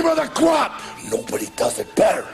cream of the crop. Nobody does it better.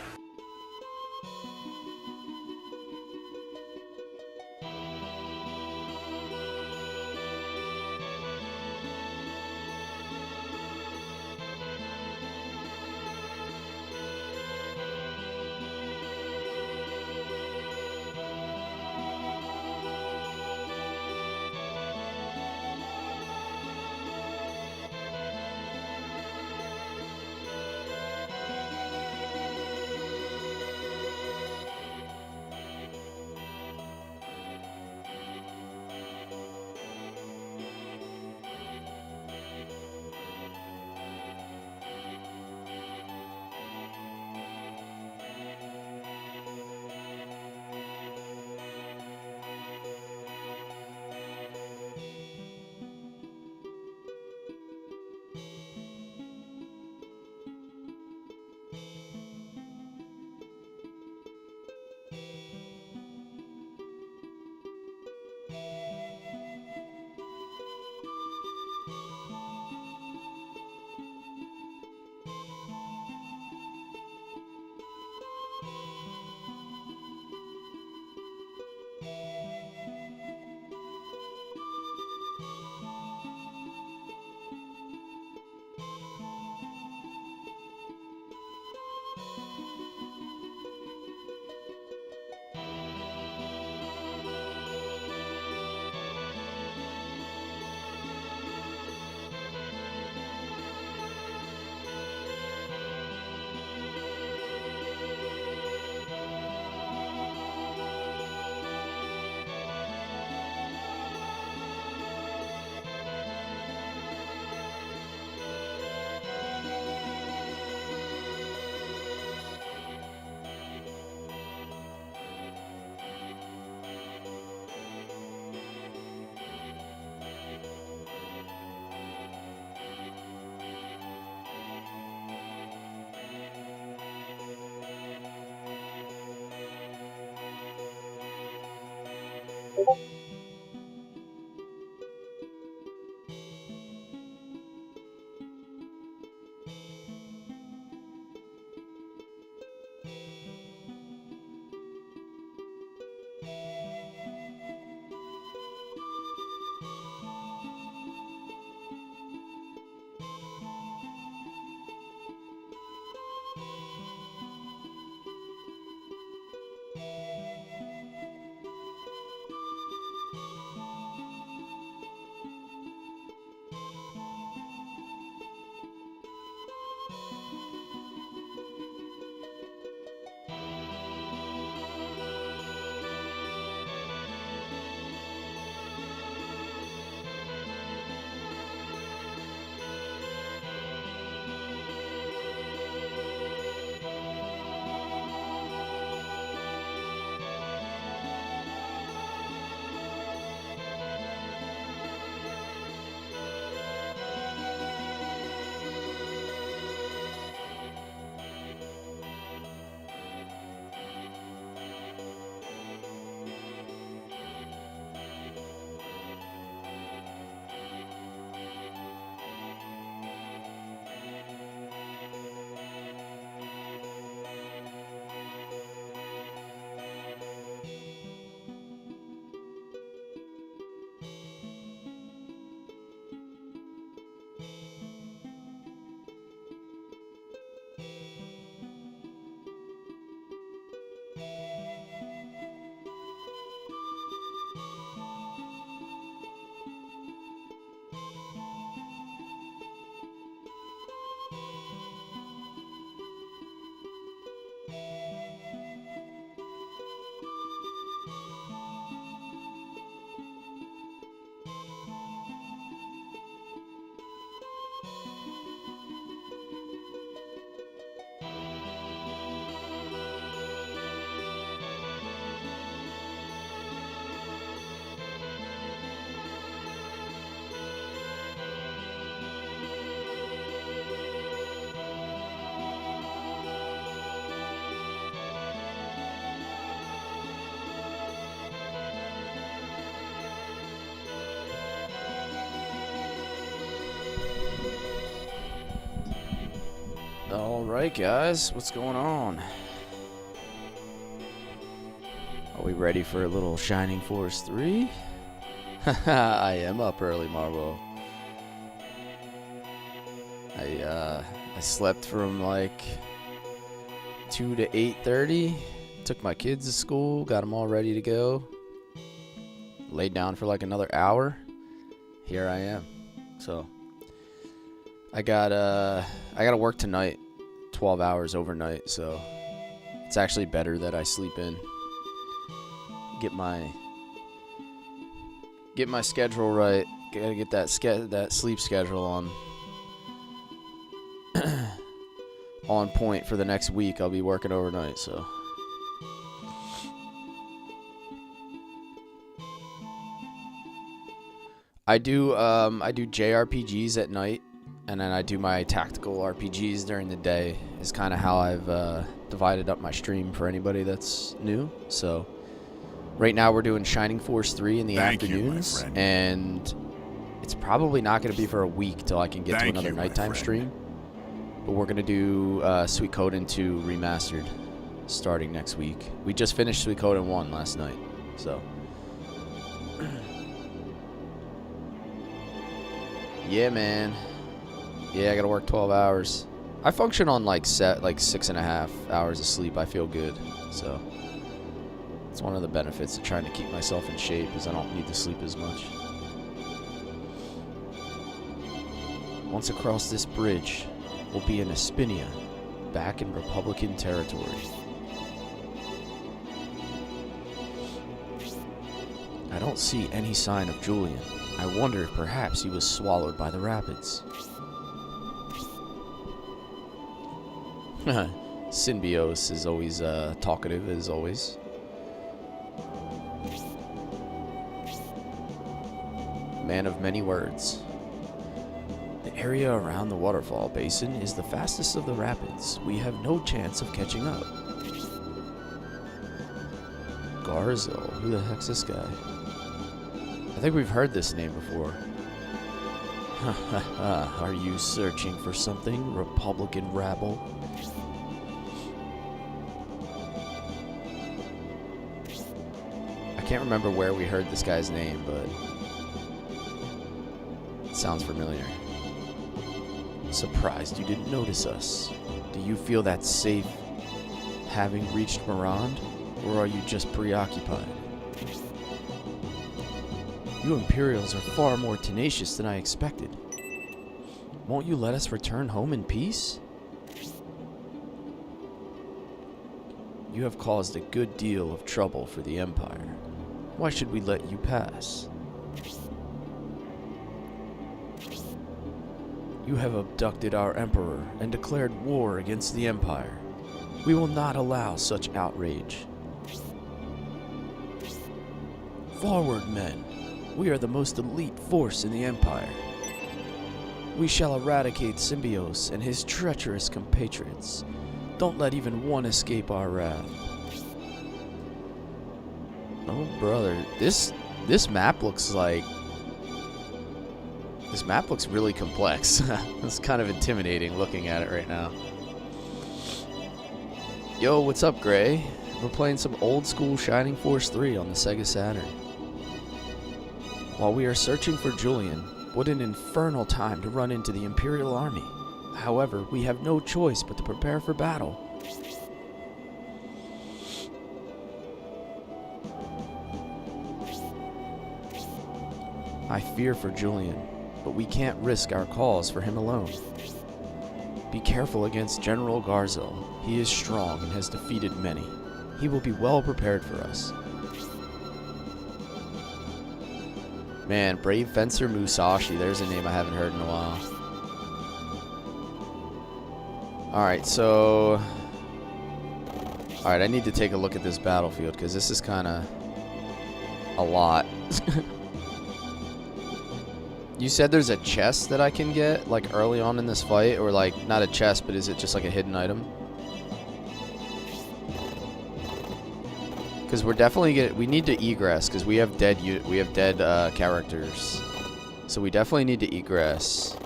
Alright guys, what's going on? Are we ready for a little Shining Force 3? Haha, I am up early, Marbo. I slept from like 2 to 8:30. Took my kids to school, got them all ready to go. Laid down for like another hour. Here I am. So I gotta work tonight, 12 hours overnight, so it's actually better that I sleep in. Get my schedule right. Gotta get that sleep schedule on point for the next week. I'll be working overnight, so I do JRPGs at night, and then I do my tactical RPGs during the day. Is kind of how I've divided up my stream for anybody that's new. So right now we're doing Shining Force 3 in the afternoons, and it's probably not going to be for a week till I can get to another nighttime stream. But we're going to do Suikoden 2 Remastered starting next week. We just finished Suikoden 1 last night, so yeah, man. Yeah, I gotta work 12 hours. I function on like 6.5 hours of sleep. I feel good, so it's one of the benefits of trying to keep myself in shape, is I don't need to sleep as much. Once across this bridge, we'll be in Espinia, back in Republican territory. I don't see any sign of Julian. I wonder if perhaps he was swallowed by the rapids. Symbios is always talkative, as always. Man of many words. The area around the waterfall basin is the fastest of the rapids. We have no chance of catching up. Garzel, who the heck's this guy? I think we've heard this name before. Are you searching for something, Republican rabble? I can't remember where we heard this guy's name, but it sounds familiar. Surprised you didn't notice us. Do you feel that's safe, having reached Mirand, or are you just preoccupied? You Imperials are far more tenacious than I expected. Won't you let us return home in peace? You have caused a good deal of trouble for the Empire. Why should we let you pass? You have abducted our Emperor and declared war against the Empire. We will not allow such outrage. Forward, men! We are the most elite force in the Empire. We shall eradicate Symbios and his treacherous compatriots. Don't let even one escape our wrath. Oh, brother. This map looks like... This map looks really complex. It's kind of intimidating looking at it right now. Yo, what's up, Gray? We're playing some old school Shining Force 3 on the Sega Saturn. While we are searching for Julian, what an infernal time to run into the Imperial Army. However, we have no choice but to prepare for battle. I fear for Julian, but we can't risk our cause for him alone. Be careful against General Garzel. He is strong and has defeated many. He will be well prepared for us. Man, Brave Fencer Musashi, there's a name I haven't heard in a while. Alright, so... Alright, I need to take a look at this battlefield, because this is kind of... a lot. You said there's a chest that I can get, like, early on in this fight? Or, like, not a chest, but is it just, like, a hidden item? Because we're definitely we need to egress, because we have dead characters. So we definitely need to egress.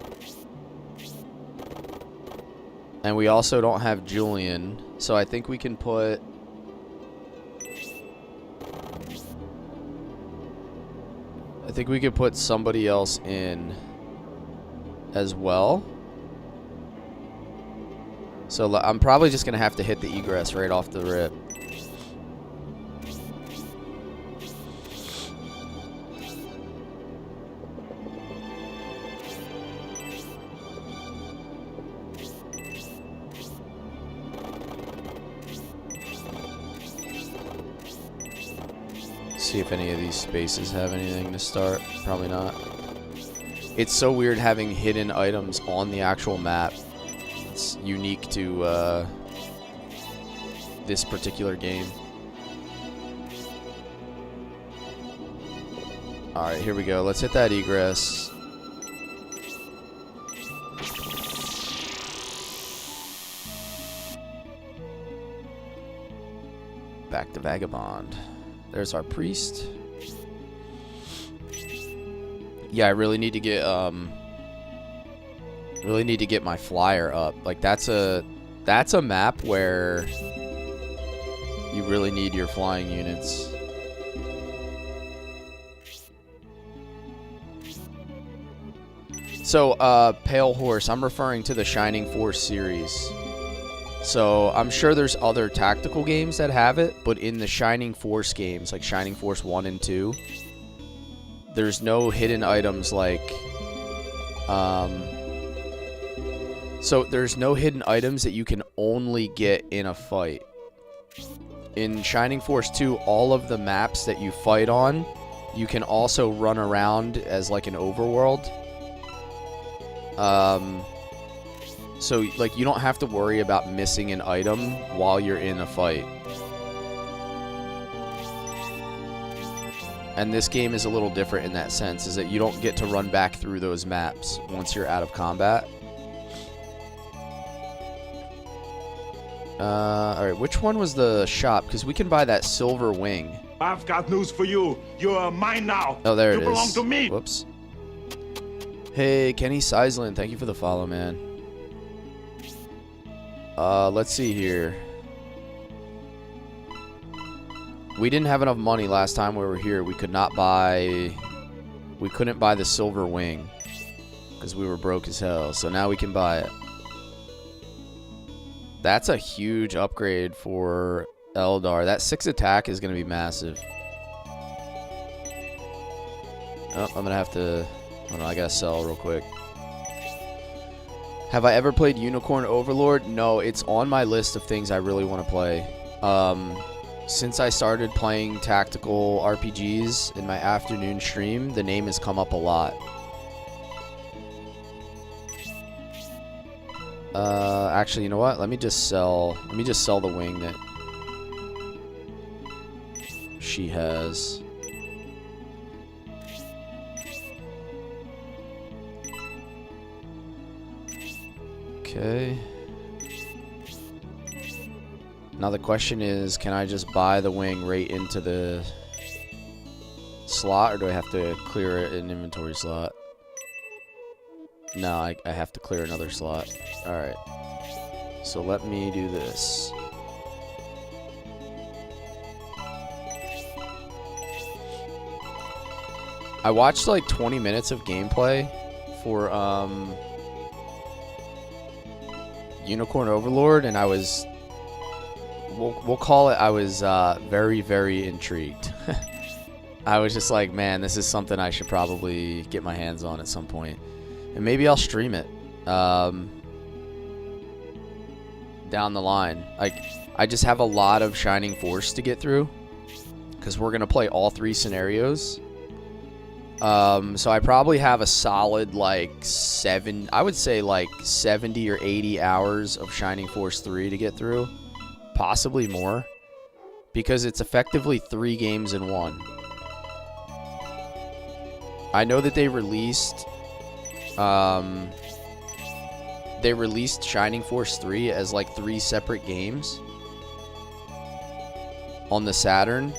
And we also don't have Julian, so I think we can put... I think we could put somebody else in as well. So I'm probably just going to have to hit the egress right off the rip. See if any of these spaces have anything to start. Probably not. It's so weird having hidden items on the actual map. It's unique to this particular game. Alright, here we go. Let's hit that egress. Back to Vagabond. There's our priest. Yeah, I really need to get my flyer up. Like that's a map where you really need your flying units. So, Pale Horse, I'm referring to the Shining Force series. So, I'm sure there's other tactical games that have it, but in the Shining Force games, like Shining Force 1 and 2, there's no hidden items like... So, there's no hidden items that you can only get in a fight. In Shining Force 2, all of the maps that you fight on, you can also run around as like an overworld. So, like, you don't have to worry about missing an item while you're in a fight. And this game is a little different in that sense, is that you don't get to run back through those maps once you're out of combat. Alright, which one was the shop? Because we can buy that silver wing. I've got news for you. You're mine now. Oh, there it is. You belong to me. Whoops. Hey, Kenny Seisland, thank you for the follow, man. Let's see here. We didn't have enough money last time we were here. We couldn't buy the silver wing because we were broke as hell. So now we can buy it. That's a huge upgrade for Eldar. That 6 attack is going to be massive. Oh, I'm going to have to... Oh no, I got to sell real quick. Have I ever played Unicorn Overlord? No, it's on my list of things I really want to play. Since I started playing tactical RPGs in my afternoon stream, the name has come up a lot. Actually, you know what? Let me just sell the wing that she has. Okay. Now the question is, can I just buy the wing right into the slot, or do I have to clear an inventory slot? No, I have to clear another slot. Alright. So let me do this. I watched like 20 minutes of gameplay for Unicorn Overlord, and I was, we'll call it, I was very, very intrigued. I was just like, man, this is something I should probably get my hands on at some point. And maybe I'll stream it down the line. Like, I just have a lot of Shining Force to get through because we're going to play all 3 scenarios. So I probably have a solid, like, I would say, like, 70 or 80 hours of Shining Force 3 to get through. Possibly more. Because it's effectively 3 games in 1. I know that they released Shining Force 3 as, like, 3 separate games on the Saturn.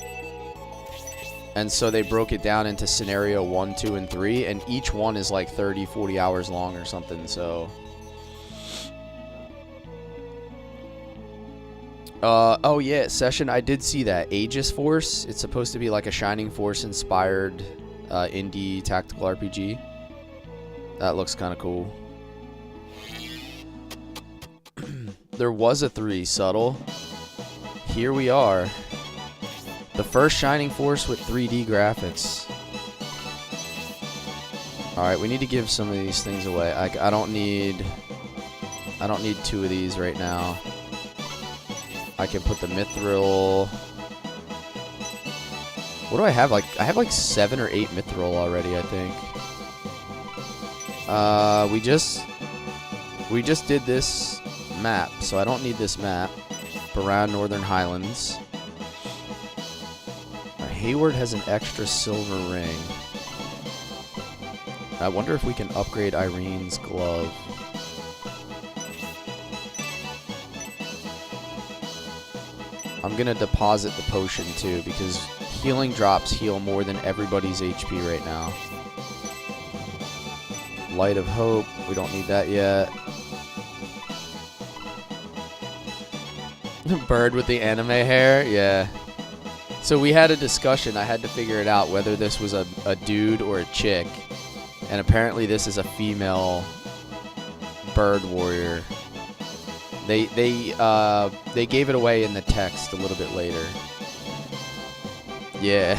And so they broke it down into scenario 1, 2, and 3, and each one is like 30, 40 hours long or something, so Oh yeah, Session, I did see that. Aegis Force. It's supposed to be like a Shining Force inspired indie tactical RPG. That looks kind of cool. There was a 3, Subtle. Here we are. The first Shining Force with 3D graphics. Alright, we need to give some of these things away. I don't need 2 of these right now. I can put the Mithril. What do I have? I have like 7 or 8 Mithril already, I think. We just did this map, so I don't need this map. Around Northern Highlands. Hayward has an extra silver ring. I wonder if we can upgrade Irene's glove. I'm gonna deposit the potion too, because healing drops heal more than everybody's HP right now. Light of Hope, we don't need that yet. Bird with the anime hair, yeah. So we had a discussion, I had to figure it out whether this was a dude or a chick. And apparently this is a female bird warrior. They gave it away in the text a little bit later. Yeah.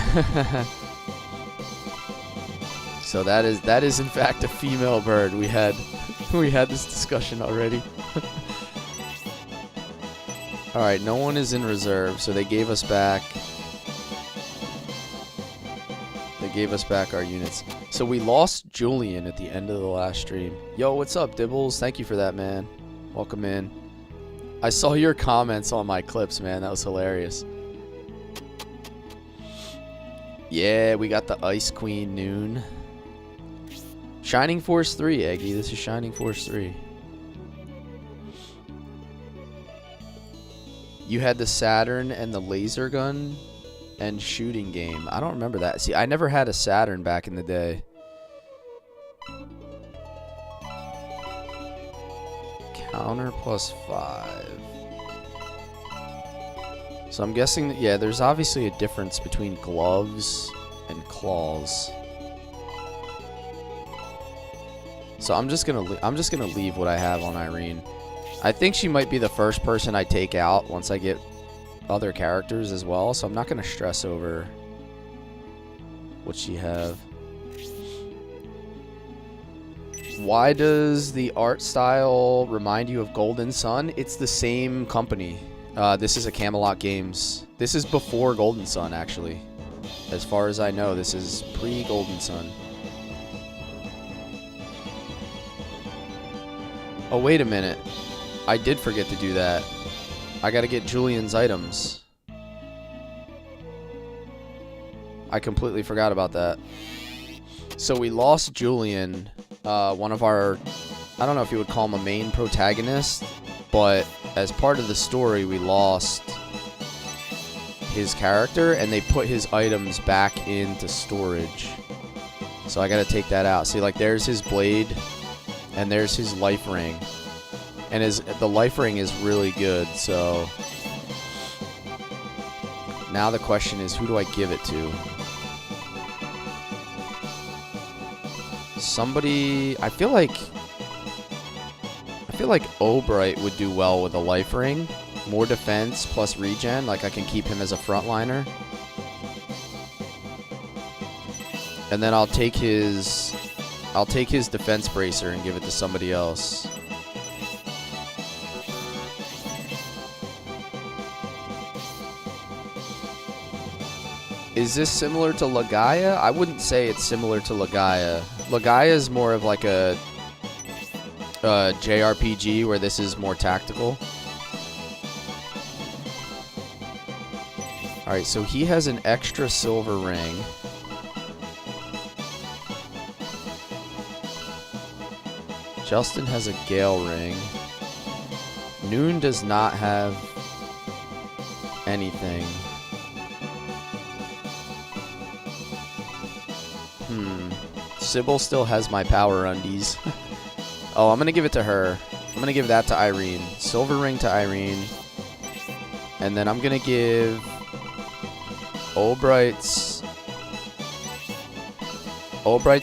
So that is in fact a female bird. We had this discussion already. All right, no one is in reserve, so they gave us back our units. So we lost Julian at the end of the last stream. Yo, what's up, Dibbles? Thank you for that, man. Welcome in. I saw your comments on my clips, man. That was hilarious. Yeah, we got the Ice Queen Noon. Shining Force 3, Eggy. This is Shining Force 3. You had the Saturn and the laser gun and shooting game. I don't remember that. See, I never had a Saturn back in the day. Counter +5. So I'm guessing that, yeah, there's obviously a difference between gloves and claws. So I'm just gonna leave what I have on Irene. I think she might be the first person I take out once I get other characters as well, so I'm not gonna stress over what she have. Why does the art style remind you of Golden Sun? It's the same company. This is a Camelot Games. This is before Golden Sun, actually. As far as I know, this is pre-Golden Sun. Oh, wait a minute. I did forget to do that. I gotta get Julian's items. I completely forgot about that. So we lost Julian, one of our, I don't know if you would call him a main protagonist, but as part of the story, we lost his character, and they put his items back into storage. So I gotta take that out. See, like, there's his blade, and there's his life ring. And the life ring is really good, so now the question is, who do I give it to? Somebody, I feel like Obright would do well with a life ring. More defense plus regen, like I can keep him as a frontliner. And then I'll take his defense bracer and give it to somebody else. Is this similar to Lagaya? I wouldn't say it's similar to Lagaya. Lagaya is more of like a JRPG, where this is more tactical. Alright, so he has an extra silver ring. Justin has a Gale ring. Noon does not have anything. Sybil still has my power undies. Oh, I'm gonna give it to her. I'm gonna give that to Irene. Silver ring to Irene. And then I'm going to give Albright's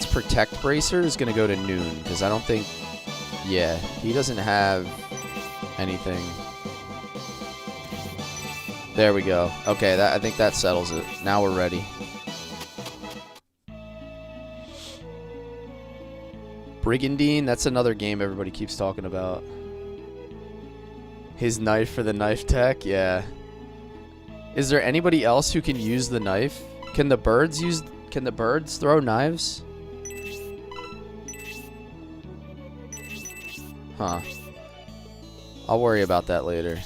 Protect Bracer is going to go to Noon, because I don't think, yeah, he doesn't have anything. There we go. Okay, I think that settles it. Now we're ready. Brigandine, that's another game everybody keeps talking about. His knife for the knife tech, yeah. Is there anybody else who can use the knife? Can the birds throw knives? Huh. I'll worry about that later.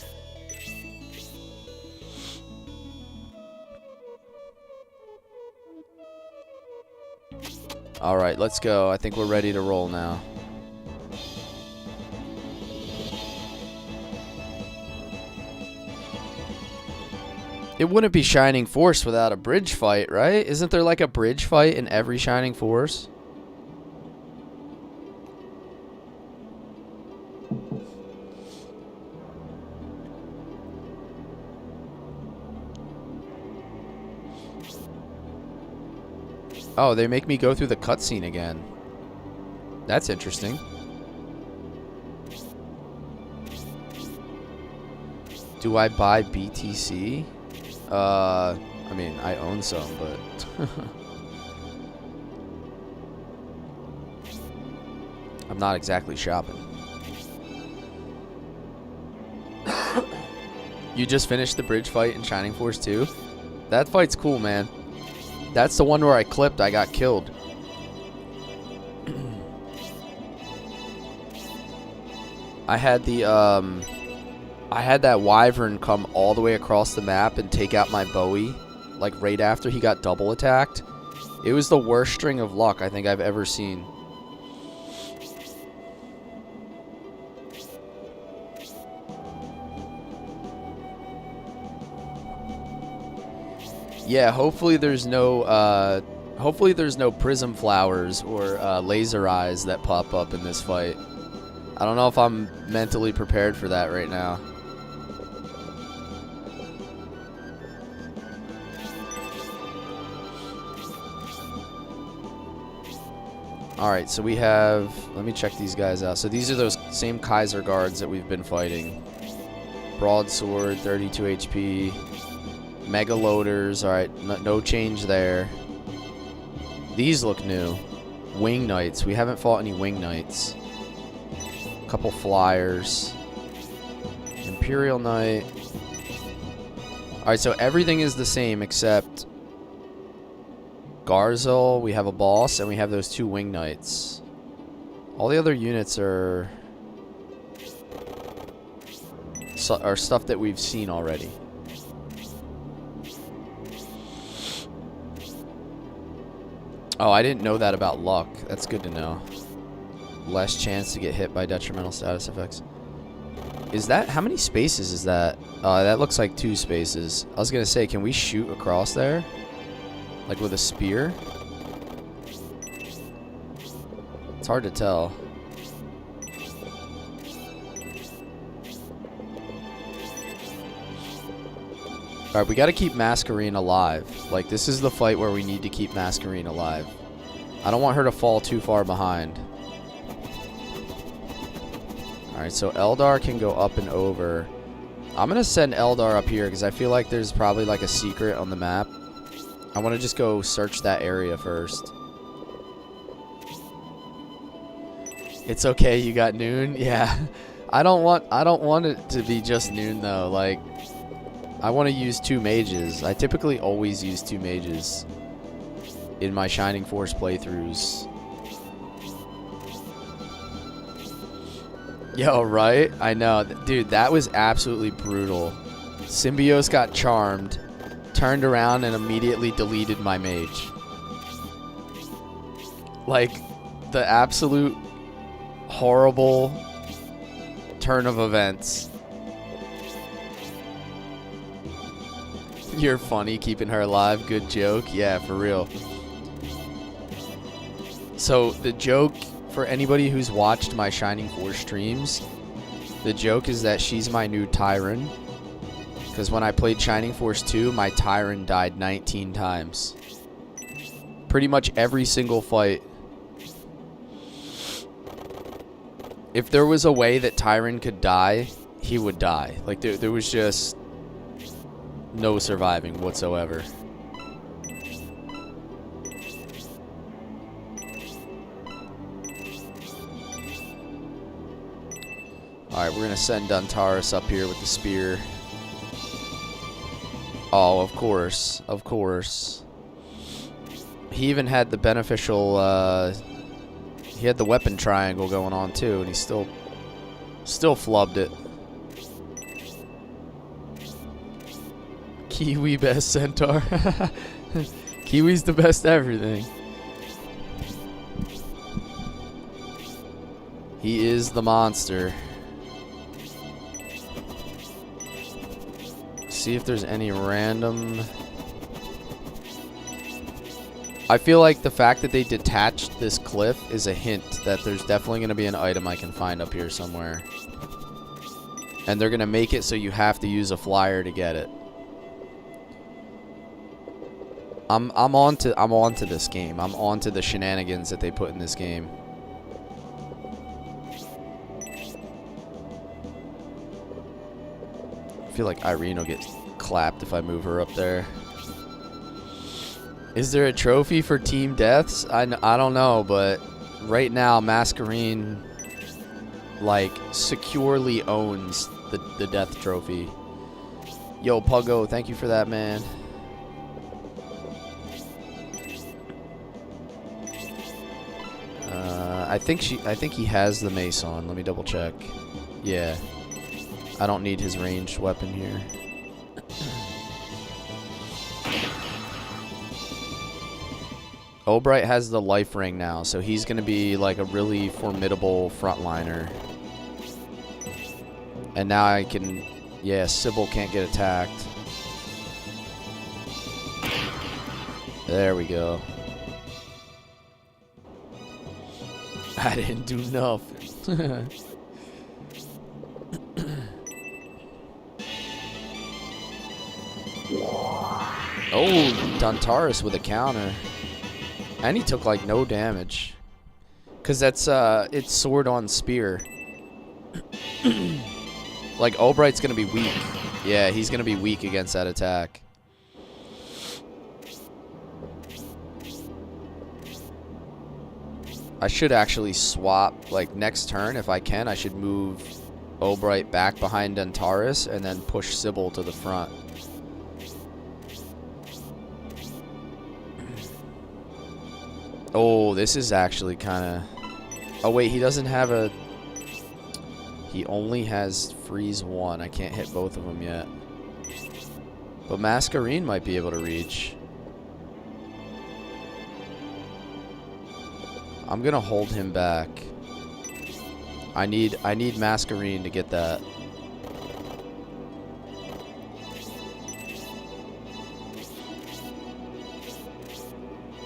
Alright, let's go. I think we're ready to roll now. It wouldn't be Shining Force without a bridge fight, right? Isn't there like a bridge fight in every Shining Force? Oh, they make me go through the cutscene again. That's interesting. Do I buy BTC? I mean, I own some, but I'm not exactly shopping. You just finished the bridge fight in Shining Force 2? That fight's cool, man. That's the one where I clipped, I got killed. I had the, I had that wyvern come all the way across the map and take out my Bowie, like right after he got double attacked. It was the worst string of luck I think I've ever seen. Yeah, hopefully there's no prism flowers or laser eyes that pop up in this fight. I don't know if I'm mentally prepared for that right now. Alright, so we have... Let me check these guys out. So these are those same Kaiser guards that we've been fighting. Broadsword, 32 HP. Mega loaders, alright, no change there. These look new. Wing Knights. We haven't fought any Wing Knights. Couple flyers. Imperial Knight. Alright, so everything is the same except Garzel, we have a boss, and we have those 2 Wing Knights. All the other units are stuff that we've seen already. Oh, I didn't know that about luck. That's good to know. Less chance to get hit by detrimental status effects. Is that... How many spaces is that? That looks like 2 spaces. I was going to say, can we shoot across there? Like with a spear? It's hard to tell. Alright, we gotta keep Masquerine alive. Like, this is the fight where we need to keep Masquerine alive. I don't want her to fall too far behind. Alright, so Eldar can go up and over. I'm gonna send Eldar up here because I feel like there's probably like a secret on the map. I want to just go search that area first. It's okay, you got Noon? Yeah. I don't want it to be just Noon though. Like, I want to use 2 mages. I typically always use 2 mages in my Shining Force playthroughs. Yo, right? I know. Dude, that was absolutely brutal. Symbios got charmed, turned around, and immediately deleted my mage. Like, the absolute horrible turn of events. You're funny keeping her alive. Good joke. Yeah, for real. So, the joke, for anybody who's watched my Shining Force streams, the joke is that she's my new Tyron. Because when I played Shining Force 2, my Tyrant died 19 times. Pretty much every single fight. If there was a way that Tyrant could die, he would die. Like, there was just no surviving whatsoever. Alright, we're going to send Duntaris up here with the spear. Oh, of course. Of course. He even had the beneficial, he had the weapon triangle going on too, and he still flubbed it. Kiwi best centaur. Kiwi's the best everything. He is the monster. See if there's any random... I feel like the fact that they detached this cliff is a hint that there's definitely going to be an item I can find up here somewhere. And they're going to make it so you have to use a flyer to get it. I'm on to this game. I'm on to the shenanigans that they put in this game. I feel like Irene will get clapped if I move her up there. Is there a trophy for team deaths? I don't know, but right now Masquerine like securely owns the death trophy. Yo, Puggo, thank you for that, man. I think he has the mace on. Let me double check. Yeah. I don't need his ranged weapon here. Obright has the life ring now, so he's going to be like a really formidable frontliner. And now I can... Yeah, Sybil can't get attacked. There we go. I didn't do nothing. Oh, Duntaris with a counter. And he took like no damage. Cause that's it's sword on spear. Like Albright's gonna be weak. Yeah, he's gonna be weak against that attack. I should actually swap, like next turn if I can, I should move Albright back behind Duntaris and then push Sybil to the front. Oh, this is actually kind of... Oh, wait, he doesn't have a... He only has freeze 1. I can't hit both of them yet. But Masquerine might be able to reach. I'm going to hold him back. I need Masquerine to get that.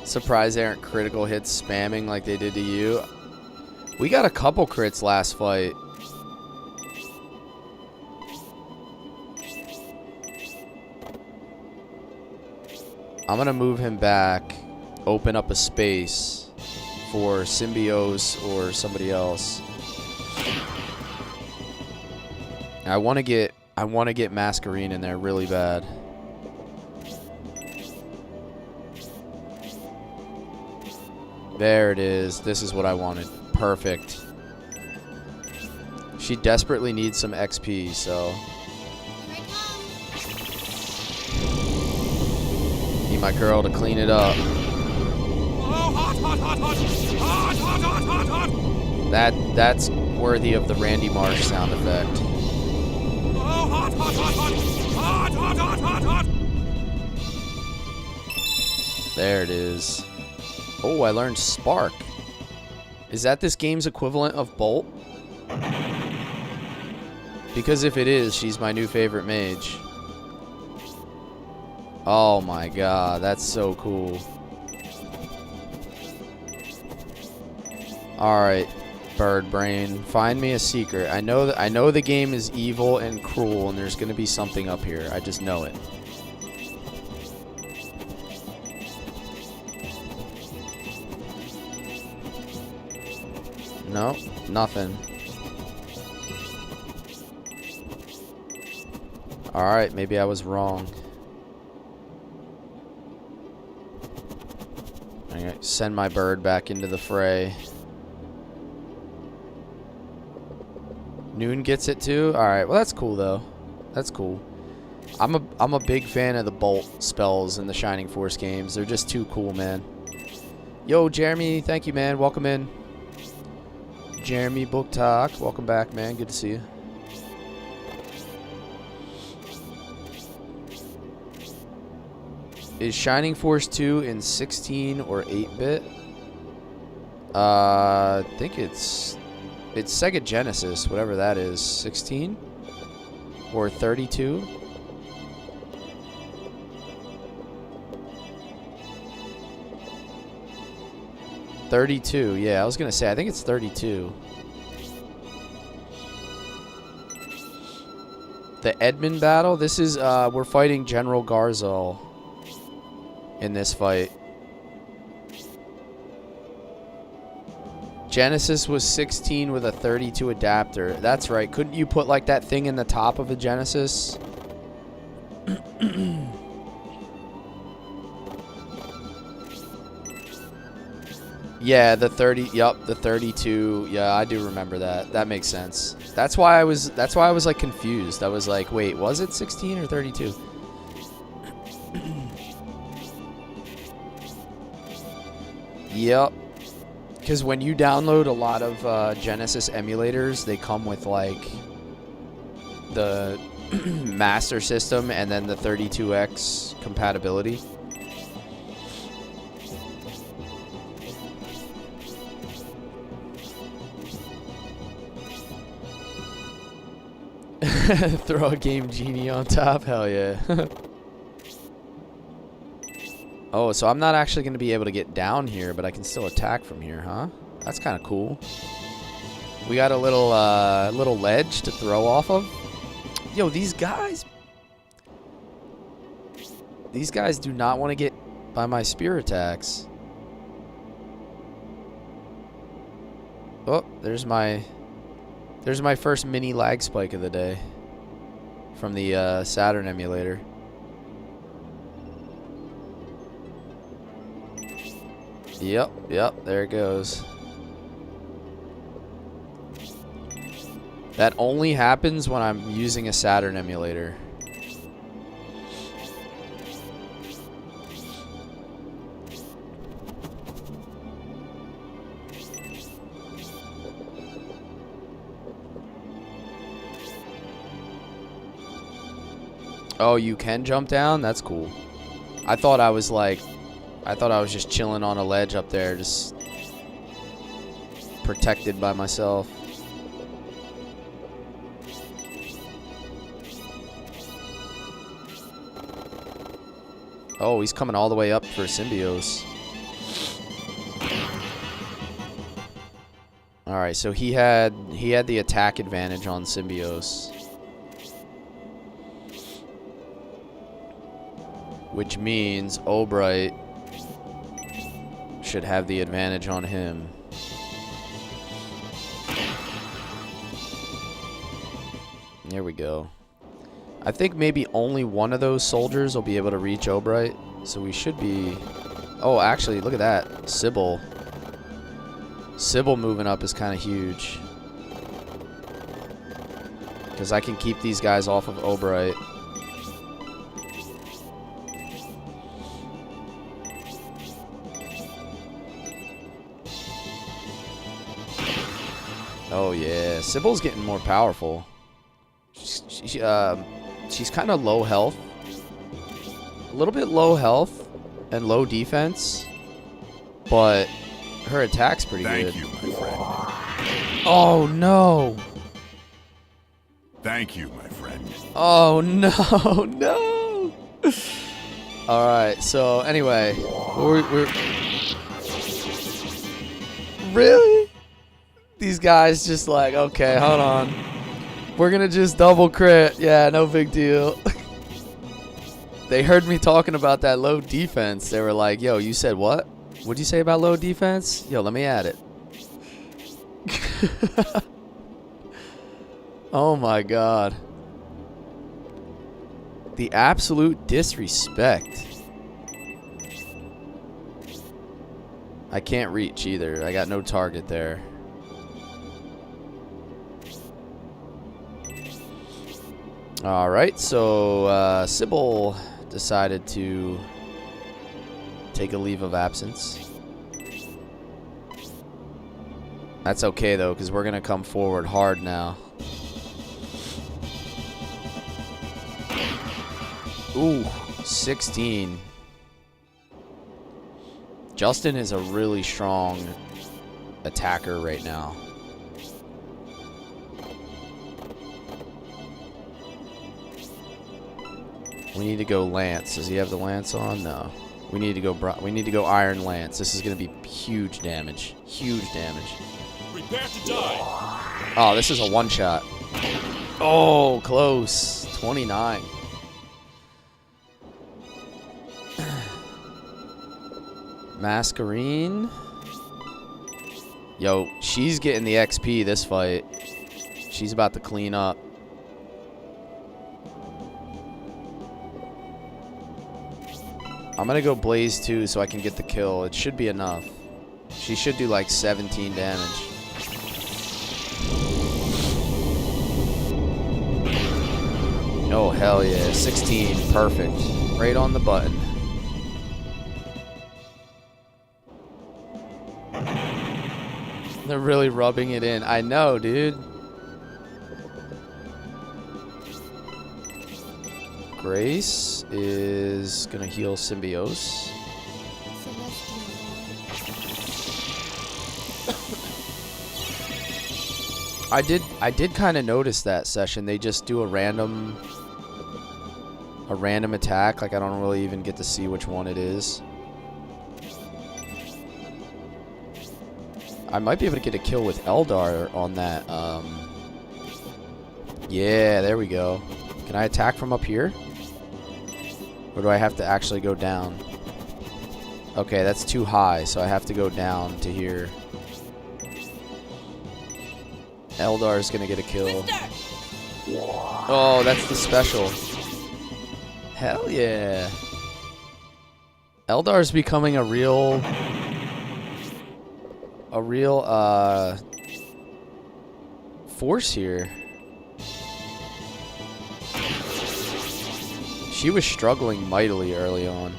Surprised they aren't critical hits spamming like they did to you. We got a couple crits last fight. I'm gonna move him back, open up a space for Symbiose or somebody else. I want to get Masquerine in there really bad. There it is. This is what I wanted. Perfect. She desperately needs some XP, so... Need my girl to clean it up. That's worthy of the Randy Marsh sound effect. There it is. Oh, I learned Spark. Is that this game's equivalent of Bolt? Because if it is, she's my new favorite mage. Oh my god, that's so cool. Alright. Bird brain. Find me a secret. I know the game is evil and cruel, and there's gonna be something up here. I just know it. No, nothing. Alright, maybe I was wrong. Alright, send my bird back into the fray. Noon gets it too? Alright, well that's cool though. That's cool. I'm a big fan of the bolt spells in the Shining Force games. They're just too cool, man. Yo, Jeremy, thank you, man. Welcome in. Jeremy Book Talk, welcome back, man. Good to see you. Is Shining Force 2 in 16 or 8-bit? I think it's Sega Genesis, whatever that is. 16 or 32? Yeah, I was gonna say I think it's 32. The Edmund battle. This is we're fighting General Garzal in this fight. Genesis was 16 with a 32 adapter. That's right. Couldn't you put like that thing in the top of a Genesis? Yeah, the 30. Yup, the 32. Yeah, I do remember that. That makes sense. That's why I was like confused. I was like, wait, was it 16 or 32? Yep. Because when you download a lot of Genesis emulators, they come with like the Master System and then the 32X compatibility. Throw a Game Genie on top? Hell yeah. Oh, so I'm not actually going to be able to get down here, but I can still attack from here, huh? That's kind of cool. We got a little ledge to throw off of. Yo, these guys do not want to get by my spear attacks. Oh, there's my first mini lag spike of the day from the Saturn emulator. Yep, there it goes. That only happens when I'm using a Saturn emulator. Oh, you can jump down? That's cool. I thought I was just chilling on a ledge up there, just protected by myself. Oh, he's coming all the way up for Symbios. Alright, so he had the attack advantage on Symbios. Which means Albright should have the advantage on him. There we go. I think maybe only one of those soldiers will be able to reach Albright. So we should be... Oh, actually, look at that. Sybil. Sybil moving up is kind of huge. Because I can keep these guys off of Albright. Oh yeah, Sybil's getting more powerful. She's kind of low health, a little bit low health and low defense, but her attack's pretty good. Thank you, my friend. Oh no! Thank you, my friend. Oh no, no! All right, so anyway, we're really. These guys just like, okay, hold on. We're going to just double crit. Yeah, no big deal. They heard me talking about that low defense. They were like, yo, you said what? What'd you say about low defense? Yo, let me add it. Oh my god. The absolute disrespect. I can't reach either. I got no target there. Alright, so Sybil decided to take a leave of absence. That's okay though, because we're going to come forward hard now. Ooh, 16. Justin is a really strong attacker right now. We need to go Lance. Does he have the Lance on? No. We need to go Iron Lance. This is going to be huge damage. Huge damage. Prepare to die. Oh, this is a one-shot. Oh, close. 29. Masquerine. Yo, she's getting the XP this fight. She's about to clean up. I'm gonna go Blaze 2 so I can get the kill. It should be enough. She should do like 17 damage. Oh, hell yeah. 16. Perfect. Right on the button. They're really rubbing it in. I know, dude. Grace is gonna heal Symbiose. I did kind of notice that session. They just do a random attack. Like I don't really even get to see which one it is. I might be able to get a kill with Eldar on that. Yeah, there we go. Can I attack from up here? Or do I have to actually go down? Okay, that's too high, so I have to go down to here. Eldar's gonna get a kill. Oh, that's the special. Hell yeah. Eldar's becoming a real force here. She was struggling mightily early on.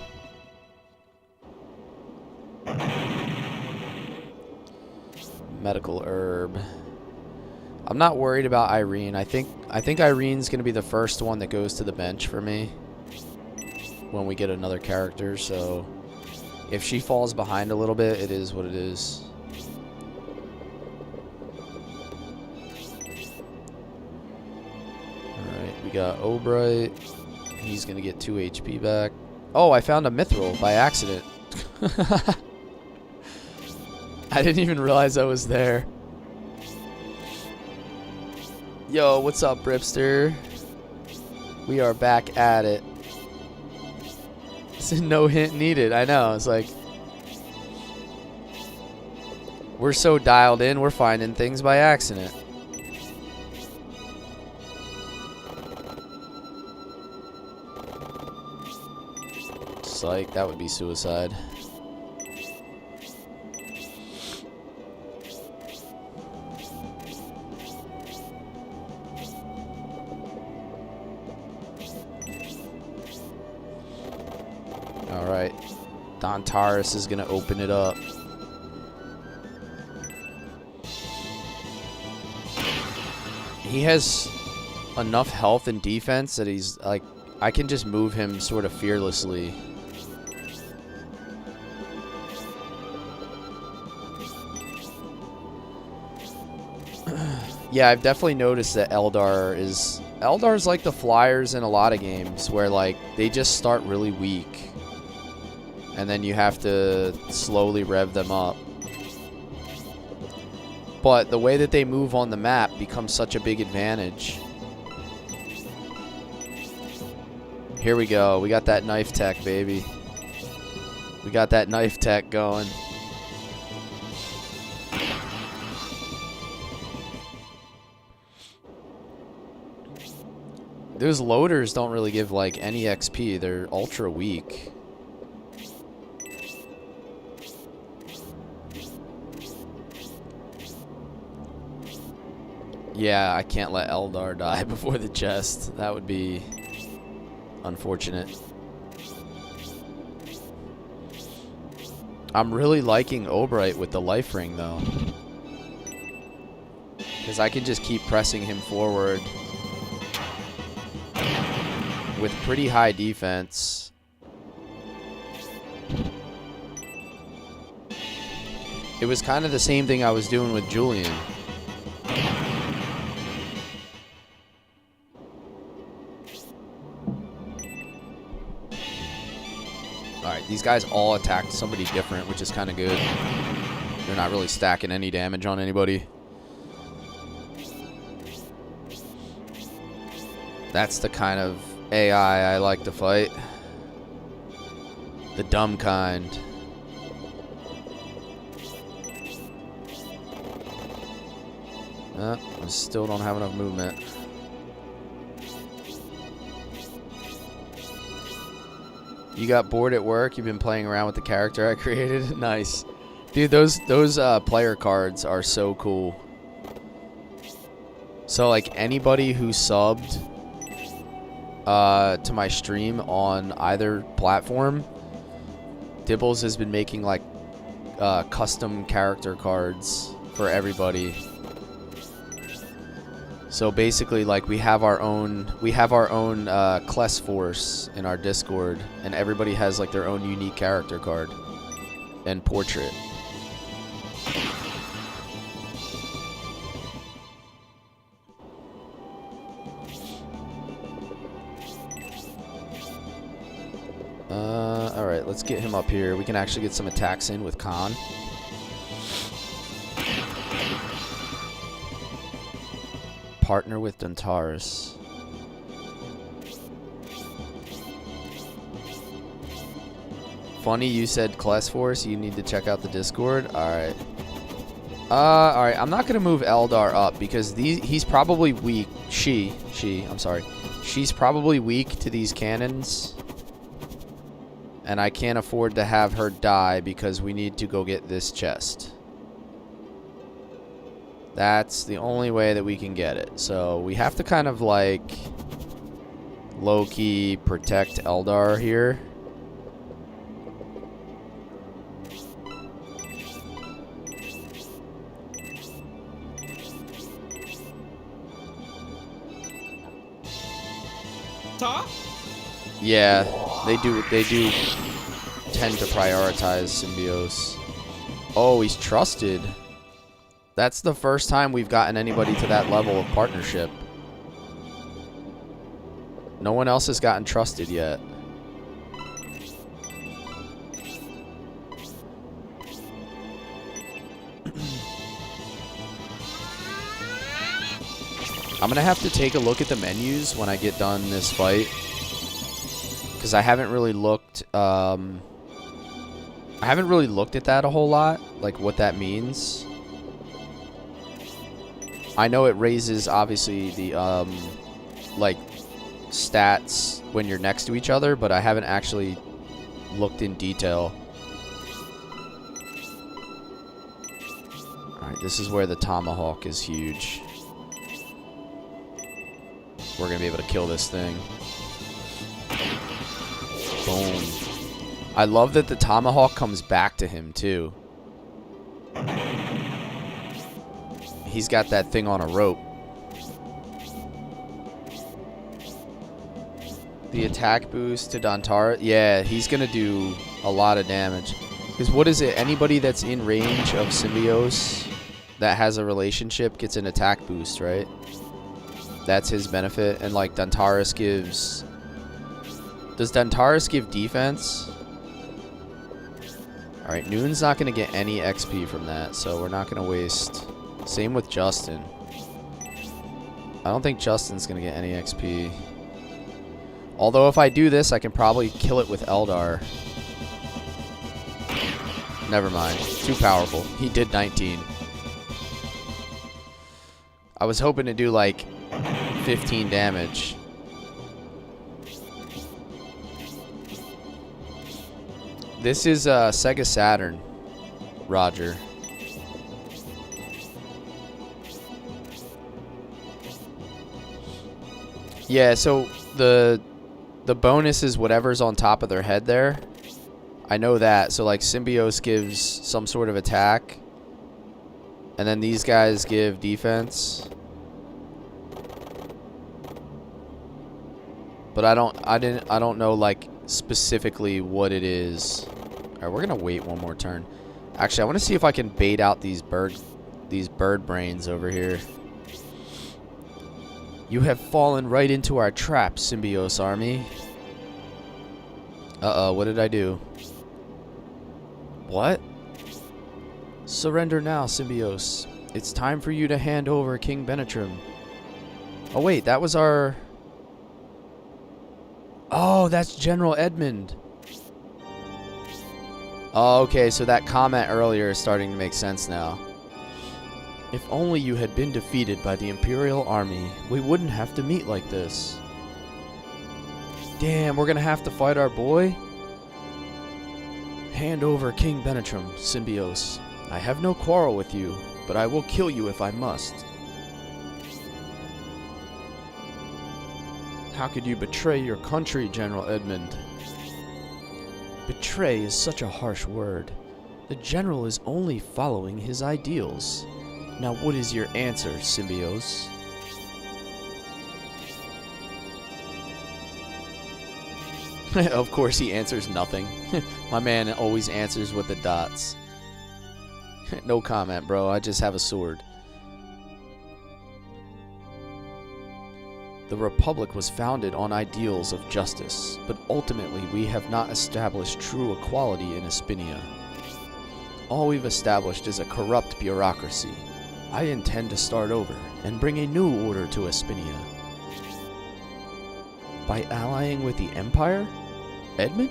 Medical herb. I'm not worried about Irene. I think Irene's gonna be the first one that goes to the bench for me when we get another character. So if she falls behind a little bit, it is what it is. All right, we got Obright. He's going to get 2 HP back. Oh, I found a Mithril by accident. I didn't even realize I was there. Yo, what's up, Bripster? We are back at it. This is no hint needed. I know. It's like we're so dialed in, we're finding things by accident. Like that would be suicide. All right, Dontaris is gonna open it up. He has enough health and defense that he's like, I can just move him sort of fearlessly. Yeah, I've definitely noticed that Eldar's like the Flyers in a lot of games where like they just start really weak and then you have to slowly rev them up. but the way that they move on the map becomes such a big advantage. Here we go. We got that knife tech, baby. We got that knife tech going. Those loaders don't really give like any XP. They're ultra weak. Yeah, I can't let Eldar die before the chest. That would be unfortunate. I'm really liking Obright with the life ring though, because I can just keep pressing him forward with pretty high defense. It was kind of the same thing I was doing with Julian. Alright, these guys all attacked somebody different, which is kind of good. They're not really stacking any damage on anybody. That's the kind of AI I like to fight. The dumb kind. I still don't have enough movement. You got bored at work? You've been playing around with the character I created? Nice. Dude, those player cards are so cool. So, like, anybody who subbed to my stream on either platform, Dibbles has been making, like, custom character cards for everybody. So basically, like, we have our own Cless force in our Discord, and everybody has like their own unique character card and portrait. All right, let's get him up here. We can actually get some attacks in with Khan. Partner with Dantaris. Funny you said Cless Force. You need to check out the Discord. Alright. Alright, I'm not going to move Eldar up because he's probably weak. I'm sorry. She's probably weak to these cannons. And I can't afford to have her die because we need to go get this chest. That's the only way that we can get it. So we have to kind of like low-key protect Eldar here. Top? Yeah, they do tend to prioritize Symbios. Oh, he's trusted. That's the first time we've gotten anybody to that level of partnership. No one else has gotten trusted yet. I'm gonna have to take a look at the menus when I get done this fight, because I haven't really looked at that a whole lot, like what that means. I know it raises, obviously, the, like, stats when you're next to each other, but I haven't actually looked in detail. Alright, this is where the tomahawk is huge. We're gonna be able to kill this thing. Boom. I love that the tomahawk comes back to him, too. He's got that thing on a rope. The attack boost to Dantara. Yeah, he's going to do a lot of damage. Because what is it? Anybody that's in range of Symbios that has a relationship gets an attack boost, right? That's his benefit. And like Dantaris gives... Does Dantaris give defense? Alright, Noon's not going to get any XP from that, so we're not going to waste Same with Justin. I don't think Justin's gonna get any XP. Although if I do this, I can probably kill it with Eldar. Never mind. Too powerful. He did 19. I was hoping to do like 15 damage. This is Sega Saturn, Roger. Yeah, so the bonus is whatever's on top of their head there. I know that. So like Symbios gives some sort of attack, and then these guys give defense. But I don't know like specifically what it is. All right, we're gonna wait one more turn. Actually, I want to see if I can bait out these bird brains over here. You have fallen right into our trap, Symbios army. Uh-oh, what did I do? What? Surrender now, Symbios. It's time for you to hand over King Benetrim. Oh wait, that was our... Oh, that's General Edmund. Oh, okay, so that comment earlier is starting to make sense now. If only you had been defeated by the Imperial Army, we wouldn't have to meet like this. Damn, we're gonna have to fight our boy? Hand over King Benetrim, Symbios. I have no quarrel with you, but I will kill you if I must. How could you betray your country, General Edmund? Betray is such a harsh word. The general is only following his ideals. Now what is your answer, Symbios? Of course he answers nothing. My man always answers with the dots. No comment, bro. I just have a sword. The Republic was founded on ideals of justice, but ultimately we have not established true equality in Espinia. All we've established is a corrupt bureaucracy. I intend to start over and bring a new order to Espinia. By allying with the Empire? Edmund?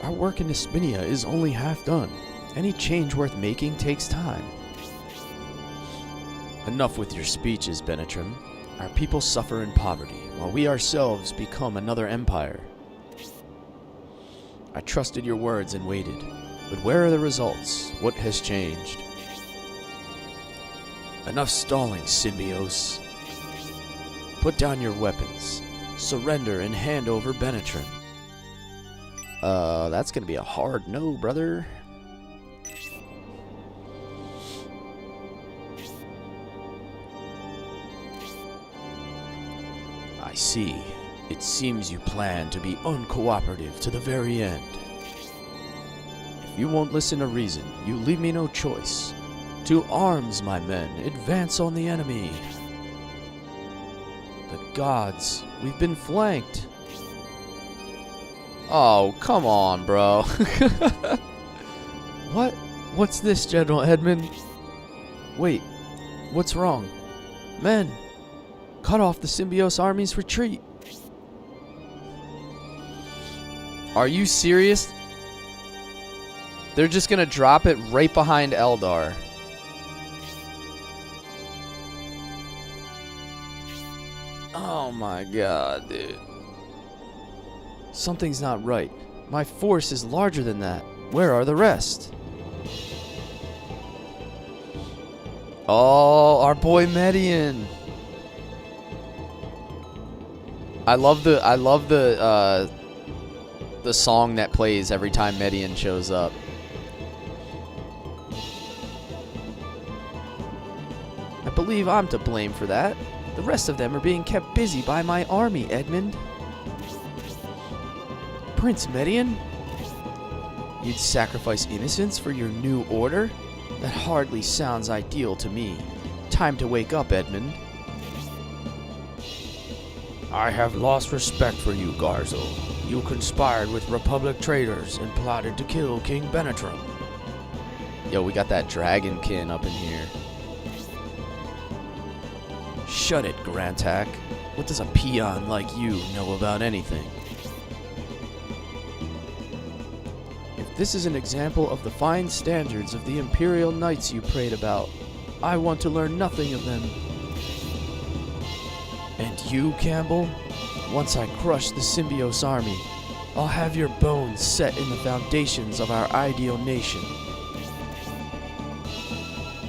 Our work in Espinia is only half done. Any change worth making takes time. Enough with your speeches, Benetrim. Our people suffer in poverty, while we ourselves become another empire. I trusted your words and waited, but where are the results? What has changed? Enough stalling, Symbios. Put down your weapons. Surrender and hand over Benetrim. That's gonna be a hard no, brother. I see. It seems you plan to be uncooperative to the very end. If you won't listen to reason, you leave me no choice. To arms, my men. Advance on the enemy. The gods. We've been flanked. Oh, come on, bro. What? What's this, General Edmund? Wait. What's wrong? Men, cut off the Symbios army's retreat. Are you serious? They're just gonna drop it right behind Eldar. Oh my god, dude. Something's not right. My force is larger than that. Where are the rest? Oh, our boy Median. I love the song that plays every time Median shows up. I believe I'm to blame for that. The rest of them are being kept busy by my army, Edmund. Prince Median? You'd sacrifice innocents for your new order? That hardly sounds ideal to me. Time to wake up, Edmund. I have lost respect for you, Garzel. You conspired with Republic traitors and plotted to kill King Benetrim. Yo, we got that dragonkin up in here. Shut it, Grantak. What does a peon like you know about anything? If this is an example of the fine standards of the Imperial Knights you prayed about, I want to learn nothing of them. And you, Campbell? Once I crush the Symbios army, I'll have your bones set in the foundations of our ideal nation.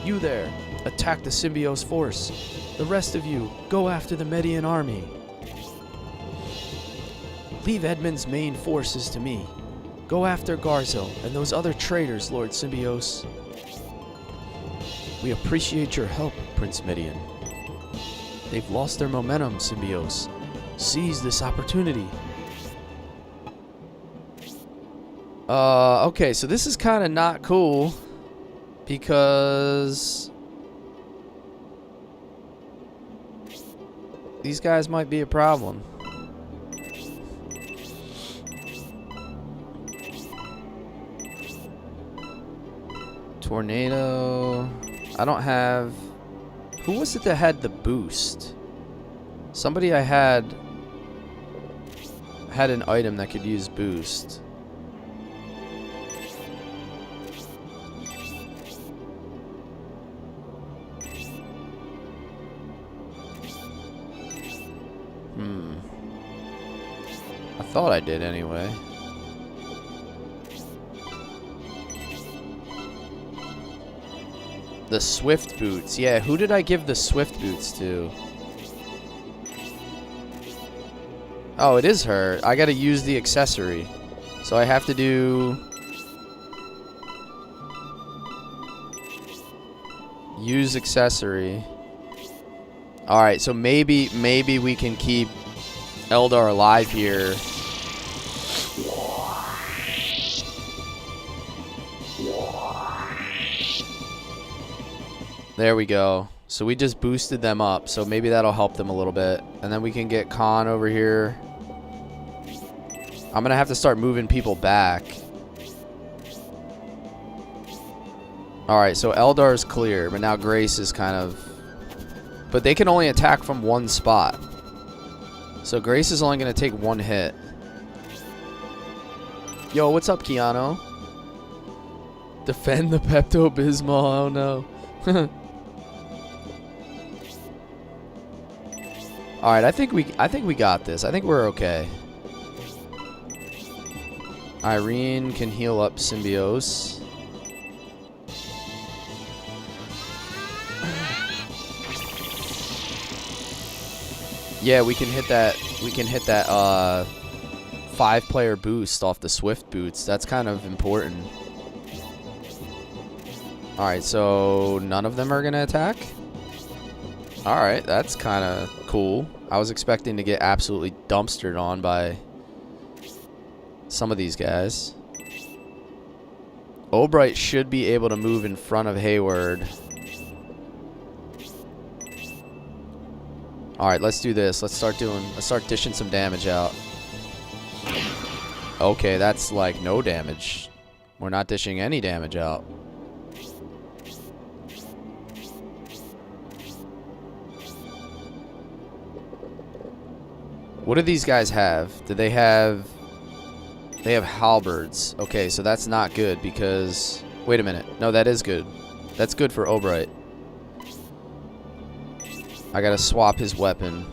You there, attack the Symbios force. The rest of you, go after the Median army. Leave Edmund's main forces to me. Go after Garzel and those other traitors, Lord Symbios. We appreciate your help, Prince Median. They've lost their momentum, Symbios. Seize this opportunity. Okay, so this is kind of not cool because these guys might be a problem. Tornado. I don't have... Who was it that had the boost? Somebody I had an item that could use boost. I thought I did anyway. The Swift Boots. Yeah, who did I give the Swift Boots to? Oh, it is her. I gotta use the accessory. So I have to do... Use accessory. Alright, so maybe we can keep Eldar alive here. There we go. So we just boosted them up, so maybe that'll help them a little bit. And then we can get Khan over here. I'm gonna have to start moving people back. Alright, so Eldar's clear, but now Grace is kind of... But they can only attack from one spot. So Grace is only gonna take one hit. Yo, what's up, Keanu? Defend the Pepto-Bismol, oh no. Alright, I think we got this. I think we're okay. Irene can heal up Symbios. Yeah, we can hit that 5-player boost off the Swift Boots. That's kind of important. Alright, so none of them are gonna attack? Alright, that's kind of cool. I was expecting to get absolutely dumpstered on by some of these guys. Albright should be able to move in front of Hayward. Alright, let's do this. Let's start dishing some damage out. Okay, that's like no damage. We're not dishing any damage out. What do these guys have? Do they have... They have halberds. Okay, so that's not good because... Wait a minute. No, that is good. That's good for Albright. I gotta swap his weapon.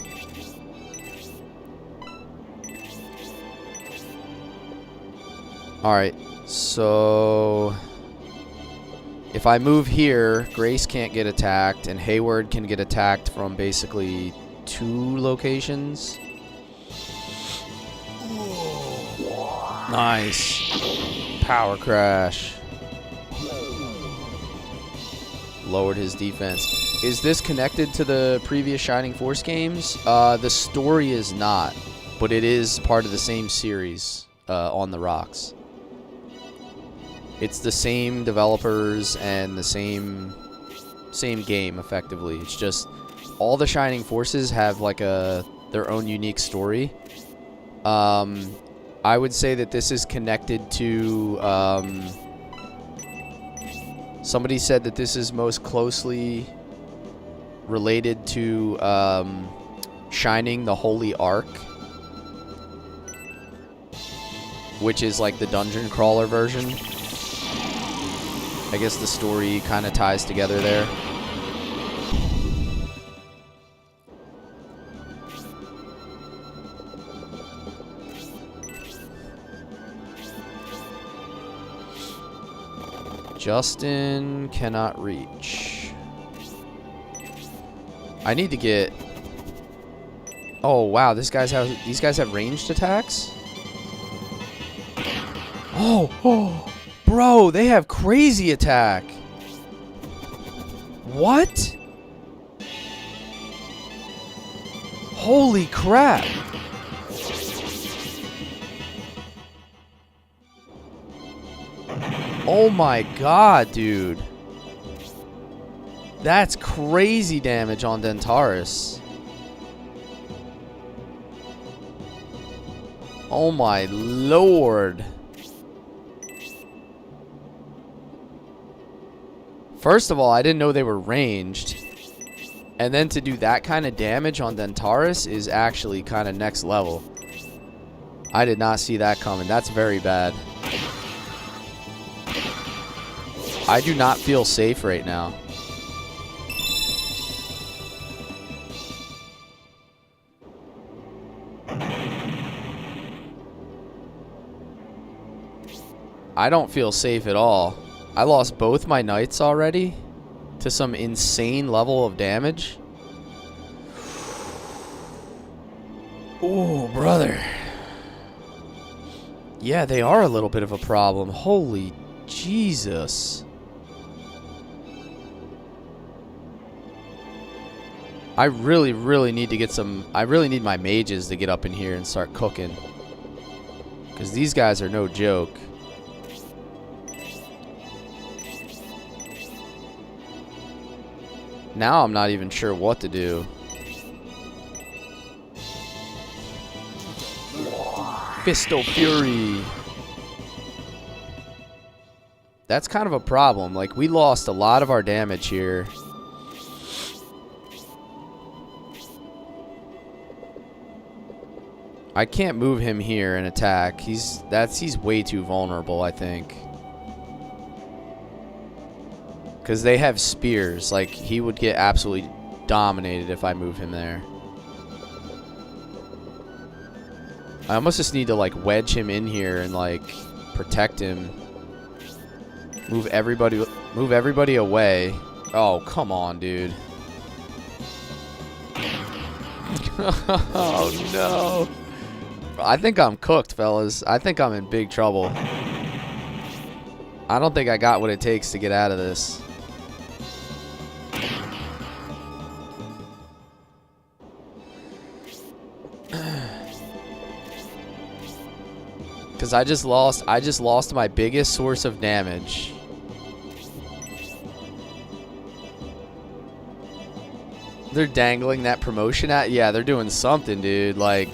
Alright, so... If I move here, Grace can't get attacked, and Hayward can get attacked from basically 2 locations. Nice. Power crash. Lowered his defense. Is this connected to the previous Shining Force games? The story is not, but it is part of the same series, On the Rocks. It's the same developers and the same game, effectively. It's just all the Shining Forces have like their own unique story. I would say that this is connected to Somebody said that this is most closely related to Shining the Holy Ark, which is like the dungeon crawler version. I guess the story kind of ties together there. Justin cannot reach. I need to get... Oh wow, these guys have ranged attacks? Oh, bro, they have crazy attack. What? Holy crap. Oh my god, dude. That's crazy damage on Dentaris. Oh my lord. First of all, I didn't know they were ranged. And then to do that kind of damage on Dentaris is actually kind of next level. I did not see that coming. That's very bad. I do not feel safe right now. I don't feel safe at all. I lost both my knights already to some insane level of damage. Oh, brother. Yeah, they are a little bit of a problem. Holy Jesus. I really, really need to get some... I really need my mages to get up in here and start cooking. Because these guys are no joke. Now I'm not even sure what to do. Fisto Fury. That's kind of a problem. Like, we lost a lot of our damage here. I can't move him here and attack. He's way too vulnerable, I think. Because they have spears. Like, he would get absolutely dominated if I move him there. I almost just need to, like, wedge him in here and, like, protect him. Move everybody away. Oh, come on, dude. Oh, no. I think I'm cooked, fellas. I think I'm in big trouble. I don't think I got what it takes to get out of this. Because I just lost my biggest source of damage. They're dangling that promotion at... Yeah, they're doing something, dude. Like,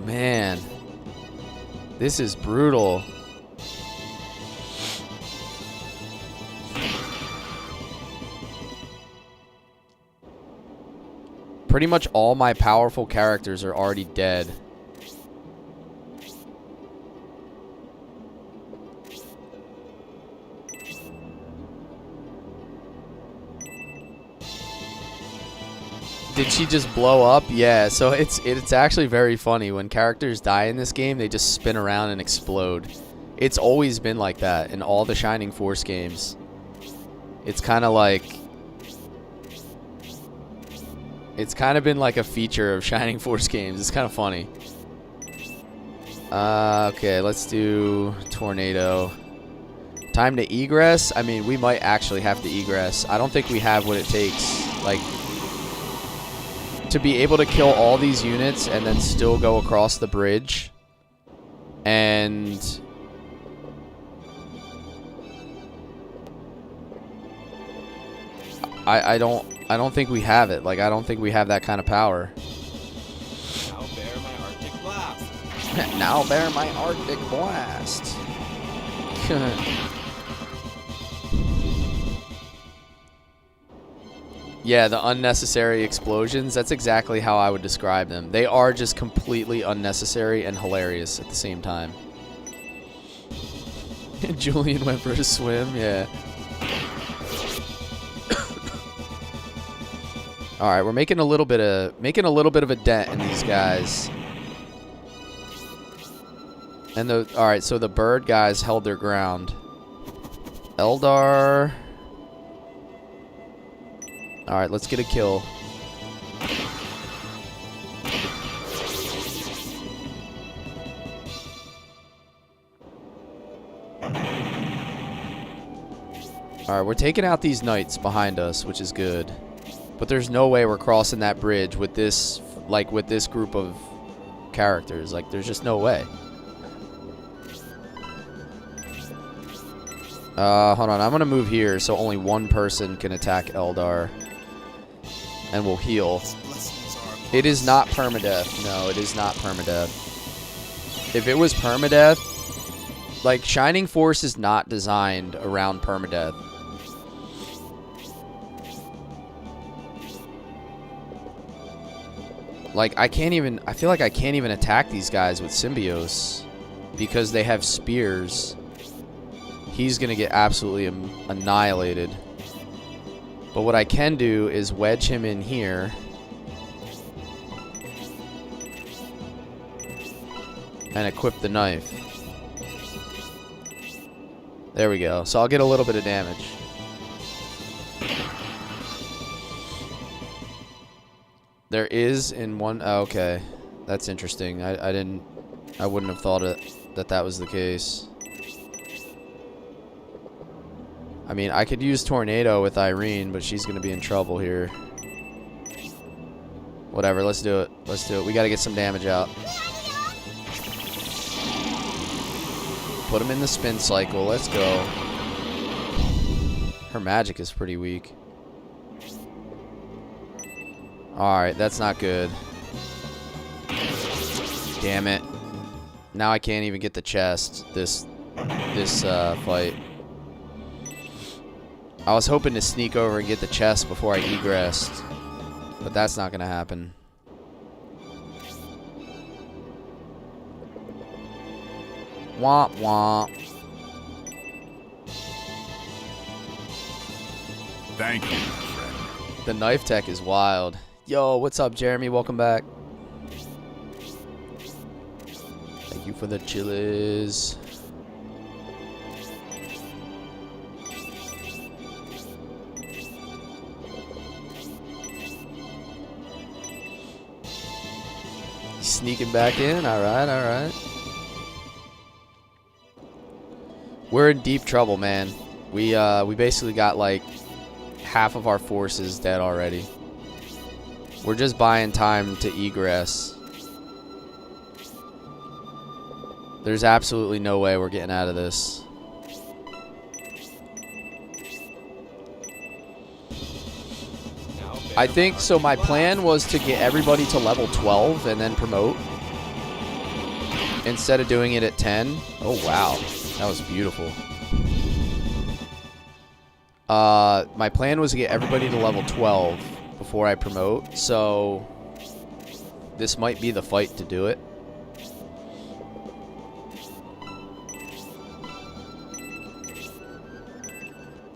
man. This is brutal. Pretty much all my powerful characters are already dead. Did she just blow up? Yeah, so it's actually very funny. When characters die in this game, they just spin around and explode. It's always been like that in all the Shining Force games. It's kind of like... It's kind of been like a feature of Shining Force games. It's kind of funny. Okay, let's do Tornado. Time to egress? I mean, we might actually have to egress. I don't think we have what it takes. Like... to be able to kill all these units and then still go across the bridge. And I don't think we have it. Like, I don't think we have that kind of power. Now bear my Arctic blast. Now bear my Arctic blast. Yeah, the unnecessary explosions. That's exactly how I would describe them. They are just completely unnecessary and hilarious at the same time. Julian went for a swim, yeah. All right, we're making a little bit of a dent in these guys. And all right, so the bird guys held their ground. Eldar. All right, let's get a kill. All right, we're taking out these knights behind us, which is good. But there's no way we're crossing that bridge with this, like, with this group of characters. Like, there's just no way. Hold on. I'm going to move here so only one person can attack Eldar. And we'll heal. It is not permadeath. No, it is not permadeath. If it was permadeath, like, Shining Force is not designed around permadeath. Like, I feel like I can't even attack these guys with Symbios because they have spears. He's going to get absolutely annihilated. But what I can do is wedge him in here. And equip the knife. There we go. So I'll get a little bit of damage. There is in one... Oh, okay. That's interesting. I wouldn't have thought that was the case. I mean, I could use Tornado with Irene, but she's going to be in trouble here. Whatever, let's do it. Let's do it. We got to get some damage out. Put him in the spin cycle. Let's go. Her magic is pretty weak. Alright, that's not good. Damn it. Now I can't even get the chest this fight. I was hoping to sneak over and get the chest before I egressed, but that's not going to happen. Womp womp. Thank you, friend. The knife tech is wild. Yo, what's up, Jeremy? Welcome back. Thank you for the chilies. Sneaking back in. All right, all right. We're in deep trouble, man. We basically got like half of our forces dead already. We're just buying time to egress. There's absolutely no way we're getting out of this. I think, so my plan was to get everybody to level 12 and then promote. Instead of doing it at 10. Oh, wow. That was beautiful. My plan was to get everybody to level 12 before I promote, so this might be the fight to do it.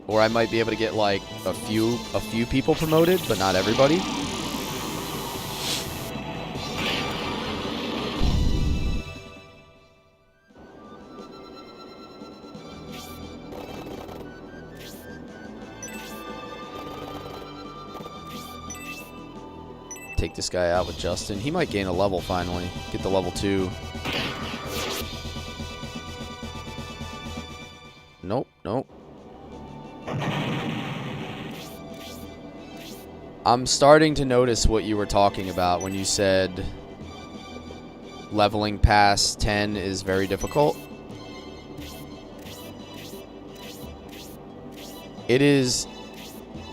Or I might be able to get like a few people promoted, but not everybody. Take this guy out with Justin. He might gain a level finally. Get the level 2. Nope, nope. I'm starting to notice what you were talking about when you said leveling past 10 is very difficult. It is.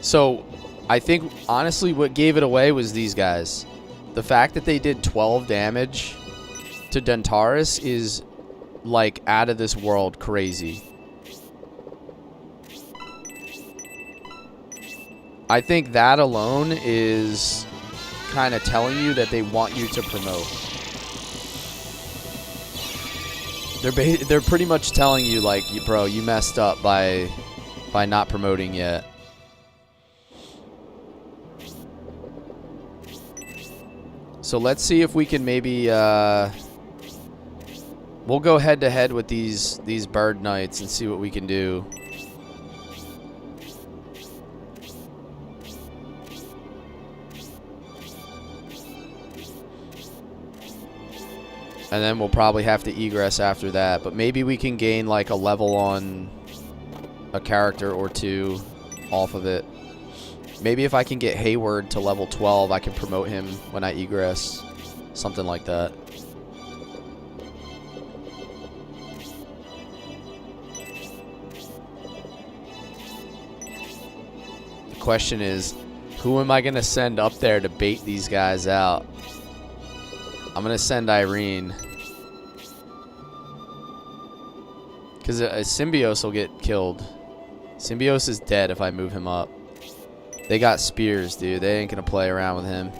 So, I think, honestly, what gave it away was these guys. The fact that they did 12 damage to Dentaris is, like, out of this world crazy. I think that alone is kind of telling you that they want you to promote. They're pretty much telling you, like, bro, you messed up by not promoting yet. So let's see if we can maybe we'll go head to head with these bird knights and see what we can do. And then we'll probably have to egress after that. But maybe we can gain like a level on a character or two off of it. Maybe if I can get Hayward to level 12, I can promote him when I egress. Something like that. The question is, who am I going to send up there to bait these guys out? I'm going to send Irene. Because a Symbiose will get killed. Symbiose is dead if I move him up. They got spears, dude. They ain't going to play around with him.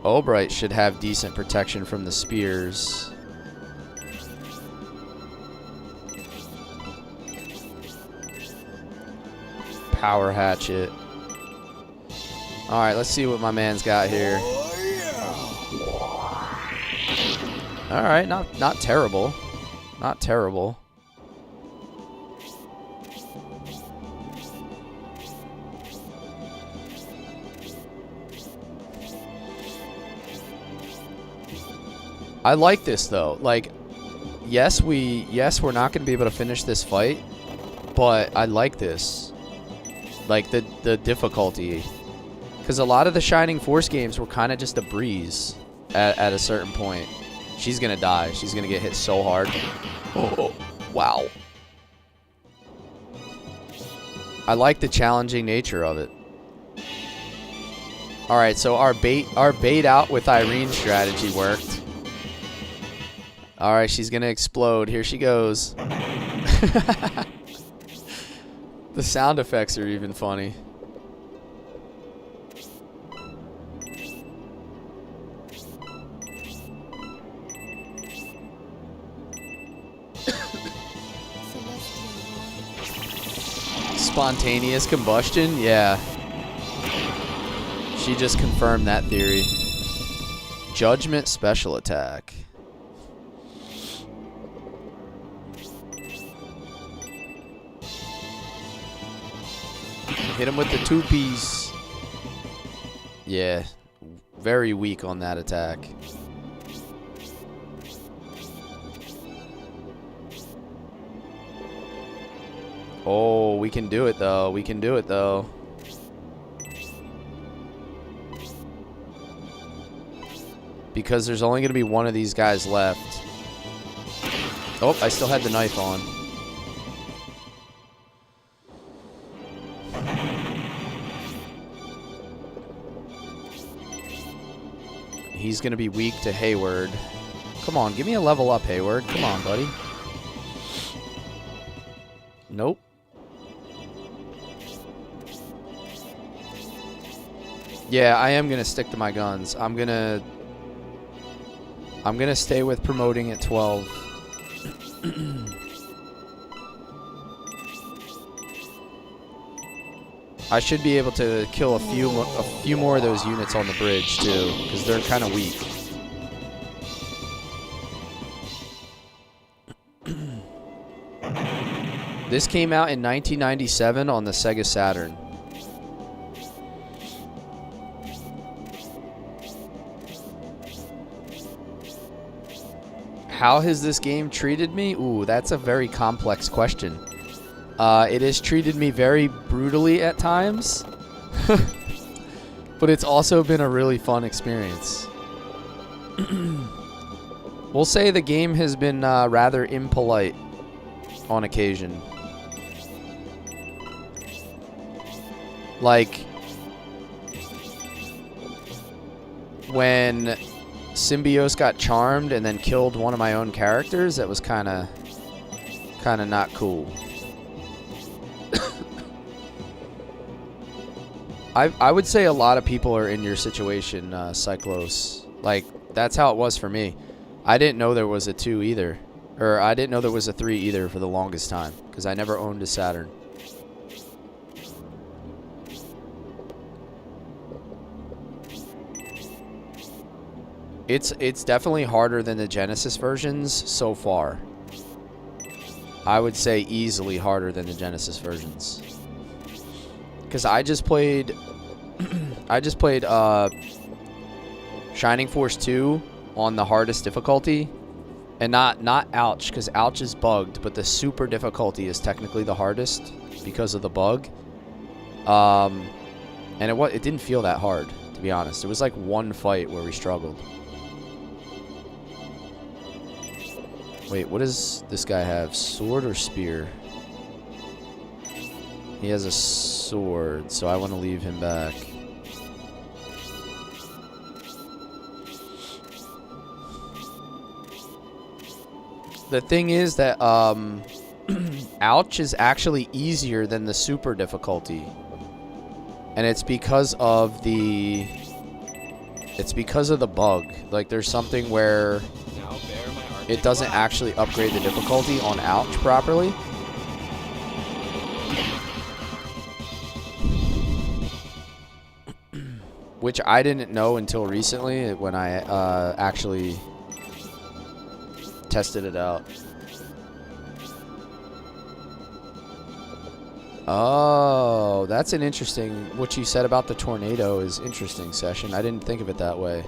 Albright should have decent protection from the spears. Power hatchet. Alright, let's see what my man's got here. Alright, not terrible. Not terrible. I like this though. Like, yes, we're not gonna be able to finish this fight, but I like this. Like the difficulty. Because a lot of the Shining Force games were kind of just a breeze at a certain point. She's going to die. She's going to get hit so hard. Oh, wow. I like the challenging nature of it. Alright, so our bait out with Irene strategy worked. Alright, she's going to explode. Here she goes. The sound effects are even funny. Spontaneous combustion? Yeah. She just confirmed that theory. Judgment special attack. Hit him with the 2-piece. Yeah. Very weak on that attack. Oh, we can do it though. We can do it though. Because there's only going to be one of these guys left. Oh, I still had the knife on. He's going to be weak to Hayward. Come on, give me a level up, Hayward. Come on, buddy. Nope. Yeah, I am going to stick to my guns. I'm going to stay with promoting at 12. I should be able to kill a few more of those units on the bridge too, because they're kind of weak. This came out in 1997 on the Sega Saturn. How has this game treated me? Ooh, that's a very complex question. It has treated me very brutally at times, but it's also been a really fun experience. We'll say the game has been rather impolite on occasion. Like, when Symbios got charmed and then killed one of my own characters. That was kind of not cool. I would say a lot of people are in your situation, Cyclos. Like, that's how it was for me. I didn't know there was a 2 either. Or I didn't know there was a 3 either for the longest time. Because I never owned a Saturn. It's definitely harder than the Genesis versions so far. I would say easily harder than the Genesis versions. Because I just played Shining Force 2 on the hardest difficulty, and not Ouch, because Ouch is bugged, but the super difficulty is technically the hardest because of the bug. And it didn't feel that hard, to be honest. It was like one fight where we struggled. Wait, what does this guy have? Sword or spear? He has a sword, so I want to leave him back. The thing is that Ouch is actually easier than the super difficulty. And it's because of the bug. Like, there's something where it doesn't actually upgrade the difficulty on Ouch properly. Which I didn't know until recently when I actually tested it out. Oh, that's an interesting... What you said about the tornado is interesting, Session. I didn't think of it that way.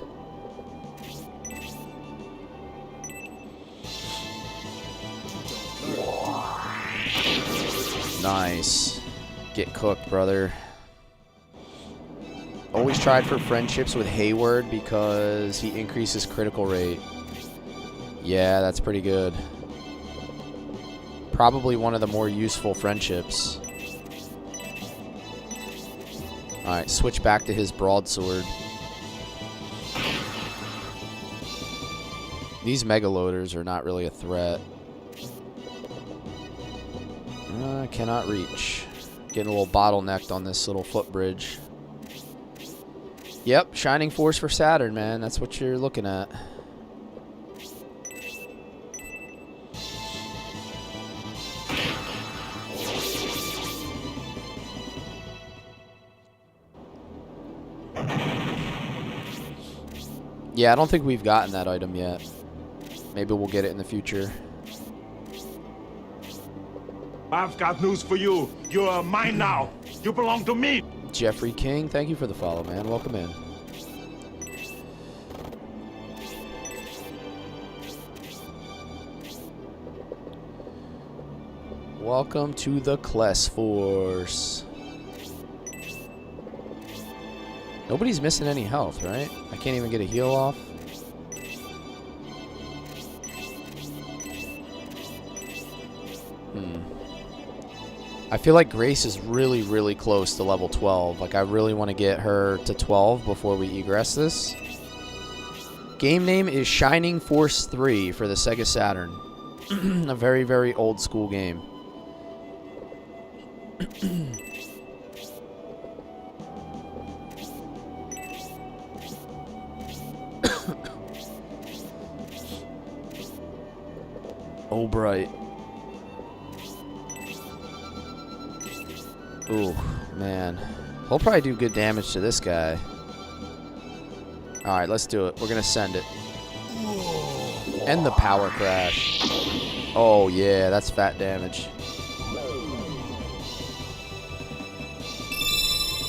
Nice. Get cooked, brother. Always tried for friendships with Hayward because he increases critical rate. Yeah, that's pretty good. Probably one of the more useful friendships. Alright, switch back to his broadsword. These megaloaders are not really a threat. Cannot reach. Getting a little bottlenecked on this little footbridge. Yep, Shining Force for Saturn, man. That's what you're looking at. Yeah, I don't think we've gotten that item yet. Maybe we'll get it in the future. I've got news for you. You're mine now. You belong to me. Jeffrey King, thank you for the follow, man. Welcome in. Welcome to the Cless Force. Nobody's missing any health, right? I can't even get a heal off. I feel like Grace is really, really close to level 12. Like, I really want to get her to 12 before we egress this. Game name is Shining Force 3 for the Sega Saturn. A very, very old school game. Oh, bright. Ooh, man. He'll probably do good damage to this guy. Alright, let's do it. We're going to send it. And the power crash. Oh, yeah, that's fat damage.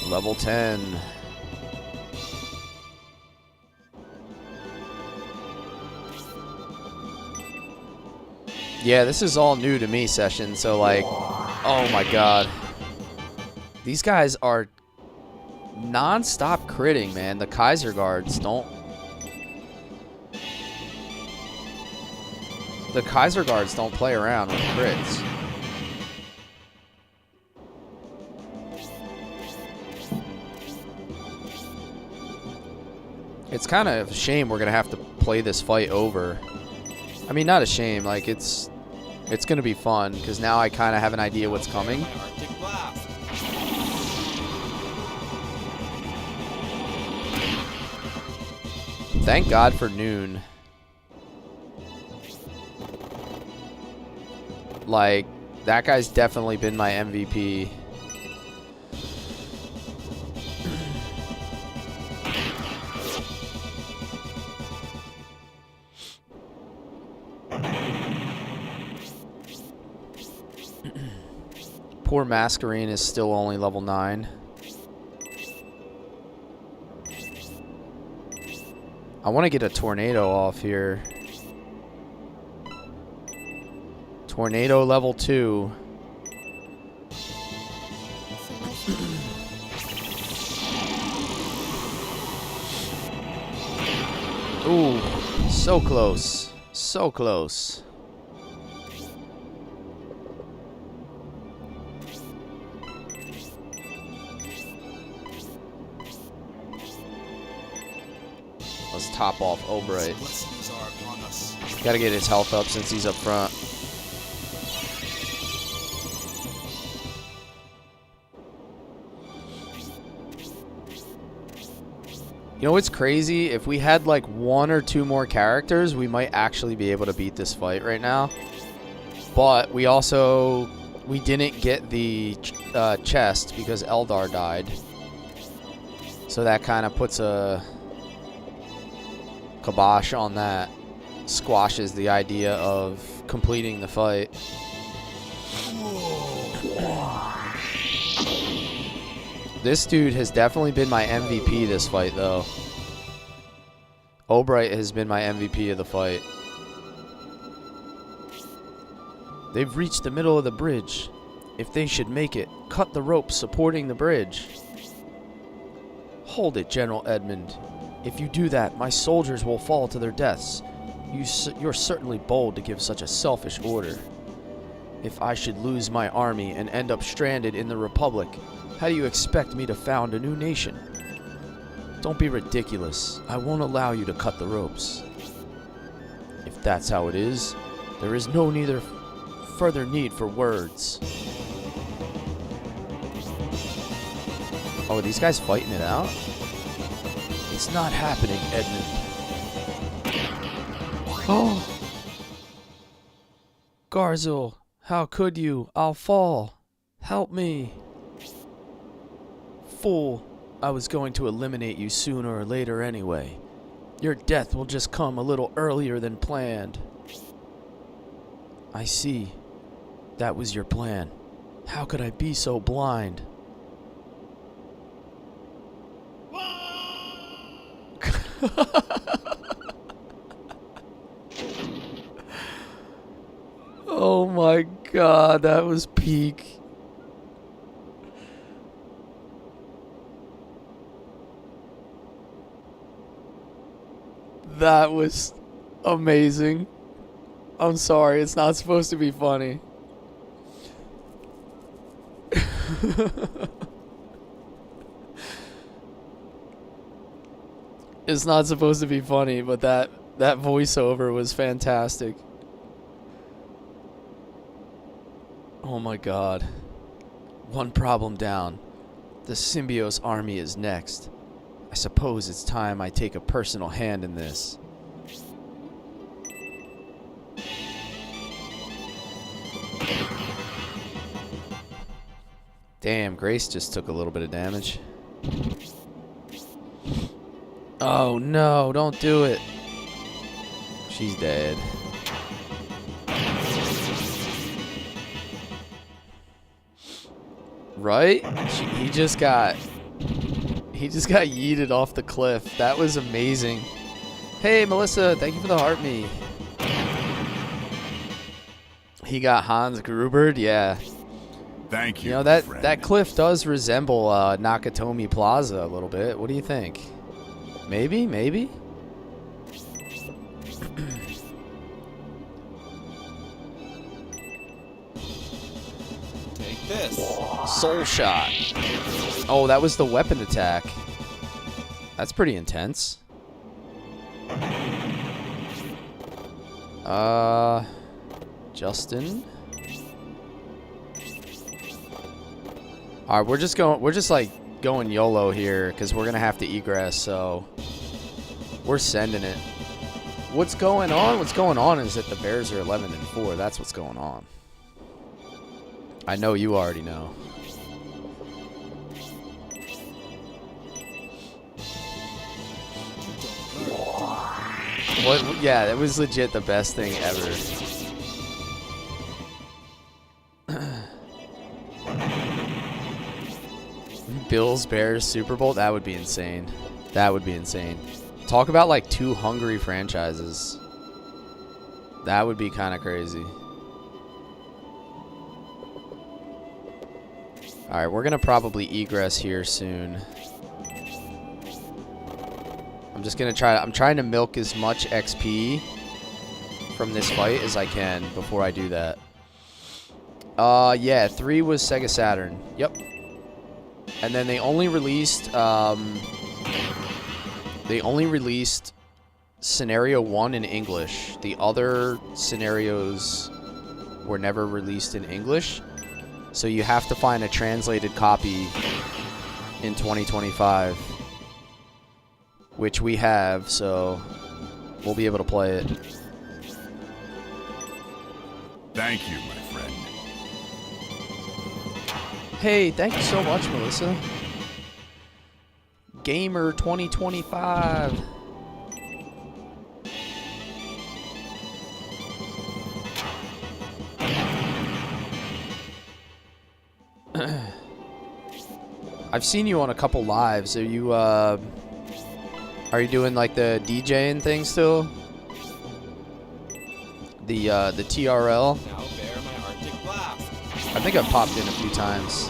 Level 10. Yeah, this is all new to me, Session, so like, oh my god. These guys are non-stop critting, man. The Kaiser guards don't... The Kaiser guards don't play around with crits. It's kind of a shame we're gonna have to play this fight over. I mean, not a shame. Like it's gonna be fun because now I kind of have an idea what's coming. My Arctic blast. Thank God for noon. Like, that guy's definitely been my MVP. Poor Masquerine is still only level 9. I want to get a tornado off here. Tornado level 2. Ooh, so close. So close. Let's top off Albright. Blessings are upon us. Gotta get his health up since he's up front. You know what's crazy? If we had like 1 or 2 more characters, we might actually be able to beat this fight right now. But we didn't get the chest because Eldar died. So that kind of puts a kibosh on that. Squashes the idea of completing the fight. This dude has definitely been my MVP this fight, though. Albright has been my MVP of the fight. They've reached the middle of the bridge. If they should make it, cut the ropes supporting the bridge. Hold it, General Edmund. If you do that, my soldiers will fall to their deaths. You're certainly bold to give such a selfish order. If I should lose my army and end up stranded in the Republic, how do you expect me to found a new nation? Don't be ridiculous. I won't allow you to cut the ropes. If that's how it is, there is no further need for words. Oh, are these guys fighting it out? It's not happening, Edmund. Oh! Garzul, how could you? I'll fall. Help me. Fool, I was going to eliminate you sooner or later anyway. Your death will just come a little earlier than planned. I see. That was your plan. How could I be so blind? Oh my God, that was peak. That was amazing. I'm sorry, it's not supposed to be funny. It's not supposed to be funny, but that voiceover was fantastic. Oh my God. One problem down. The Symbiote's army is next. I suppose it's time I take a personal hand in this. Damn, Grace just took a little bit of damage. Oh no, don't do it. She's dead. Right? He just got yeeted off the cliff. That was amazing. Hey, Melissa, thank you for the heart me. He got Hans Grubered, yeah. Thank you. You know, that cliff does resemble Nakatomi Plaza a little bit. What do you think? Maybe? Take this. Soul shot. Oh, that was the weapon attack. That's pretty intense. Justin. All right, we're just like going YOLO here because we're gonna have to egress, so we're sending it. What's going on? What's going on is that the Bears are 11-4. That's what's going on. I know you already know. What? Yeah, that was legit the best thing ever. Bills Bears Super Bowl, that would be insane. That would be insane. Talk about like two hungry franchises. That would be kind of crazy. All right, we're gonna probably egress here soon. I'm just gonna try. I'm trying to milk as much XP from this fight as I can before I do that. Yeah, 3 was Sega Saturn. Yep. And then they only released scenario 1 in English. The other scenarios were never released in English. So you have to find a translated copy in 2025, which we have, so we'll be able to play it. Thank you, my friend. Hey, thank you so much, Melissa. Gamer 2025. I've seen you on a couple lives. Are you doing like the DJing thing still? The TRL? Now bear my Arctic blast. I think I've popped in a few times.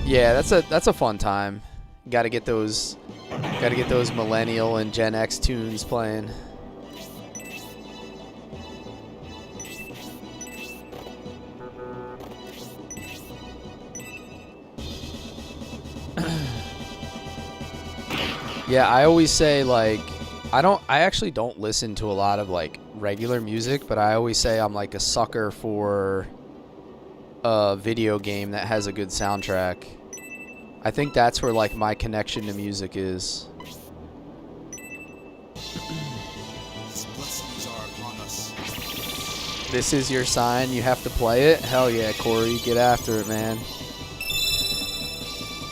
Yeah, that's a fun time. Gotta get those millennial and Gen X tunes playing. Yeah, I always say, like, I actually don't listen to a lot of like regular music, but I always say I'm like a sucker for a video game that has a good soundtrack. I think that's where like my connection to music is. His blessings are upon us. This is your sign, you have to play it? Hell yeah, Corey, get after it, man.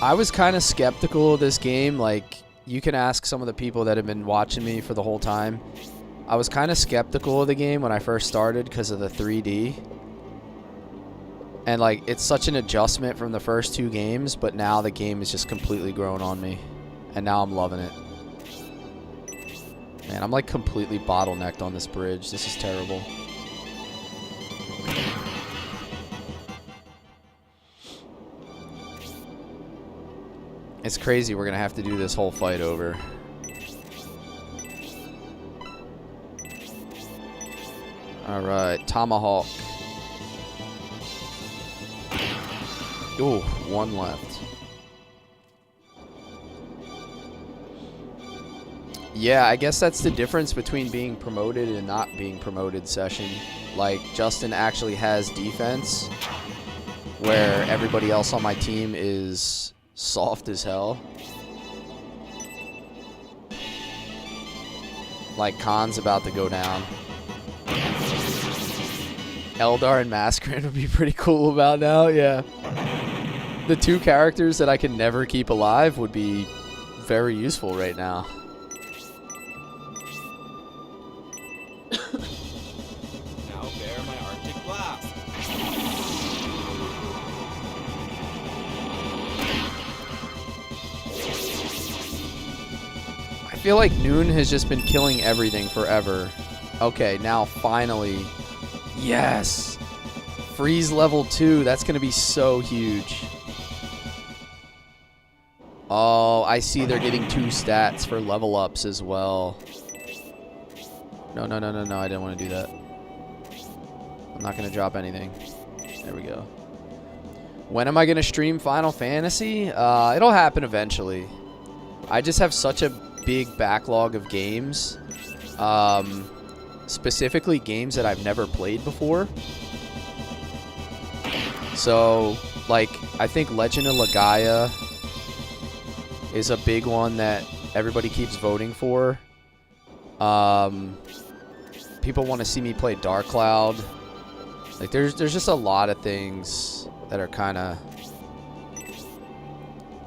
I was kind of skeptical of this game. Like, you can ask some of the people that have been watching me for the whole time. I was kind of skeptical of the game when I first started because of the 3D. And like, it's such an adjustment from the first 2 games, but now the game is just completely grown on me. And now I'm loving it. Man, I'm like completely bottlenecked on this bridge. This is terrible. It's crazy we're gonna have to do this whole fight over. Alright, Tomahawk. Ooh, 1 left. Yeah, I guess that's the difference between being promoted and not being promoted session. Like, Justin actually has defense, where everybody else on my team is soft as hell. Like, Khan's about to go down. Eldar and Masquerade would be pretty cool about now, yeah. The 2 characters that I can never keep alive would be very useful right now. Now bear my Arctic blast. I feel like Noon has just been killing everything forever. Okay, now finally. Yes! Freeze level 2, that's gonna be so huge. Oh, I see they're getting 2 stats for level ups as well. No, no, no, no, no, I didn't want to do that. I'm not gonna drop anything. There we go. When am I going to stream Final Fantasy? It'll happen eventually. I just have such a big backlog of games. Specifically games that I've never played before. So, like, I think Legend of Legaia is a big one that everybody keeps voting for. People want to see me play Dark Cloud. Like, there's just a lot of things that are kind of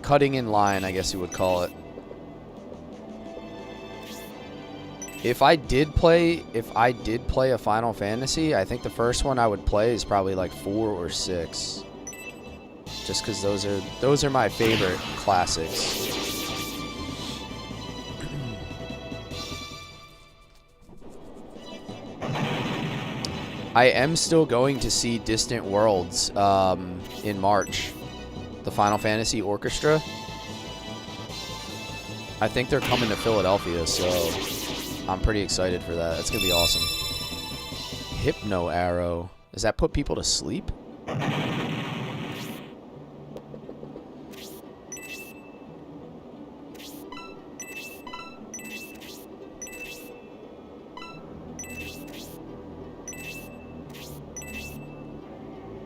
cutting in line, I guess you would call it. If I did play a Final Fantasy, I think the first one I would play is probably like 4 or 6. Just because those are my favorite classics. I am still going to see Distant Worlds in March. The Final Fantasy Orchestra. I think they're coming to Philadelphia, so I'm pretty excited for that. That's going to be awesome. Hypno Arrow. Does that put people to sleep?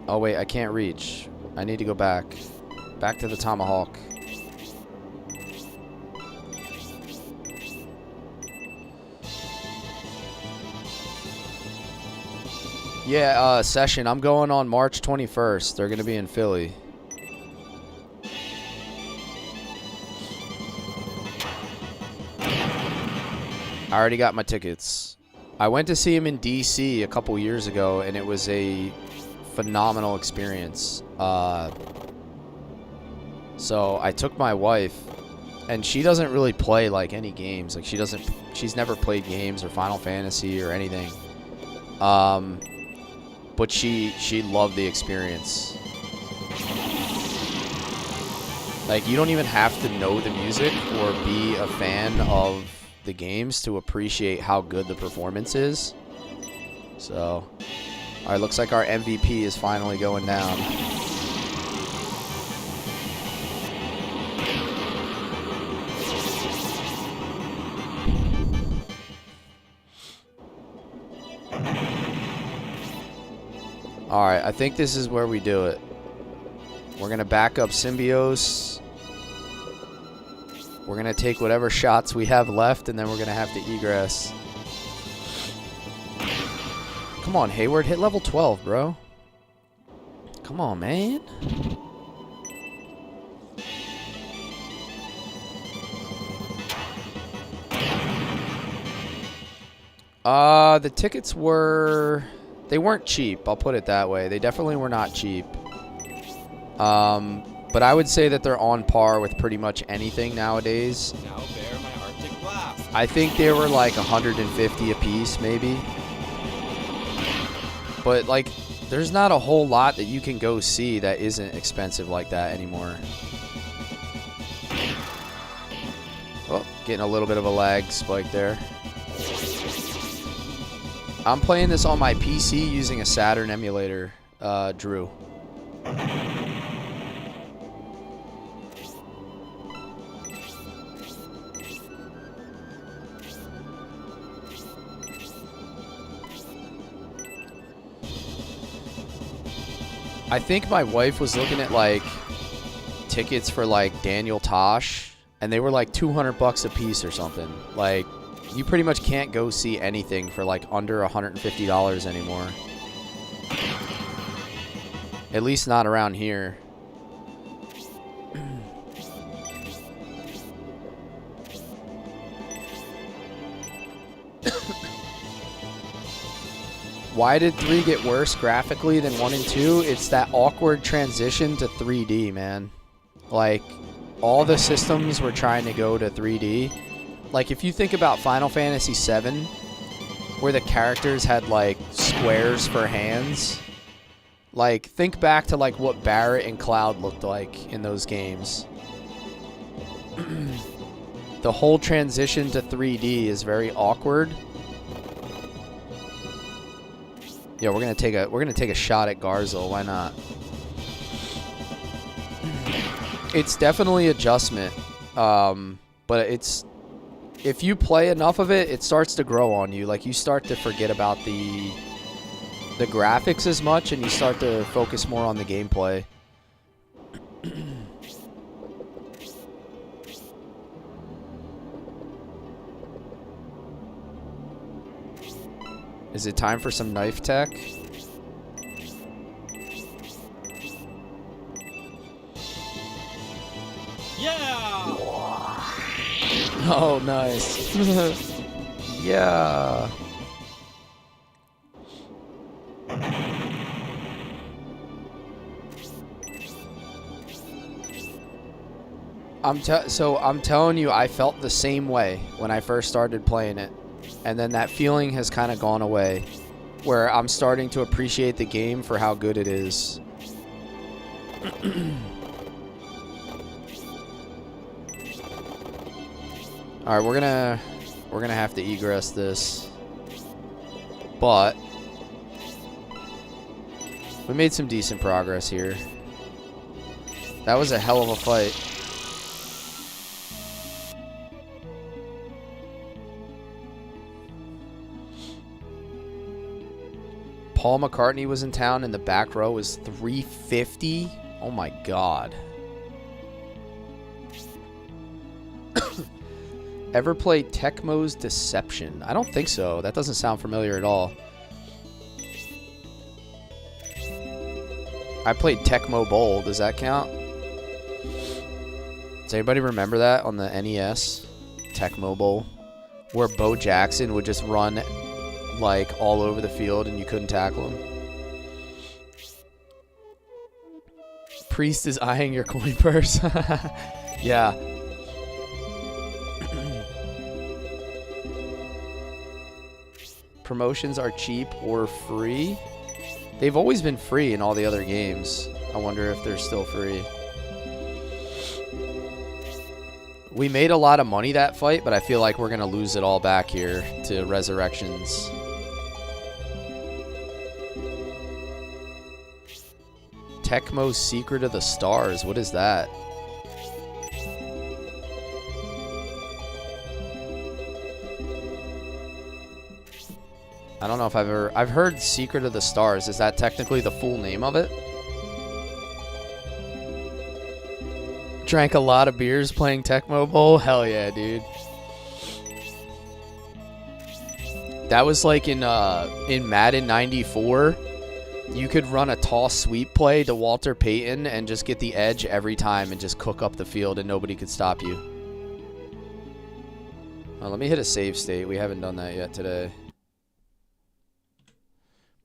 Oh wait, I can't reach. I need to go back. Back to the tomahawk. Yeah, session. I'm going on March 21st. They're going to be in Philly. I already got my tickets. I went to see him in DC a couple years ago, and it was a phenomenal experience. So I took my wife, and she doesn't really play like any games. Like she's never played games or Final Fantasy or anything. But she loved the experience. Like, you don't even have to know the music or be a fan of the games to appreciate how good the performance is. So, alright, looks like our MVP is finally going down. Alright, I think this is where we do it. We're going to back up Symbios. We're going to take whatever shots we have left, and then we're going to have to egress. Come on, Hayward. Hit level 12, bro. Come on, man. The tickets were... They weren't cheap, I'll put it that way. They definitely were not cheap. But I would say that they're on par with pretty much anything nowadays. Now bear my Arctic blast. I think they were like 150 a piece, maybe. But, like, there's not a whole lot that you can go see that isn't expensive like that anymore. Oh, getting a little bit of a lag spike there. I'm playing this on my PC using a Saturn emulator, Drew. I think my wife was looking at, like, tickets for, like, Daniel Tosh, and they were, like, $200 a piece or something. Like, you pretty much can't go see anything for, like, under $150 anymore. At least not around here. Why did 3 get worse graphically than 1 and 2? It's that awkward transition to 3D, man. Like, all the systems were trying to go to 3D. Like, if you think about Final Fantasy VII, where the characters had, like, squares for hands, like, think back to, like, what Barret and Cloud looked like in those games. The whole transition to 3D is very awkward. Yeah, we're gonna take a shot at Garzel. Why not? It's definitely adjustment. But it's, if you play enough of it, it starts to grow on you. Like, you start to forget about the graphics as much, and you start to focus more on the gameplay. Is it time for some knife tech? Yeah! Oh, nice. Yeah. I'm telling you, I felt the same way when I first started playing it. And then that feeling has kind of gone away, where I'm starting to appreciate the game for how good it is. All right, we're gonna have to egress this, but we made some decent progress here. That was a hell of a fight. Paul McCartney was in town, and the back row was 350. Oh my god. Ever played Tecmo's Deception? I don't think so. That doesn't sound familiar at all. I played Tecmo Bowl. Does that count? Does anybody remember that on the NES? Tecmo Bowl? Where Bo Jackson would just run like all over the field and you couldn't tackle him. Priest is eyeing your coin purse. Yeah. Promotions are cheap or free. They've always been free in all the other games. I wonder if they're still free. We made a lot of money that fight, but I feel like we're going to lose it all back here to Resurrections. Tecmo's Secret of the Stars. What is that? I don't know if I've heard Secret of the Stars. Is that technically the full name of it? Drank a lot of beers playing Tecmo Bowl? Hell yeah, dude. That was like in Madden 94. You could run a toss sweep play to Walter Payton and just get the edge every time and just cook up the field and nobody could stop you. Let me hit a save state. We haven't done that yet today.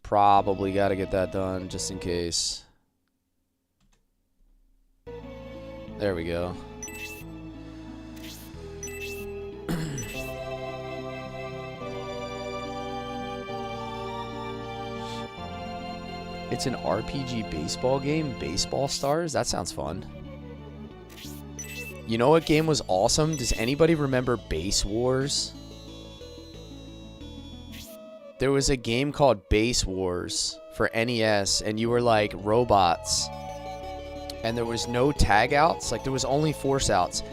Probably got to get that done just in case. There we go. It's an RPG baseball game, Baseball Stars? That sounds fun. You know what game was awesome? Does anybody remember Base Wars? There was a game called Base Wars for NES, and you were like robots. And there was no tag outs, like there was only force outs.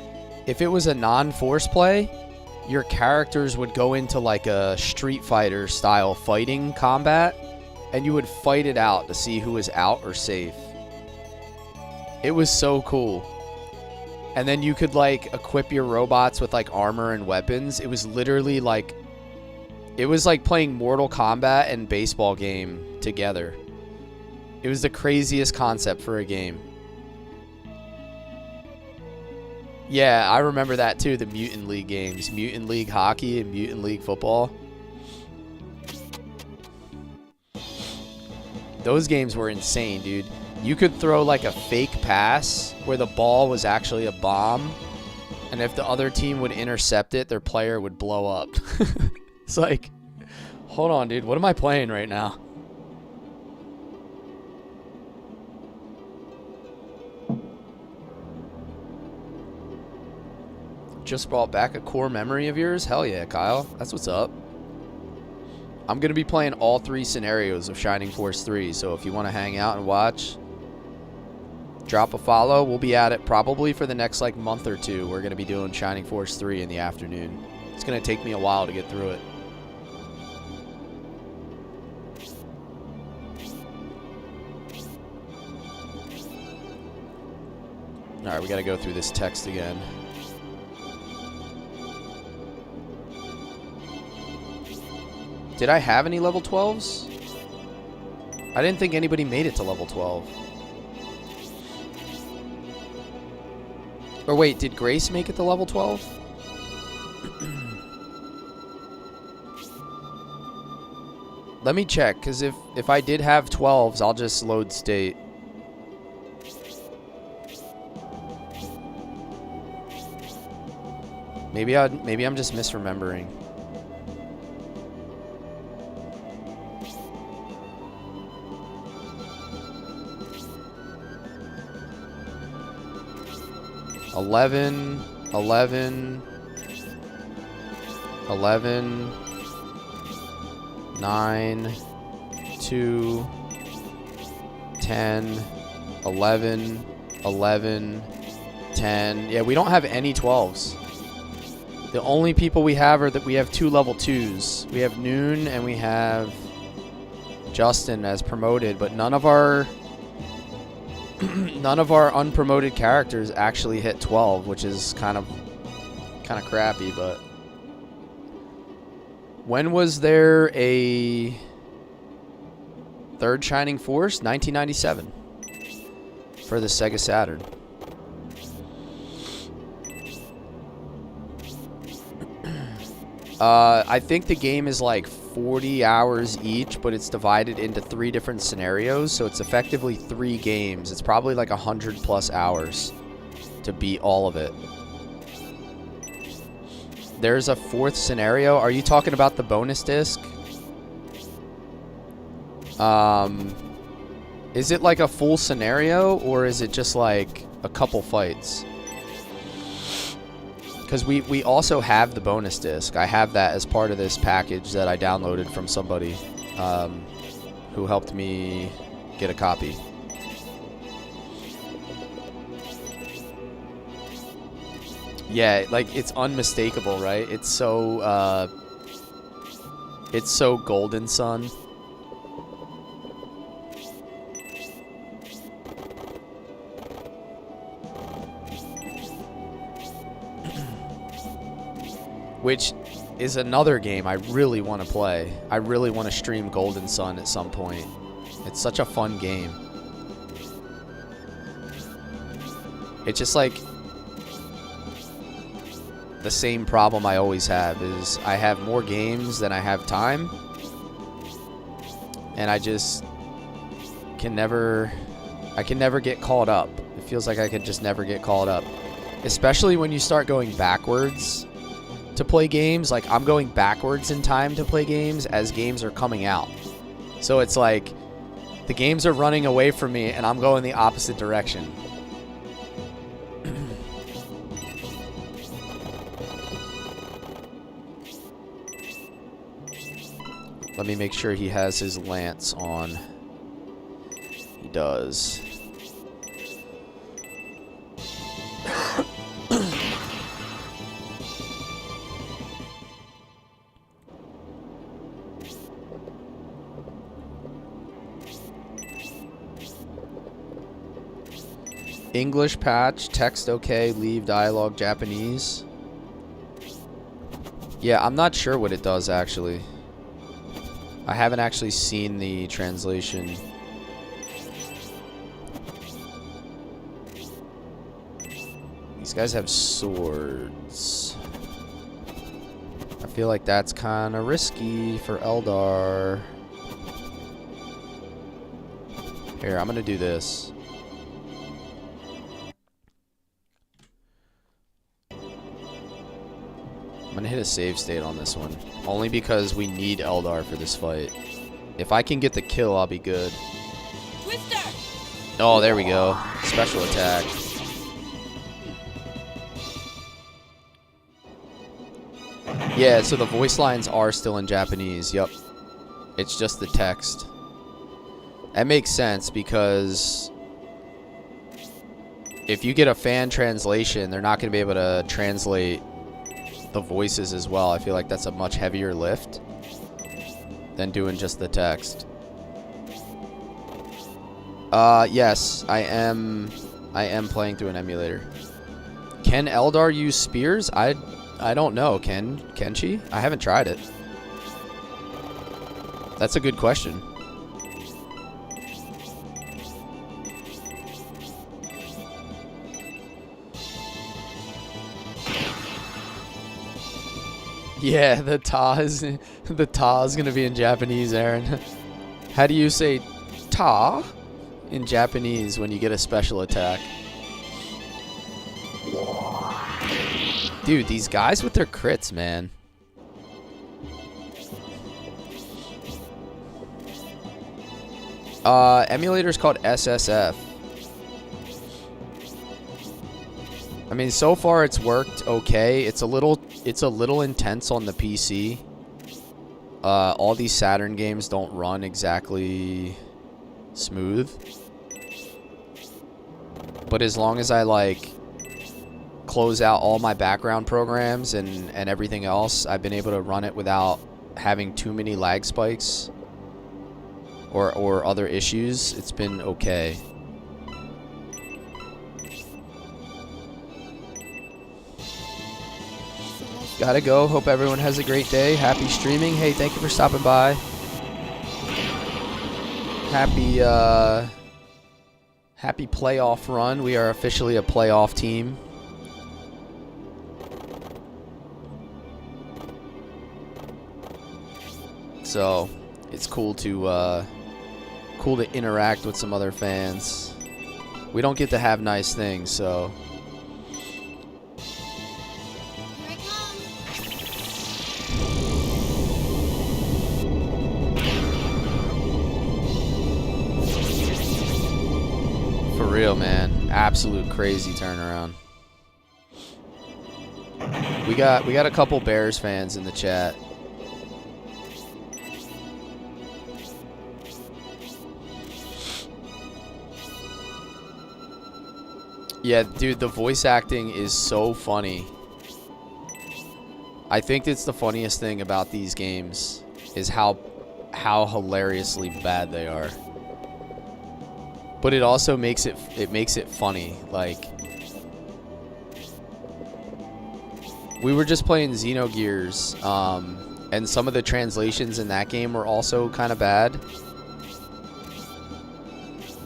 If it was a non-force play, your characters would go into like a Street Fighter style fighting combat, and you would fight it out to see who was out or safe. It was so cool. And then you could like equip your robots with like armor and weapons. It was literally like, it was like playing Mortal Kombat and baseball game together. It was the craziest concept for a game. Yeah, I remember that too, the Mutant League games. Mutant League Hockey and Mutant League Football. Those games were insane, dude. You could throw like a fake pass where the ball was actually a bomb, and if the other team would intercept it, their player would blow up. It's like, hold on, dude. What am I playing right now? Just brought back a core memory of yours? Hell yeah, Kyle. That's what's up. I'm going to be playing all 3 scenarios of Shining Force 3, so if you want to hang out and watch, drop a follow. We'll be at it probably for the next like month or two. We're going to be doing Shining Force 3 in the afternoon. It's going to take me a while to get through it. Alright, we got to go through this text again. Did I have any level 12s? I didn't think anybody made it to level 12. Or wait, did Grace make it to level 12? Let me check, because if I did have 12s, I'll just load state. Maybe I'm just misremembering. Eleven, 9, 2, 10, 11, 10. Yeah, we don't have any 12s. The only people we have are that we have 2 level 2s. We have Noon and we have Justin as promoted, but none of our unpromoted characters actually hit 12, which is kind of crappy. But when was there a third Shining Force? 1997 for the Sega Saturn. I think the game is like 40 hours each, but it's divided into 3 different scenarios, so it's effectively 3 games. It's probably like 100+ hours to beat all of it. There's a 4th scenario. Are you talking about the bonus disc? Is it like a full scenario, or is it just like a couple fights? Because we also have the bonus disc. I have that as part of this package that I downloaded from somebody who helped me get a copy. Yeah, like, it's unmistakable, right? It's so Golden Sun. Which is another game I really want to play. I really want to stream Golden Sun at some point. It's such a fun game. It's just like the same problem I always have is I have more games than I have time. And I just can never get caught up. It feels like I can just never get caught up. Especially when you start going backwards to play games. Like, I'm going backwards in time to play games as games are coming out. So it's like the games are running away from me and I'm going the opposite direction. Let me make sure he has his lance on. He does. English patch, text okay, leave dialogue Japanese. Yeah, I'm not sure what it does actually. I haven't actually seen the translation. These guys have swords. I feel like that's kind of risky for Eldar. Here, I'm gonna do this. I'm gonna hit a save state on this one. Only because we need Eldar for this fight. If I can get the kill, I'll be good. Twister! Oh, there we go. Special attack. Yeah, so the voice lines are still in Japanese. Yep. It's just the text. That makes sense because if you get a fan translation, they're not going to be able to translate the voices as well. I feel like that's a much heavier lift than doing just the text. Yes, I am playing through an emulator. Can Eldar use spears? I don't know. Can she? I haven't tried it. That's a good question. Yeah, the ta is gonna be in Japanese, Aaron. How do you say ta in Japanese when you get a special attack? Dude, these guys with their crits, man. Emulator's called SSF. I mean, so far it's worked okay. It's a little intense on the PC. All these Saturn games don't run exactly smooth. But as long as I like close out all my background programs and everything else, I've been able to run it without having too many lag spikes or other issues. It's been okay. Gotta go. Hope everyone has a great day. Happy streaming. Hey, thank you for stopping by. Happy playoff run. We are officially a playoff team. So it's cool to interact with some other fans. We don't get to have nice things, so. For real, man. Absolute crazy turnaround. We got a couple Bears fans in the chat. Yeah, dude, the voice acting is so funny. I think it's the funniest thing about these games is how hilariously bad they are. But it also makes it funny. Like, we were just playing Xenogears, and some of the translations in that game were also kind of bad.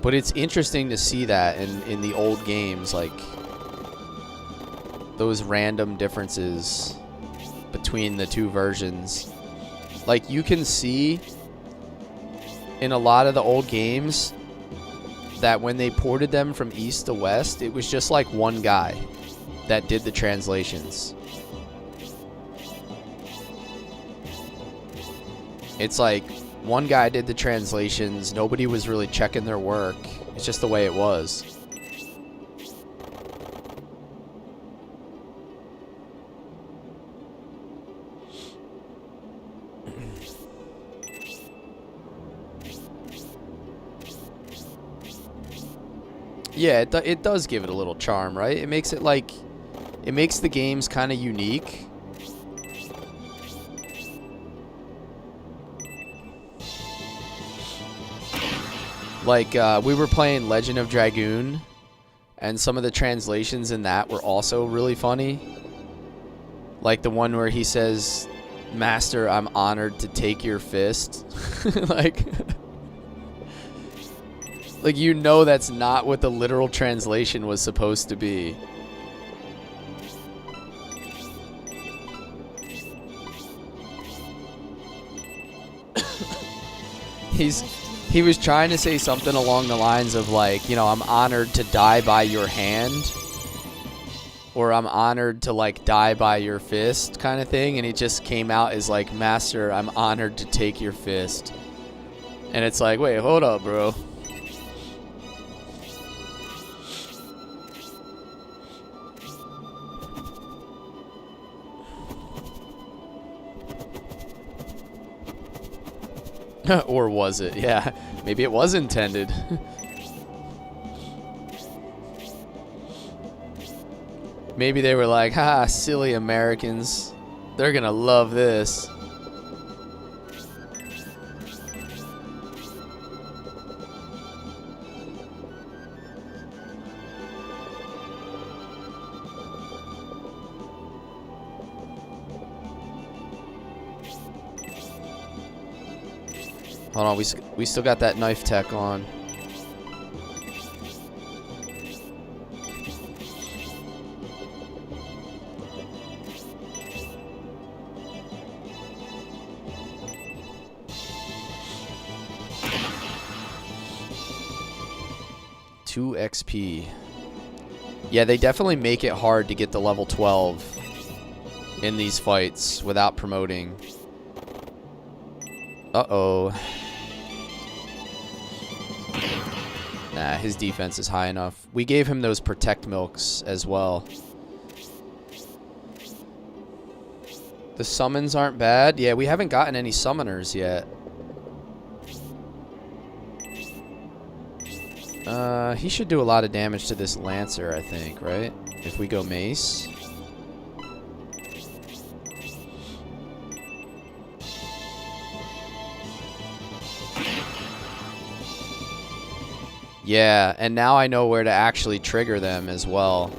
But it's interesting to see that in the old games, like those random differences between the two versions. Like, you can see in a lot of the old games that when they ported them from east to west, it was just like one guy that did the translations. It's like one guy did the translations, nobody was really checking their work. It's just the way it was. Yeah, it does give it a little charm, right? It makes it like, it makes the games kind of unique. Like, we were playing Legend of Dragoon, and some of the translations in that were also really funny. Like the one where he says, "Master, I'm honored to take your fist." like, you know that's not what the literal translation was supposed to be. He was trying to say something along the lines of, like, you know, I'm honored to die by your hand, or I'm honored to, like, die by your fist kind of thing, and it just came out as like, "Master, I'm honored to take your fist." And it's like, wait, hold up, bro. Or was it? Yeah, maybe it was intended. Maybe they were like, ha, silly Americans. They're gonna love this. Hold on, we still got that knife tech on. XP. Yeah, they definitely make it hard to get to level 12 in these fights without promoting. Uh-oh. Nah, his defense is high enough. We gave him those protect milks as well. The summons aren't bad. Yeah, we haven't gotten any summoners yet. He should do a lot of damage to this Lancer, I think, right? If we go Mace. Yeah, and now I know where to actually trigger them as well.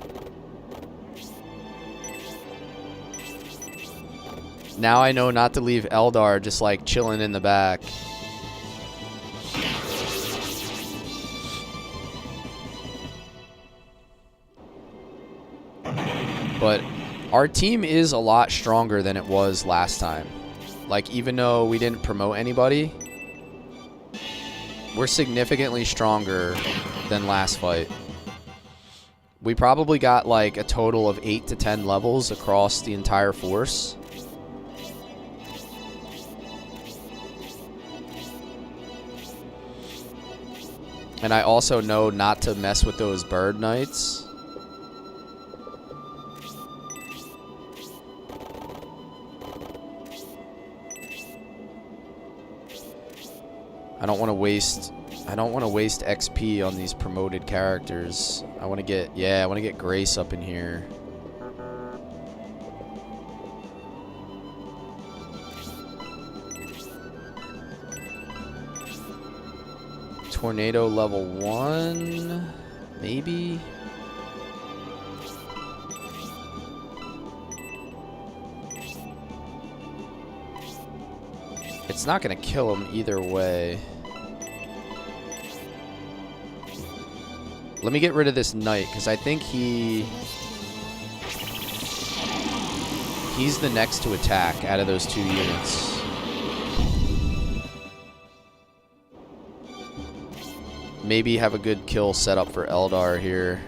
Now I know not to leave Eldar just like chilling in the back. But our team is a lot stronger than it was last time. Like, even though we didn't promote anybody, we're significantly stronger than last fight. We probably got like a total of 8 to 10 levels across the entire force. And I also know not to mess with those bird knights. I don't want to waste XP on these promoted characters. I want to get Grace up in here. Tornado level 1, maybe. It's not going to kill him either way. Let me get rid of this knight, because I think he's the next to attack out of those 2 units. Maybe have a good kill set up for Eldar here.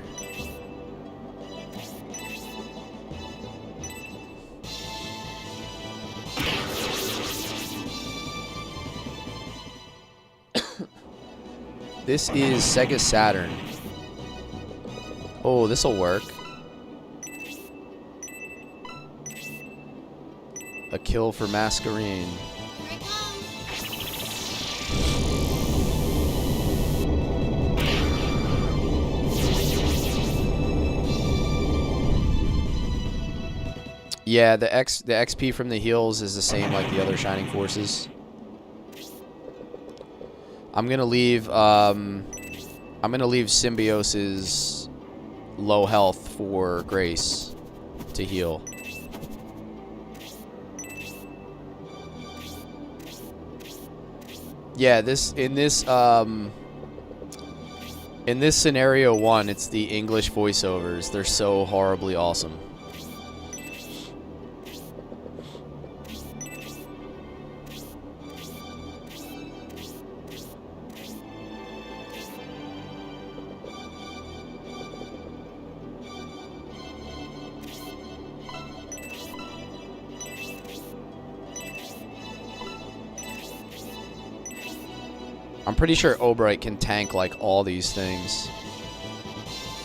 This is Sega Saturn. Oh, this'll work. A kill for Masquerine. Yeah, the XP from the heals is the same like the other Shining Forces. I'm gonna leave Symbios's low health for Grace to heal. Yeah, in this scenario 1, it's the English voiceovers. They're so horribly awesome. I'm pretty sure Obright can tank like all these things.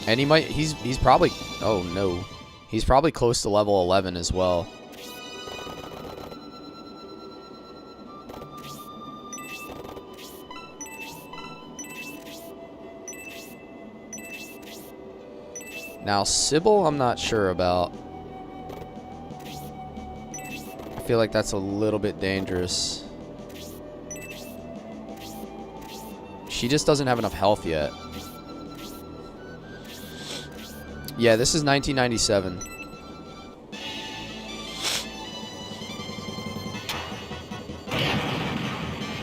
And he's probably, oh no. He's probably close to level 11 as well. Now, Sybil, I'm not sure about. I feel like that's a little bit dangerous. She just doesn't have enough health yet. Yeah, this is 1997.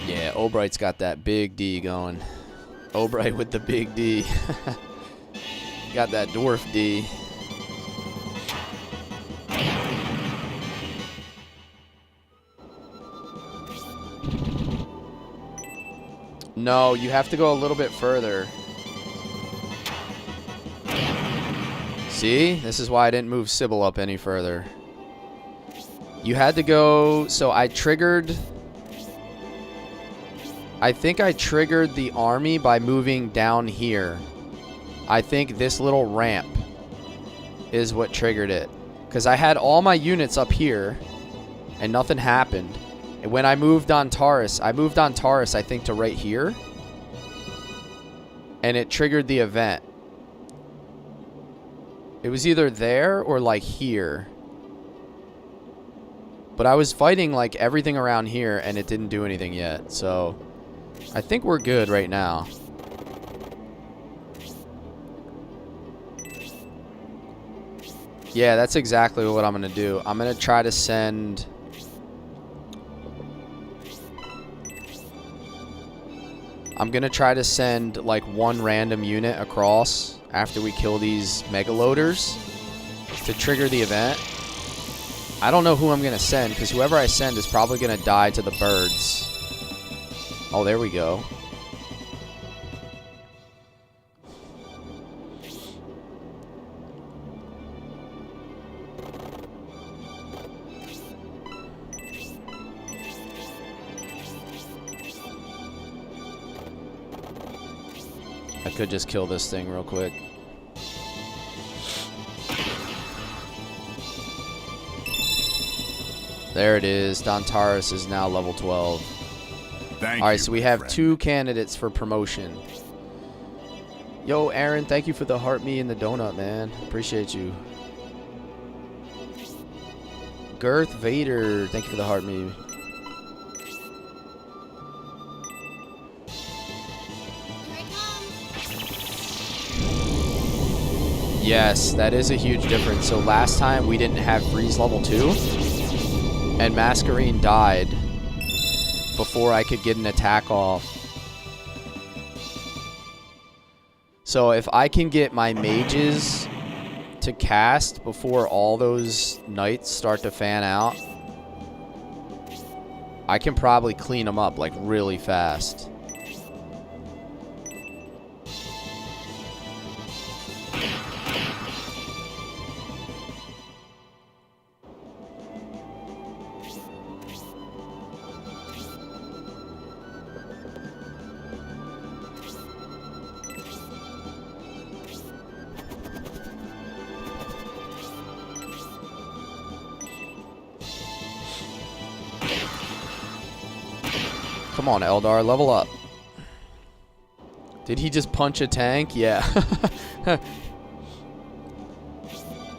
Yeah, Albright's got that big D going. Albright with the big D. Got that dwarf D. No, you have to go a little bit further. See? This is why I didn't move Sybil up any further. You had to go... So I triggered... I think I triggered the army by moving down here. I think this little ramp is what triggered it. Because I had all my units up here, and nothing happened. And when I moved on Taurus, I think, to right here. And it triggered the event. It was either there or, like, here. But I was fighting, like, everything around here, and it didn't do anything yet. So, I think we're good right now. Yeah, that's exactly what I'm going to do. I'm going to try to send... like, one random unit across after we kill these mega loaders to trigger the event. I don't know who I'm going to send, because whoever I send is probably going to die to the birds. Oh, there we go. I could just kill this thing real quick. There it is. Dontaris is now level 12. Alright, so we have 2 candidates for promotion. Yo, Aaron, thank you for the heart me and the donut, man. Appreciate you. Girth Vader, thank you for the heart me. Yes, that is a huge difference. So last time we didn't have Breeze level 2, and Masquerine died before I could get an attack off. So if I can get my mages to cast before all those knights start to fan out, I can probably clean them up like really fast. Come on, Eldar, level up. Did he just punch a tank? Yeah.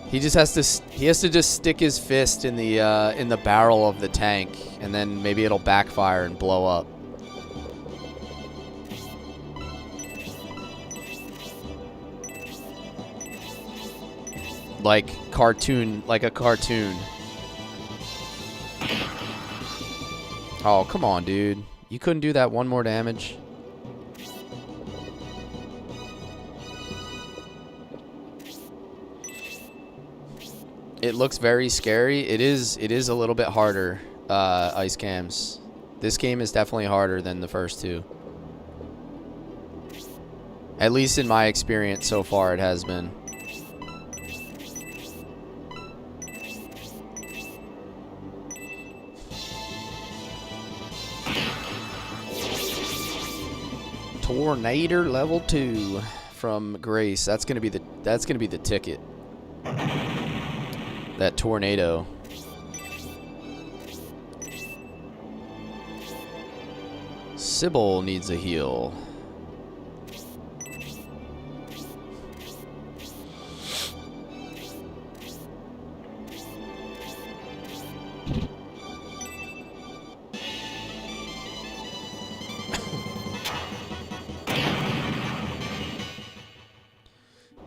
He just has to just stick his fist in the barrel of the tank, and then maybe it'll backfire and blow up. Like a cartoon. Oh, come on, dude. You couldn't do that one more damage? It looks very scary. It is a little bit harder, Ice Cams. This game is definitely harder than the first 2. At least in my experience so far, it has been. Tornado level 2 from Grace. That's gonna be the ticket. That tornado. Sybil needs a heal.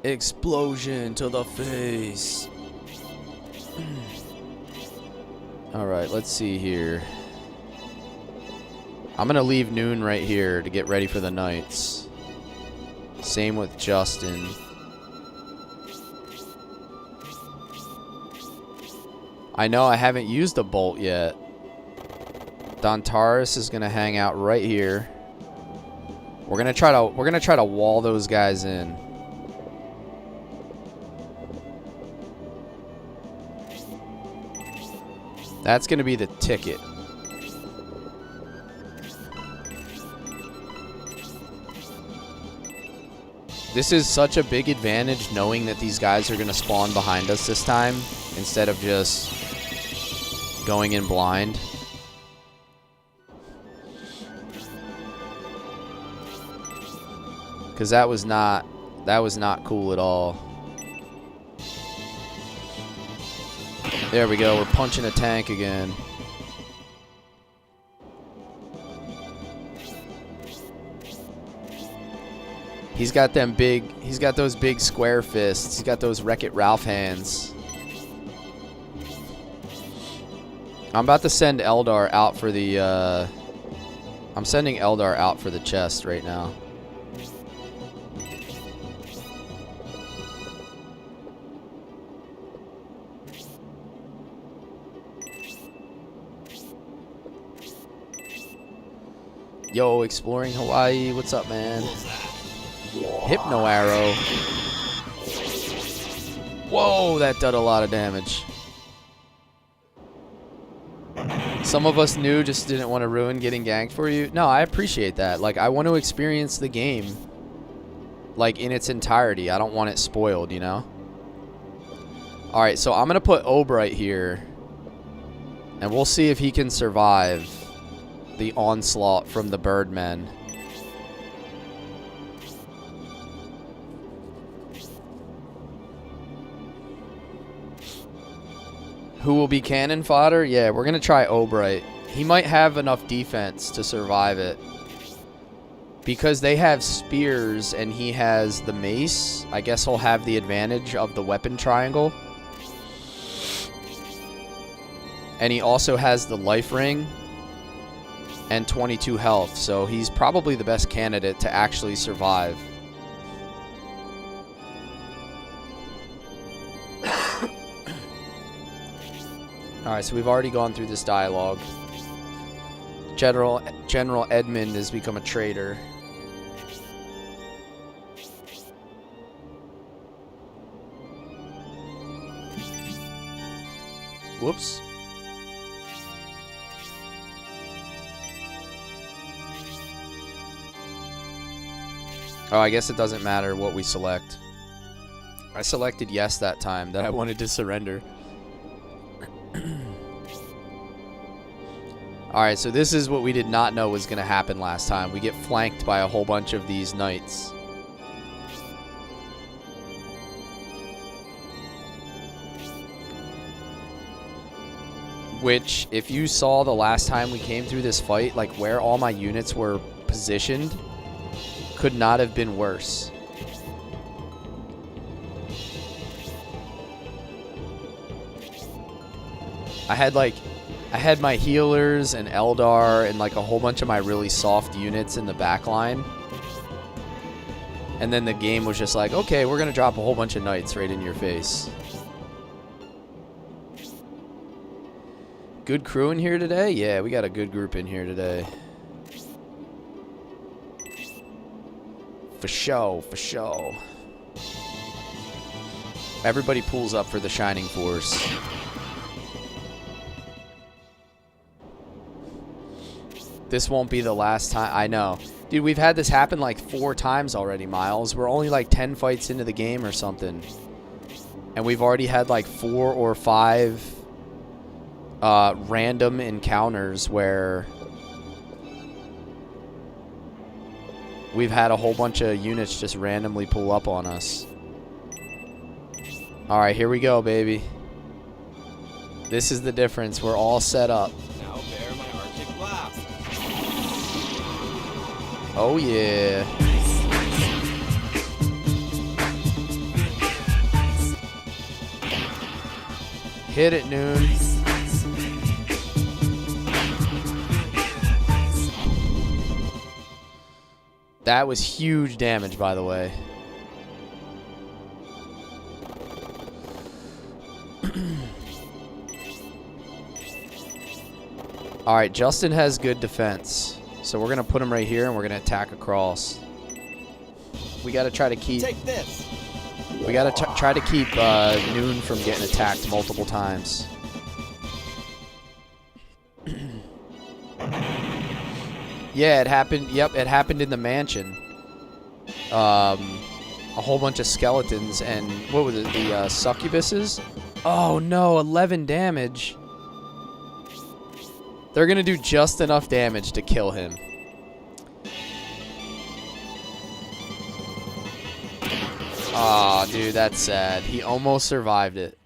Explosion to the face. Alright, let's see here. I'm gonna leave Noon right here to get ready for the Knights. Same with Justin. I know I haven't used a bolt yet. Dontaris is gonna hang out right here. We're gonna try to wall those guys in. That's gonna be the ticket. This is such a big advantage knowing that these guys are gonna spawn behind us this time instead of just going in blind. Cause that was not cool at all. There we go, we're punching a tank again. He's got those big square fists. He's got those Wreck-It Ralph hands. I'm about to send Eldar out for the, I'm sending Eldar out for the chest right now. Yo, exploring Hawaii. What's up, man? Hypno arrow. Whoa, that did a lot of damage. Some of us knew, just didn't want to ruin getting ganked for you. No, I appreciate that. Like, I want to experience the game, like, in its entirety. I don't want it spoiled, you know? Alright, so I'm going to put Obright here, and we'll see if he can survive the onslaught from the Birdmen. Who will be cannon fodder? Yeah, we're going to try Obright. He might have enough defense to survive it. Because they have spears and he has the mace, I guess he'll have the advantage of the weapon triangle. And he also has the life ring and 22 health, so he's probably the best candidate to actually survive. Alright, so we've already gone through this dialogue. General Edmund has become a traitor. Whoops. Oh, I guess it doesn't matter what we select. I selected yes that time, that I wanted to surrender. Alright, so this is what we did not know was going to happen last time. We get flanked by a whole bunch of these knights. Which, if you saw the last time we came through this fight, like where all my units were positioned, could not have been worse. I had my healers and Eldar and like a whole bunch of my really soft units in the back line. And then the game was just like, okay, we're going to drop a whole bunch of knights right in your face. Good crew in here today? Yeah, we got a good group in here today. For show, for show. Everybody pulls up for the Shining Force. This won't be the last time. I know. Dude, we've had this happen like 4 times already, Miles. We're only like 10 fights into the game or something. And we've already had like 4 or 5 random encounters where we've had a whole bunch of units just randomly pull up on us. Alright, here we go, baby. This is the difference. We're all set up. Now bear my Arctic blast. Oh, yeah. Hit it, Noon. That was huge damage, by the way. Alright, Justin has good defense. So we're going to put him right here and we're going to attack across. We got to try to keep... Take this. We got to try to keep Noon from getting attacked multiple times. Yeah, it happened. Yep, it happened in the mansion. A whole bunch of skeletons and what was it? The succubuses? Oh no, 11 damage. They're gonna do just enough damage to kill him. Aw, dude, that's sad. He almost survived it.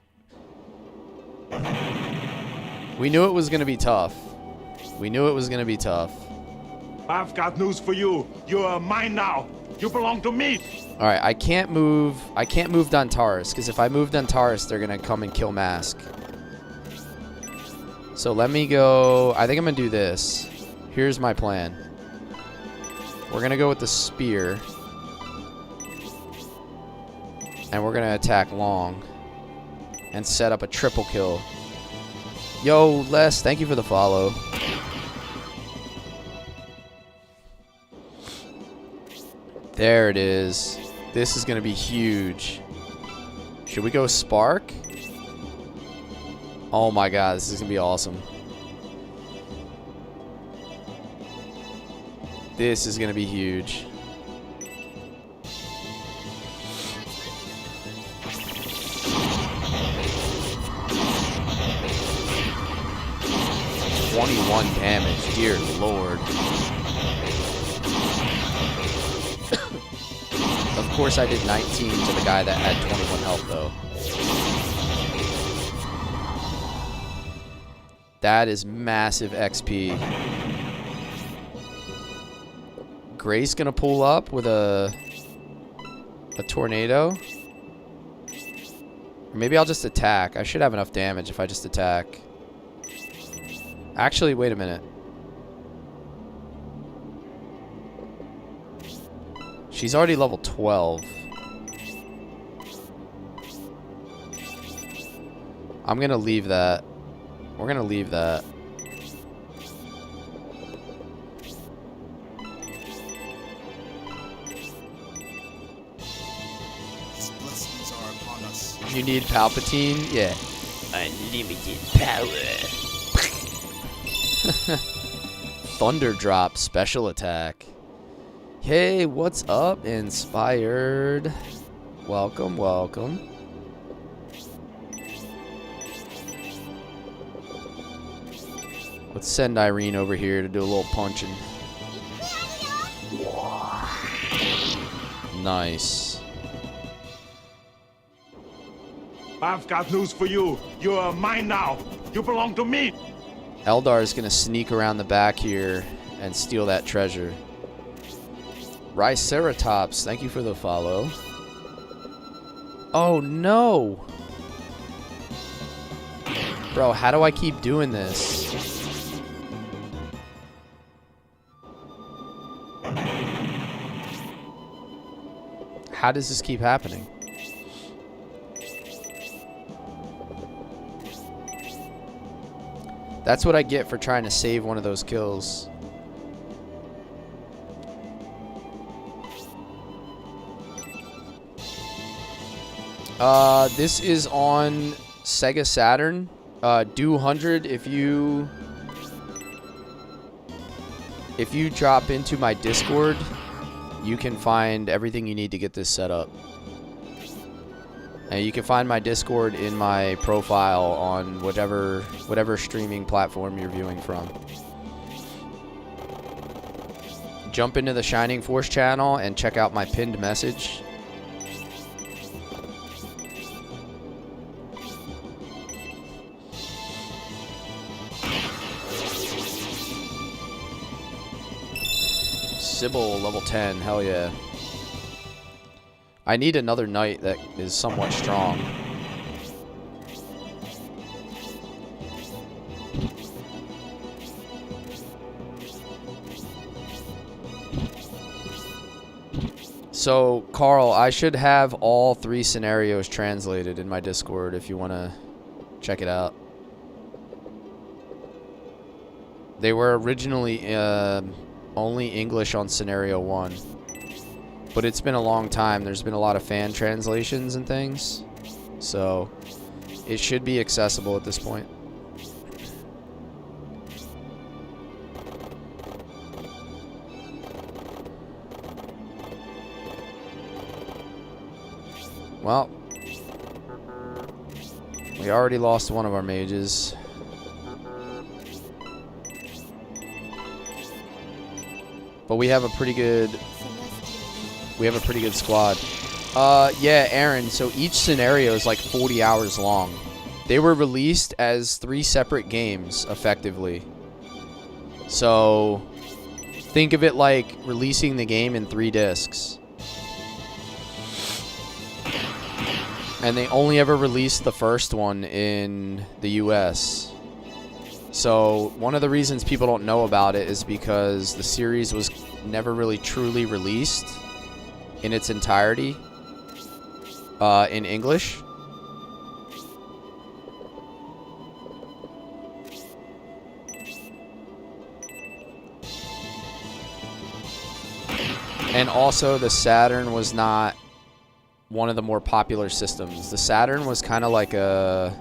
We knew it was gonna be tough. We knew it was gonna be tough. I've got news for you. You're mine now. You belong to me. All right, I can't move Dantaris because if I move Dantaris, they're gonna come and kill Mask. So let me go. I think I'm gonna do this. Here's my plan. We're gonna go with the spear, and we're gonna attack long and set up a triple kill. Yo, Les, thank you for the follow. There it is. This is going to be huge. Should we go Spark? Oh my god, this is going to be awesome. This is going to be huge. $21 damage, dear lord. Of course I did 19 to the guy that had 21 health though. That is massive XP. Grace gonna pull up with a tornado. Or maybe I'll just attack. I should have enough damage if I just attack. Actually, wait a minute. She's already level 12. I'm going to leave that. We're going to leave that. His blessings are upon us. You need Palpatine? Yeah. Unlimited power. Thunder drop special attack. Hey, what's up, Inspired? Welcome, welcome. Let's send Irene over here to do a little punching. Nice. I've got news for you. You're mine now. You belong to me. Eldar is going to sneak around the back here and steal that treasure. Riceratops, thank you for the follow. Oh no! Bro, how do I keep doing this? How does this keep happening? That's what I get for trying to save one of those kills. This is on Sega Saturn. Do 100 if you drop into my Discord, you can find everything you need to get this set up. And you can find my Discord in my profile on whatever streaming platform you're viewing from. Jump into the Shining Force channel and check out my pinned message. Sybil, level 10, hell yeah. I need another knight that is somewhat strong. So, Carl, I should have all 3 scenarios translated in my Discord if you want to check it out. They were originally only English on scenario 1. But it's been a long time. There's been a lot of fan translations and things. So, it should be accessible at this point. Well, we already lost one of our mages. But we have a pretty good squad. Yeah, Aaron, so each scenario is like 40 hours long. They were released as 3 separate games, effectively. So, think of it like releasing the game in 3 discs. And they only ever released the first one in the US. So, one of the reasons people don't know about it is because the series was never really truly released in its entirety in English. And also, the Saturn was not one of the more popular systems. The Saturn was kind of like a...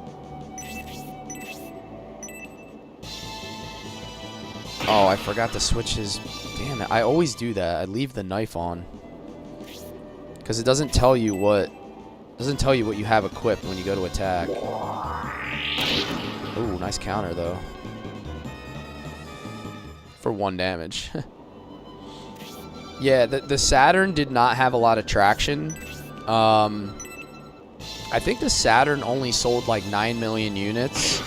Oh, I forgot to switch his... Damn it, I always do that. I leave the knife on. Because it doesn't tell you what... doesn't tell you what you have equipped when you go to attack. Ooh, nice counter, though. For 1 damage. Yeah, the Saturn did not have a lot of traction. I think the Saturn only sold like 9 million units,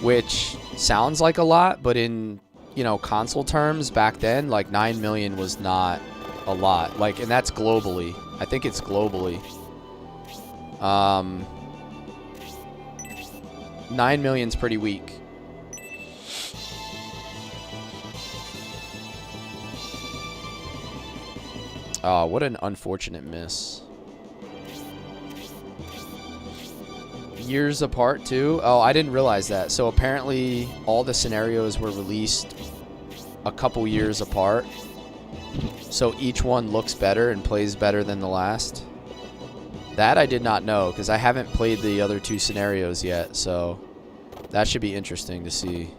which sounds like a lot, but in, you know, console terms back then, like 9 million was not a lot. Like, and that's globally. I think it's globally. 9 million's pretty weak. Oh, what an unfortunate miss. Years apart too? Oh, I didn't realize that. So apparently all the scenarios were released a couple years apart. So each one looks better and plays better than the last. That I did not know because I haven't played the other 2 scenarios yet. So that should be interesting to see.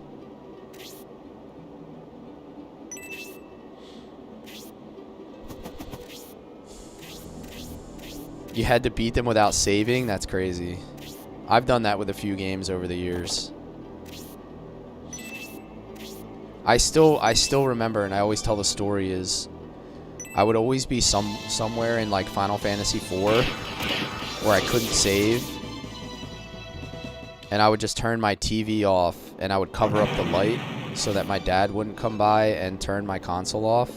You had to beat them without saving? That's crazy. I've done that with a few games over the years. I still remember, and I always tell the story, is I would always be somewhere in like Final Fantasy IV where I couldn't save, and I would just turn my TV off and I would cover up the light so that my dad wouldn't come by and turn my console off.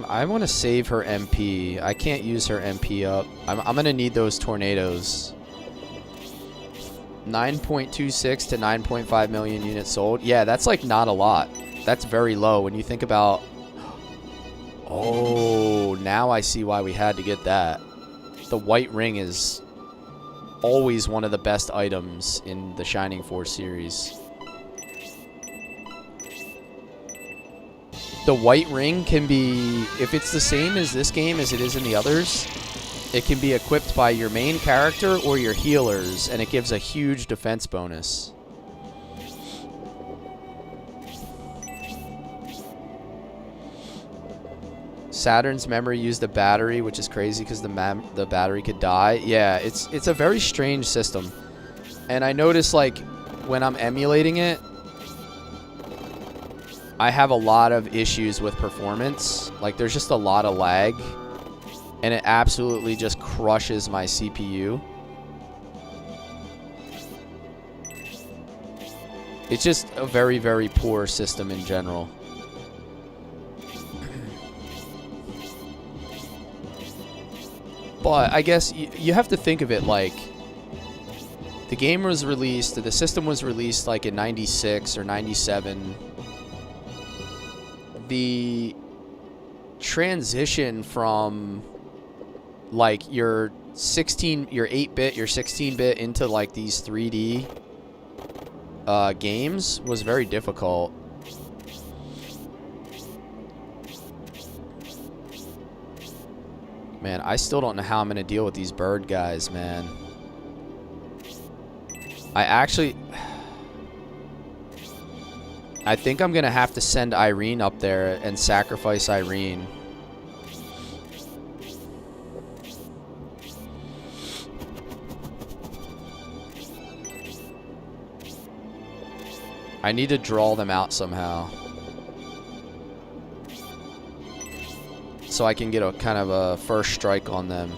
I want to save her MP. I can't use her MP up. I'm going to need those tornadoes. 9.26 to 9.5 million units sold. Yeah, that's like not a lot. That's very low when you think about... Oh, now I see why we had to get that. The white ring is always one of the best items in the Shining Force series. The white ring can be, if it's the same as this game as it is in the others, it can be equipped by your main character or your healers, and it gives a huge defense bonus. Saturn's memory used a battery, which is crazy because the battery could die. Yeah, it's a very strange system. And I notice, like, when I'm emulating it, I have a lot of issues with performance. Like, there's just a lot of lag, and it absolutely just crushes my CPU. It's just a very, very poor system in general. But I guess you have to think of it like the game was released, the system was released like in 96 or 97. The transition from like your 8-bit, your 16-bit into like these 3D games was very difficult. Man, I still don't know how I'm gonna deal with these bird guys, man. I think I'm gonna have to send Irene up there and sacrifice Irene. I need to draw them out somehow, so I can get a kind of a first strike on them.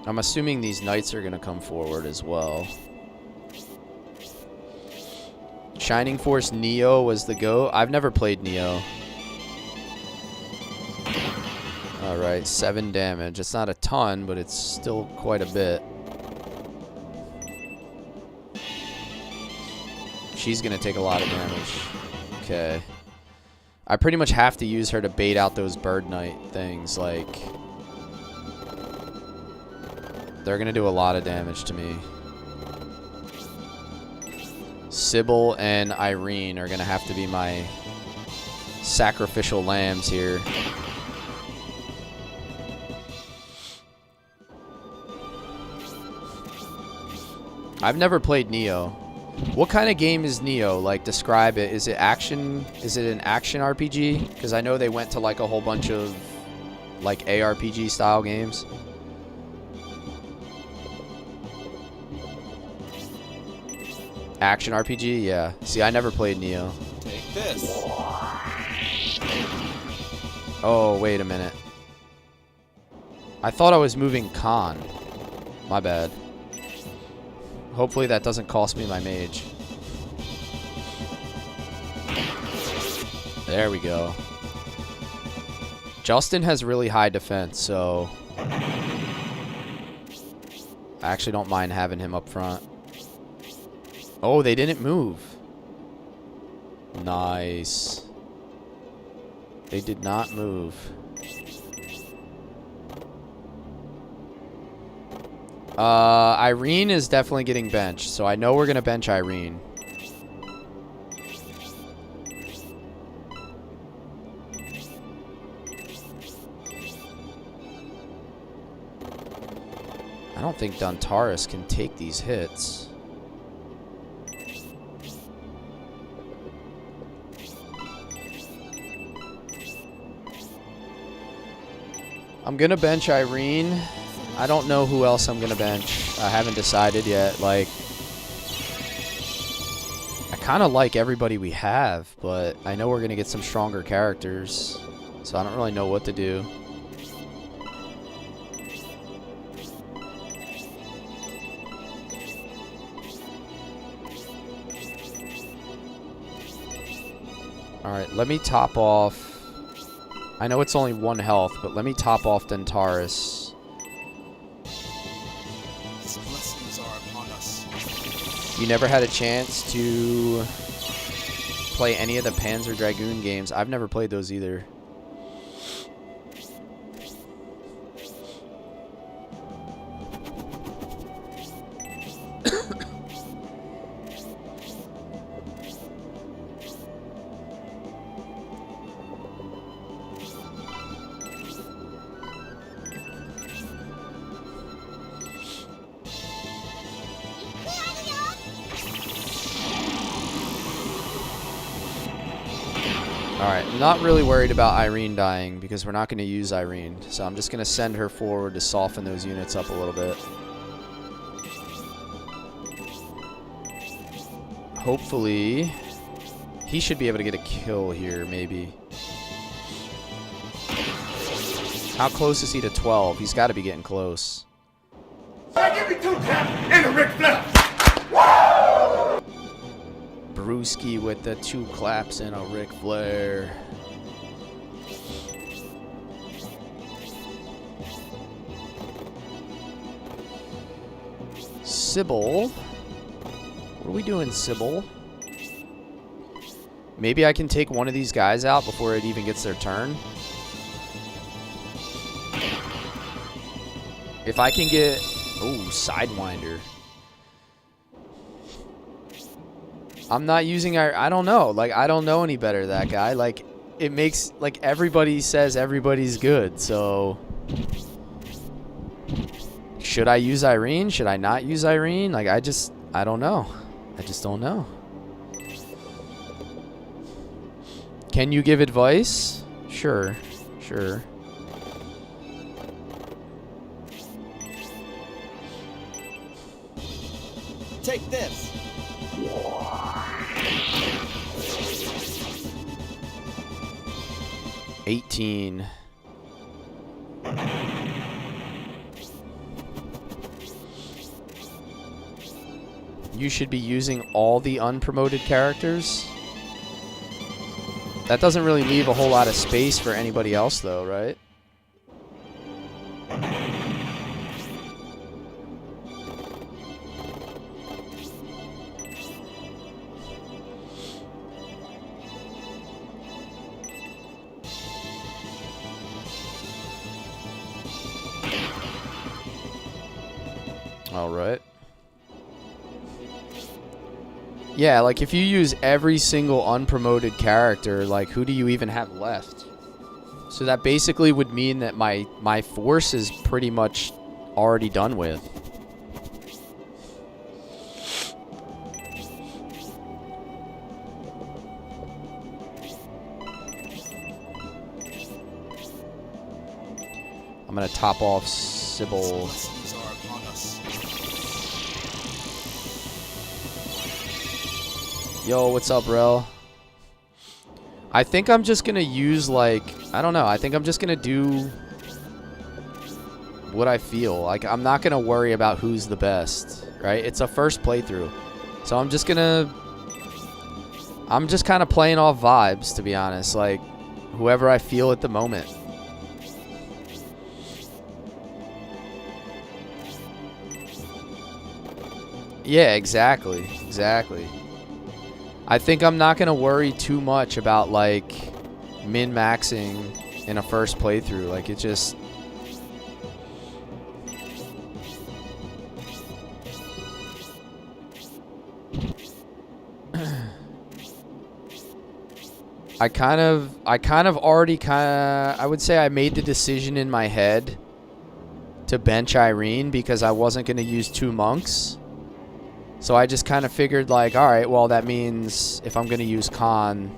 I'm assuming these knights are going to come forward as well. Shining Force Neo was the go. I've never played Neo. Alright, 7 damage. It's not a ton, but it's still quite a bit. She's going to take a lot of damage. Okay. I pretty much have to use her to bait out those bird knight things. Like, they're going to do a lot of damage to me. Sybil and Irene are going to have to be my sacrificial lambs here. I've never played Neo. What kind of game is Neo? Like, describe it. Is it action? Is it an action RPG? Because I know they went to like a whole bunch of like ARPG style games. Action RPG? Yeah. See, I never played Neo. Take this. Oh, wait a minute. I thought I was moving Khan. My bad. Hopefully that doesn't cost me my mage. There we go. Justin has really high defense, so I actually don't mind having him up front. Oh, they didn't move. Nice. They did not move. Irene is definitely getting benched, so I know we're gonna bench Irene. I don't think Dontaris can take these hits. I'm gonna bench Irene. I don't know who else I'm gonna bench. I haven't decided yet. Like, I kind of like everybody we have, but I know we're gonna get some stronger characters, so I don't really know what to do. Alright, let me top off. I know it's only 1 health, but let me top off Dentaris. His blessings are upon us. You never had a chance to play any of the Panzer Dragoon games. I've never played those either. Alright, I'm not really worried about Irene dying because we're not going to use Irene. So I'm just going to send her forward to soften those units up a little bit. Hopefully, he should be able to get a kill here, maybe. How close is he to 12? He's got to be getting close. Give me 2 taps and a Ric Flair. Brewski with the 2 claps and a Ric Flair. Sybil. What are we doing, Sybil? Maybe I can take one of these guys out before it even gets their turn. If I can get... Oh, Sidewinder. I'm not using our... I don't know. Like, I don't know any better, that guy. Like, it makes... Like, everybody says everybody's good, so... Should I use Irene? Should I not use Irene? Like, I don't know. I just don't know. Can you give advice? Sure. Sure. Take this. 18. You should be using all the unpromoted characters. That doesn't really leave a whole lot of space for anybody else, though, right? All right. Yeah, like if you use every single unpromoted character, like who do you even have left? So that basically would mean that my force is pretty much already done with. I'm gonna top off Sybil. Blessings are upon us. Yo, what's up, Rel? I think I'm just gonna use, like, I don't know. I think I'm just gonna do what I feel. Like, I'm not gonna worry about who's the best, right? It's a first playthrough. So I'm just kind of playing off vibes, to be honest. Like, whoever I feel at the moment. Yeah, exactly. Exactly. I think I'm not going to worry too much about, like, min-maxing in a first playthrough. Like, it just... I kind of already I would say I made the decision in my head to bench Irene because I wasn't going to use 2 monks. So I just kind of figured, like, all right, well, that means if I'm going to use Khan,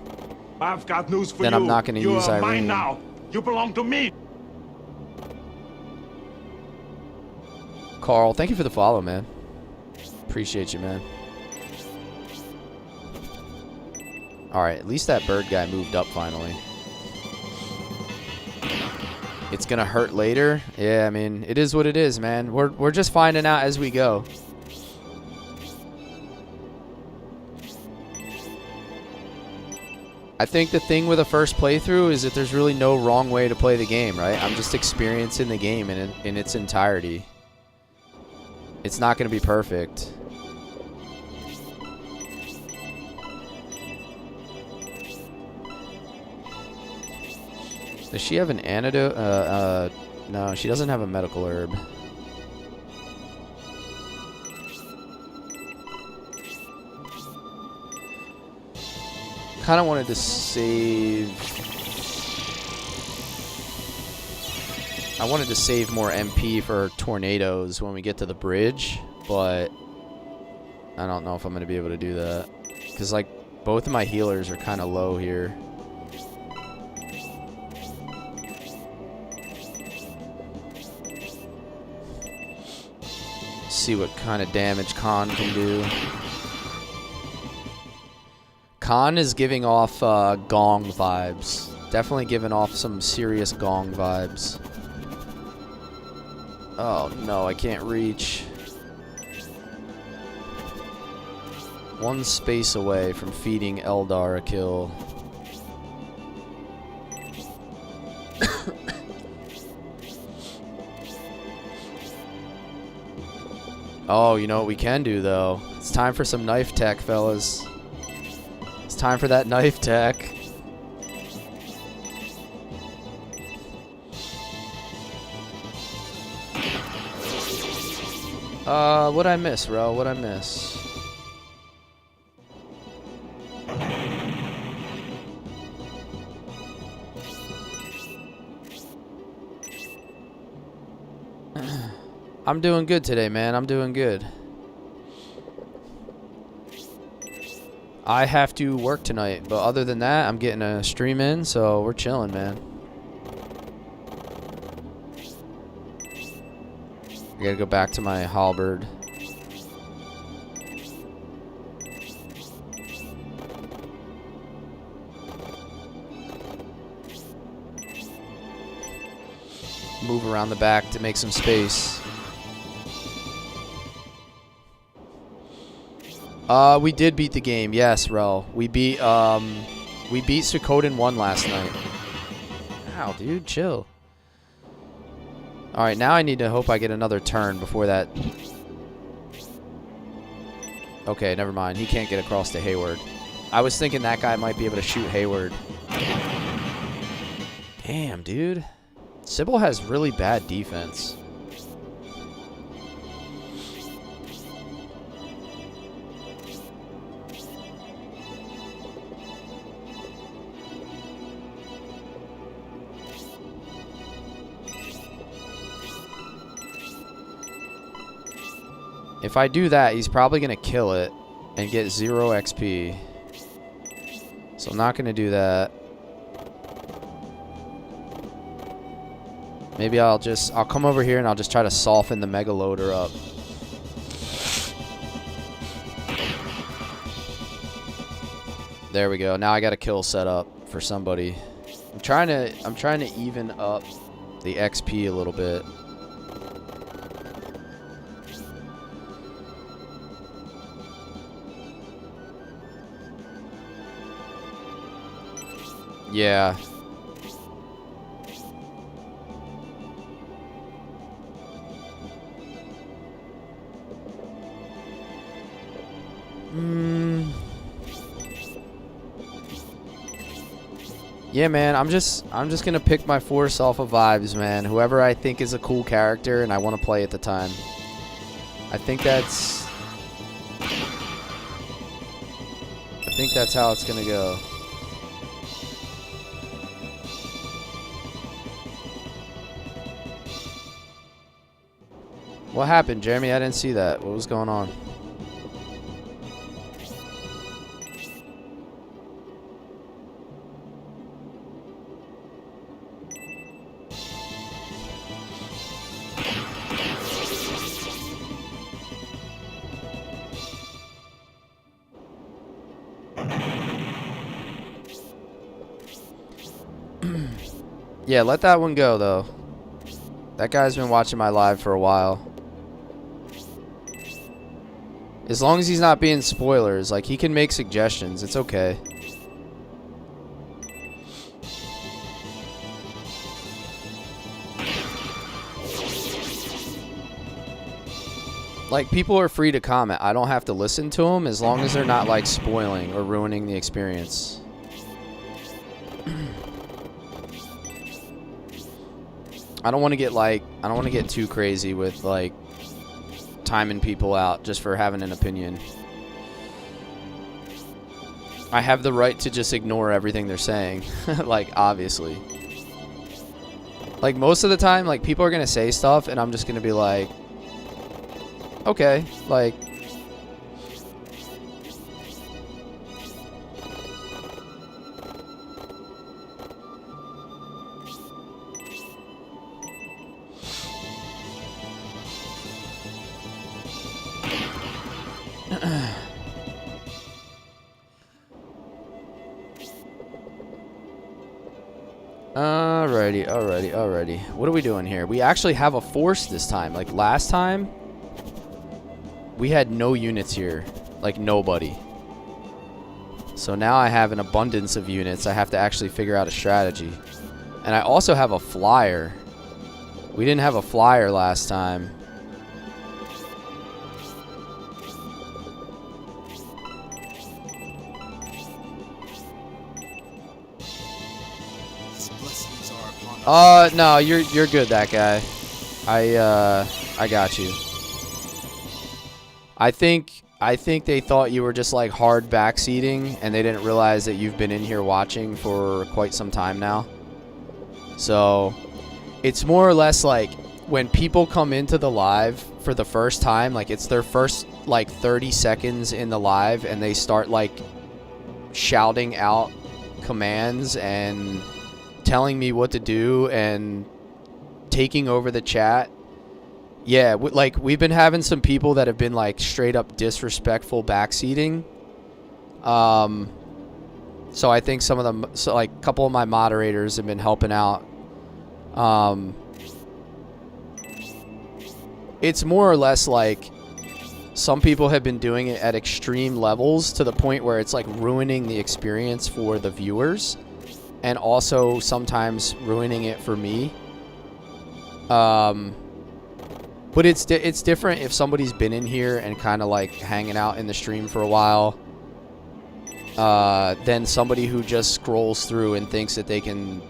I've got news for then you. I'm not going to use You're Irene. mine now. You belong to me. Carl, thank you for the follow, man. Appreciate you, man. All right, at least that bird guy moved up finally. It's going to hurt later. Yeah, I mean, it is what it is, man. We're just finding out as we go. I think the thing with a first playthrough is that there's really no wrong way to play the game, right? I'm just experiencing the game in its entirety. It's not going to be perfect. Does she have an antidote? No, she doesn't have a medical herb. Kind of wanted to save... I wanted to save more MP for tornadoes when we get to the bridge, but I don't know if I'm going to be able to do that. Because, like, both of my healers are kind of low here. See what kind of damage Khan can do. Khan is giving off gong vibes. Definitely giving off some serious gong vibes. Oh no, I can't reach. One space away from feeding Eldar a kill. Oh, you know what we can do though? It's time for some knife tech, fellas. It's time for that knife tech. What'd I miss, Ro? What'd I miss? I'm doing good today, man. I'm doing good. I have to work tonight, but other than that, I'm getting a stream in, so we're chilling, man. I gotta go back to my halberd. Move around the back to make some space. We did beat the game, yes, Rel. We beat Suikoden 1 last night. Ow, dude, chill. Alright, now I need to hope I get another turn before that. Okay, never mind. He can't get across to Hayward. I was thinking that guy might be able to shoot Hayward. Damn, dude. Sybil has really bad defense. If I do that, he's probably going to kill it and get 0 XP. So I'm not going to do that. Maybe I'll come over here and I'll just try to soften the Mega Loader up. There we go. Now I got a kill set up for somebody. I'm trying to even up the XP a little bit. Yeah. Yeah, man, I'm just gonna pick my force off of vibes, man. Whoever I think is a cool character and I want to play at the time. I think that's how it's gonna go. What happened, Jeremy? I didn't see that. What was going on? Yeah, let that one go, though. That guy's been watching my live for a while. As long as he's not being spoilers, like, he can make suggestions. It's okay. Like, people are free to comment. I don't have to listen to them as long as they're not, like, spoiling or ruining the experience. I don't want to get too crazy with, like, timing people out just for having an opinion. I have the right to just ignore everything they're saying. Like, obviously. Like, most of the time, like, people are going to say stuff and I'm just going to be like, okay, like, Alrighty. What are we doing here? We actually have a force this time. Like last time, we had no units here. Like nobody. So now I have an abundance of units. I have to actually figure out a strategy. And I also have a flyer. We didn't have a flyer last time. His blessings are upon us. No, you're good, that guy. I got you. I think they thought you were just like hard backseating, and they didn't realize that you've been in here watching for quite some time now. So it's more or less like when people come into the live for the first time, like it's their first like 30 seconds in the live, and they start like shouting out commands and telling me what to do and taking over the chat. Yeah, like we've been having some people that have been like straight up disrespectful backseating. So I think some of them, so like a couple of my moderators have been helping out. It's more or less like some people have been doing it at extreme levels to the point where it's like ruining the experience for the viewers, and also sometimes ruining it for me. But it's different if somebody's been in here and kind of like hanging out in the stream for a while, than somebody who just scrolls through and thinks that they can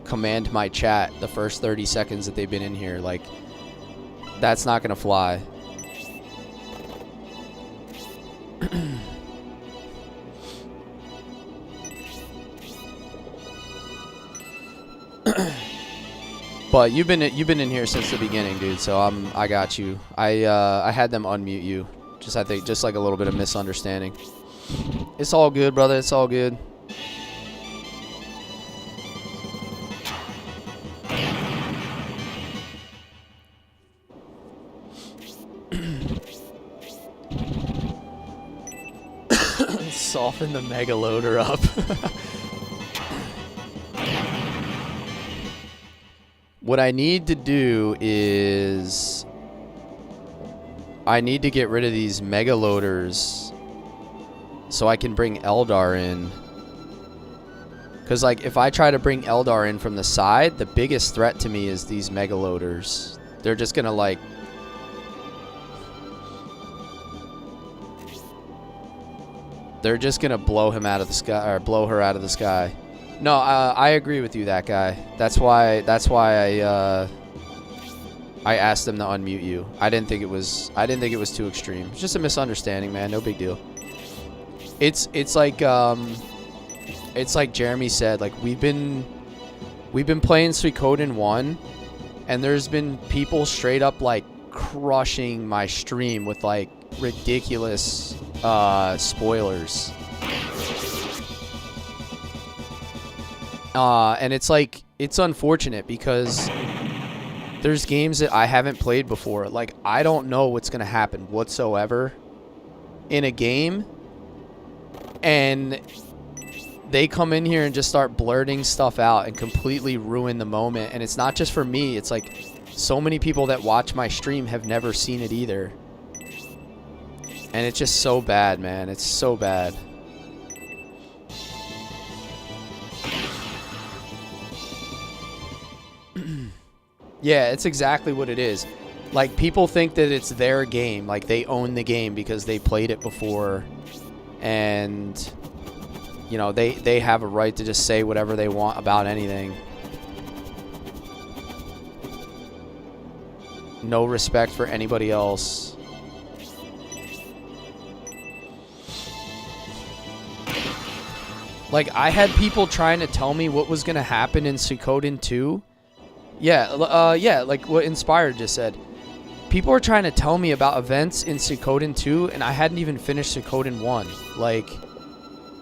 command my chat the first 30 seconds that they've been in here. Like, that's not gonna fly. But you've been in here since the beginning, dude. So I got you. I had them unmute you. I think just like a little bit of misunderstanding. It's all good, brother. It's all good. Soften the mega loader up. What I need to do is I need to get rid of these mega loaders so I can bring Eldar in. Because like if I try to bring Eldar in from the side, the biggest threat to me is these mega loaders. They're just gonna like blow him out of the sky, or blow her out of the sky. No, I agree with you, that guy. That's why I asked them to unmute you. I didn't think it was too extreme. It's just a misunderstanding, man. No big deal. It's like Jeremy said, like we've been playing Suikoden 1, and there's been people straight up like crushing my stream with like ridiculous spoilers. And it's like, it's unfortunate because there's games that I haven't played before. Like, I don't know what's going to happen whatsoever in a game, and they come in here and just start blurting stuff out and completely ruin the moment. And it's not just for me. It's like so many people that watch my stream have never seen it either. And it's just so bad, man. It's so bad. Yeah, it's exactly what it is. Like, people think that it's their game. Like, they own the game because they played it before. And, you know, they have a right to just say whatever they want about anything. No respect for anybody else. Like, I had people trying to tell me what was going to happen in Suikoden 2. Yeah, like what Inspired just said. People are trying to tell me about events in Suikoden 2, and I hadn't even finished Suikoden 1. Like,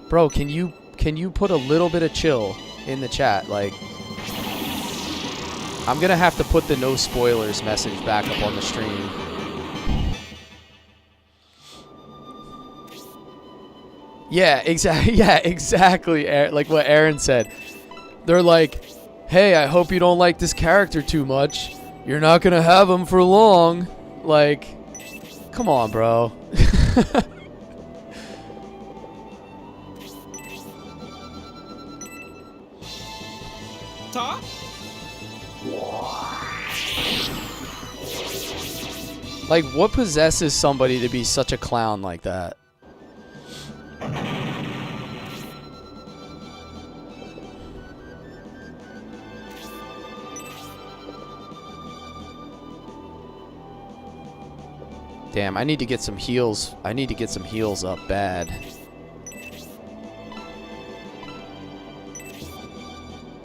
bro, can you put a little bit of chill in the chat? Like, I'm gonna have to put the no spoilers message back up on the stream. Yeah, exactly. Like what Aaron said. They're like, hey, I hope you don't like this character too much. You're not gonna have him for long. Like, come on, bro. Top? Like, what possesses somebody to be such a clown like that? Damn, I need to get some heals. I need to get some heals up bad.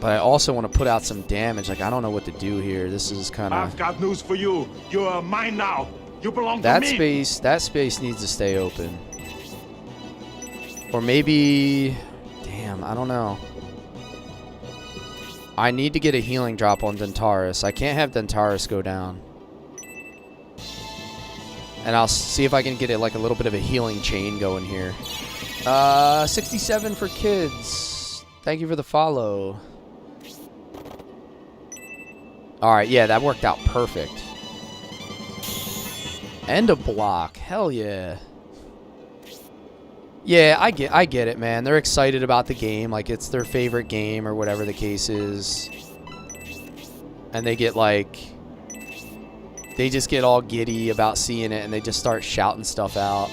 But I also want to put out some damage. Like, I don't know what to do here. This is kind of... I've got news for you. You're mine now. You belong to me. That space needs to stay open. Or maybe... Damn, I don't know. I need to get a healing drop on Dentaris. I can't have Dentaris go down. And I'll see if I can get it like a little bit of a healing chain going here. 67 for kids. Thank you for the follow. Alright, yeah, that worked out perfect. And a block. Hell yeah. Yeah, I get it, man. They're excited about the game. Like, it's their favorite game or whatever the case is. And they get, like... They just get all giddy about seeing it, and they just start shouting stuff out.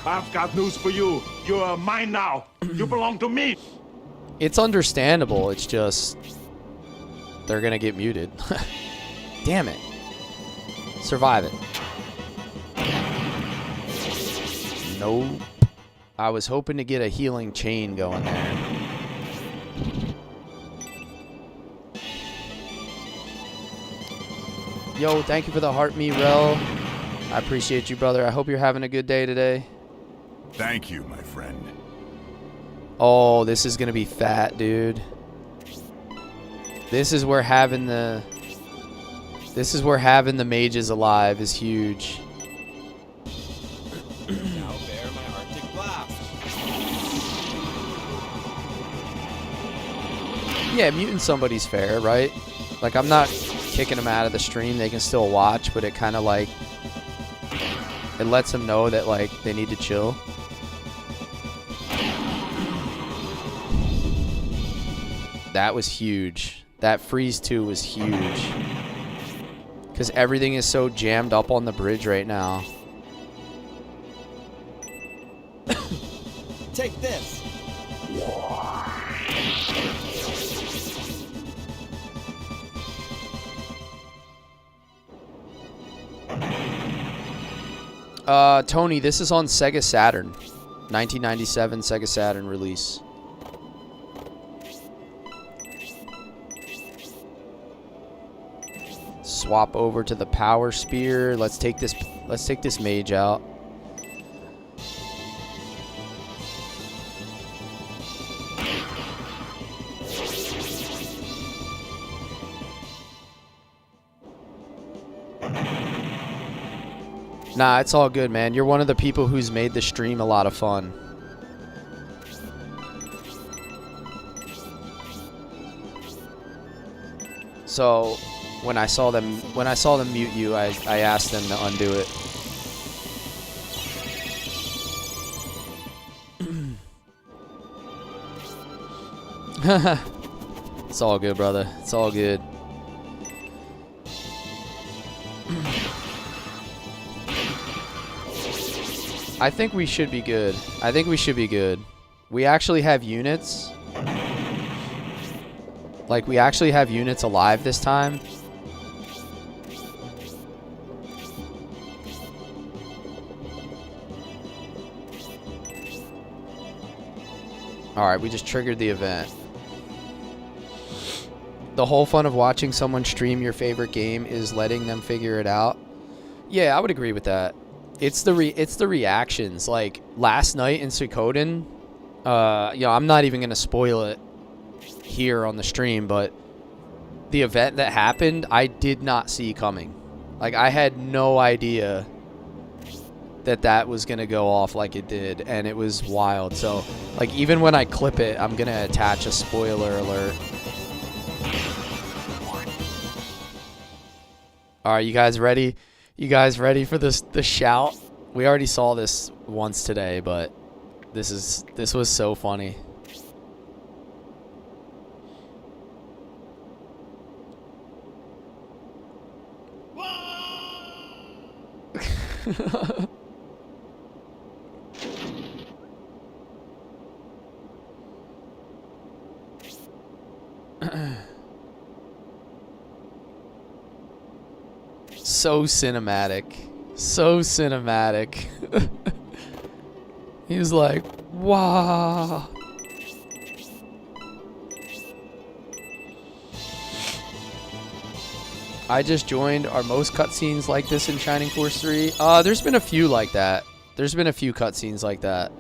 I've got news for you. You're mine now. You belong to me. It's understandable. It's just... They're gonna get muted. Damn it. Survive it. Nope. I was hoping to get a healing chain going there. Yo, thank you for the heart me, Rel. I appreciate you, brother. I hope you're having a good day today. Thank you, my friend. Oh, this is gonna be fat, dude. This is where having the mages alive is huge. Now bear my Arctic blast. Yeah, muting somebody's fair, right? Like, I'm not kicking them out of the stream. They can still watch, but it kind of like it lets them know that like they need to chill. That was huge. That freeze 2 was huge. Because everything is so jammed up on the bridge right now. Take this. Tony, this is on Sega Saturn. 1997 Sega Saturn release. Swap over to the power spear. Let's take this mage out. Nah, it's all good, man. You're one of the people who's made the stream a lot of fun. So, when I saw them mute you, I asked them to undo it. It's all good, brother. It's all good. I think we should be good. I think we should be good. We actually have units. Like, we actually have units alive this time. Alright, we just triggered the event. The whole fun of watching someone stream your favorite game is letting them figure it out. Yeah, I would agree with that. It's the reactions. Like, last night in Suikoden, you know, I'm not even going to spoil it here on the stream, but the event that happened, I did not see coming. Like, I had no idea that was gonna go off like it did, and it was wild. So, like, even when I clip it, I'm gonna attach a spoiler alert. All right, you guys ready? You guys ready for this? The shout? We already saw this once today, but this was so funny. So cinematic. So cinematic. He was like, wow. I just joined. Are most cutscenes like this in Shining Force 3? There's been a few like that. There's been a few cutscenes like that.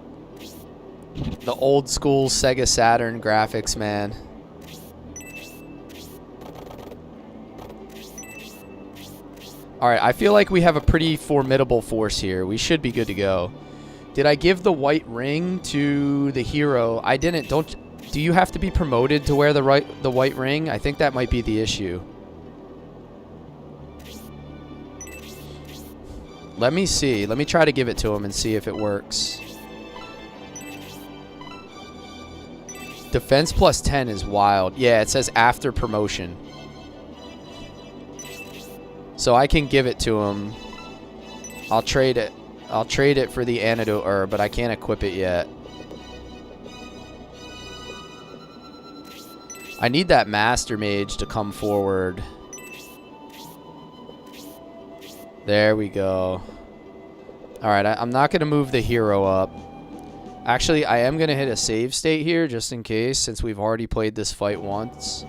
The old school Sega Saturn graphics, man. Alright, I feel like we have a pretty formidable force here. We should be good to go. Did I give the white ring to the hero? I didn't. Do you have to be promoted to wear the white ring? I think that might be the issue. Let me see. Let me try to give it to him and see if it works. Defense plus 10 is wild. Yeah, it says after promotion. So I can give it to him. I'll trade it. I'll trade it for the antidote herb, but I can't equip it yet. I need that master mage to come forward. There we go. Alright, I'm not going to move the hero up. Actually, I am going to hit a save state here, just in case, since we've already played this fight once.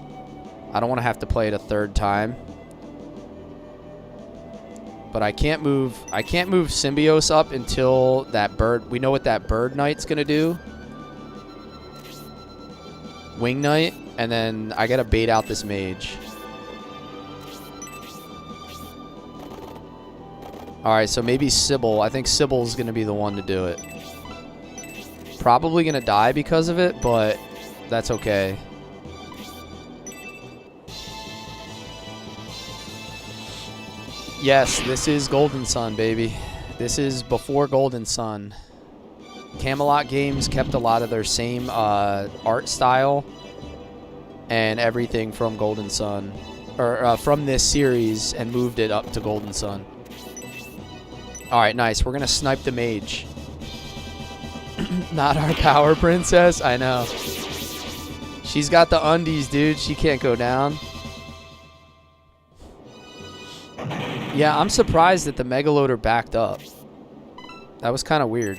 I don't want to have to play it a third time. But I can't move Symbios up until that bird. We know what that bird knight's going to do. Wing Knight. And then I got to bait out this mage. Alright, so maybe Sybil. I think Sybil's going to be the one to do it. Probably going to die because of it, but that's okay. Yes, this is Golden Sun, baby. This is before Golden Sun. Camelot Games kept a lot of their same art style and everything from Golden Sun, or from this series, and moved it up to Golden Sun. Alright, nice. We're going to snipe the mage. Not our power princess? I know. She's got the undies, dude. She can't go down. Yeah, I'm surprised that the Megaloader backed up. That was kind of weird.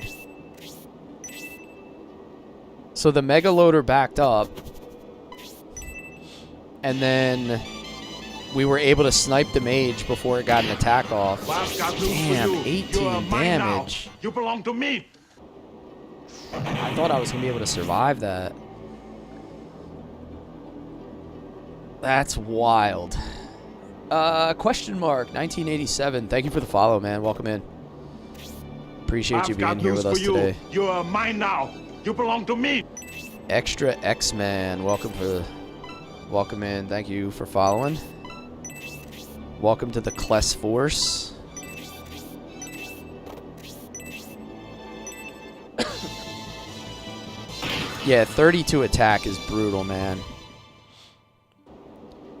So the Megaloader backed up. And then we were able to snipe the mage before it got an attack off. Damn, 18 damage. You belong to me. I thought I was going to be able to survive that. That's wild. Question mark, 1987. Thank you for the follow, man. Welcome in. Appreciate you being here with us today. You are mine now. You belong to me. Extra X-Man. Welcome in. Thank you for following. Welcome to the Cless Force. Yeah, 32 attack is brutal, man.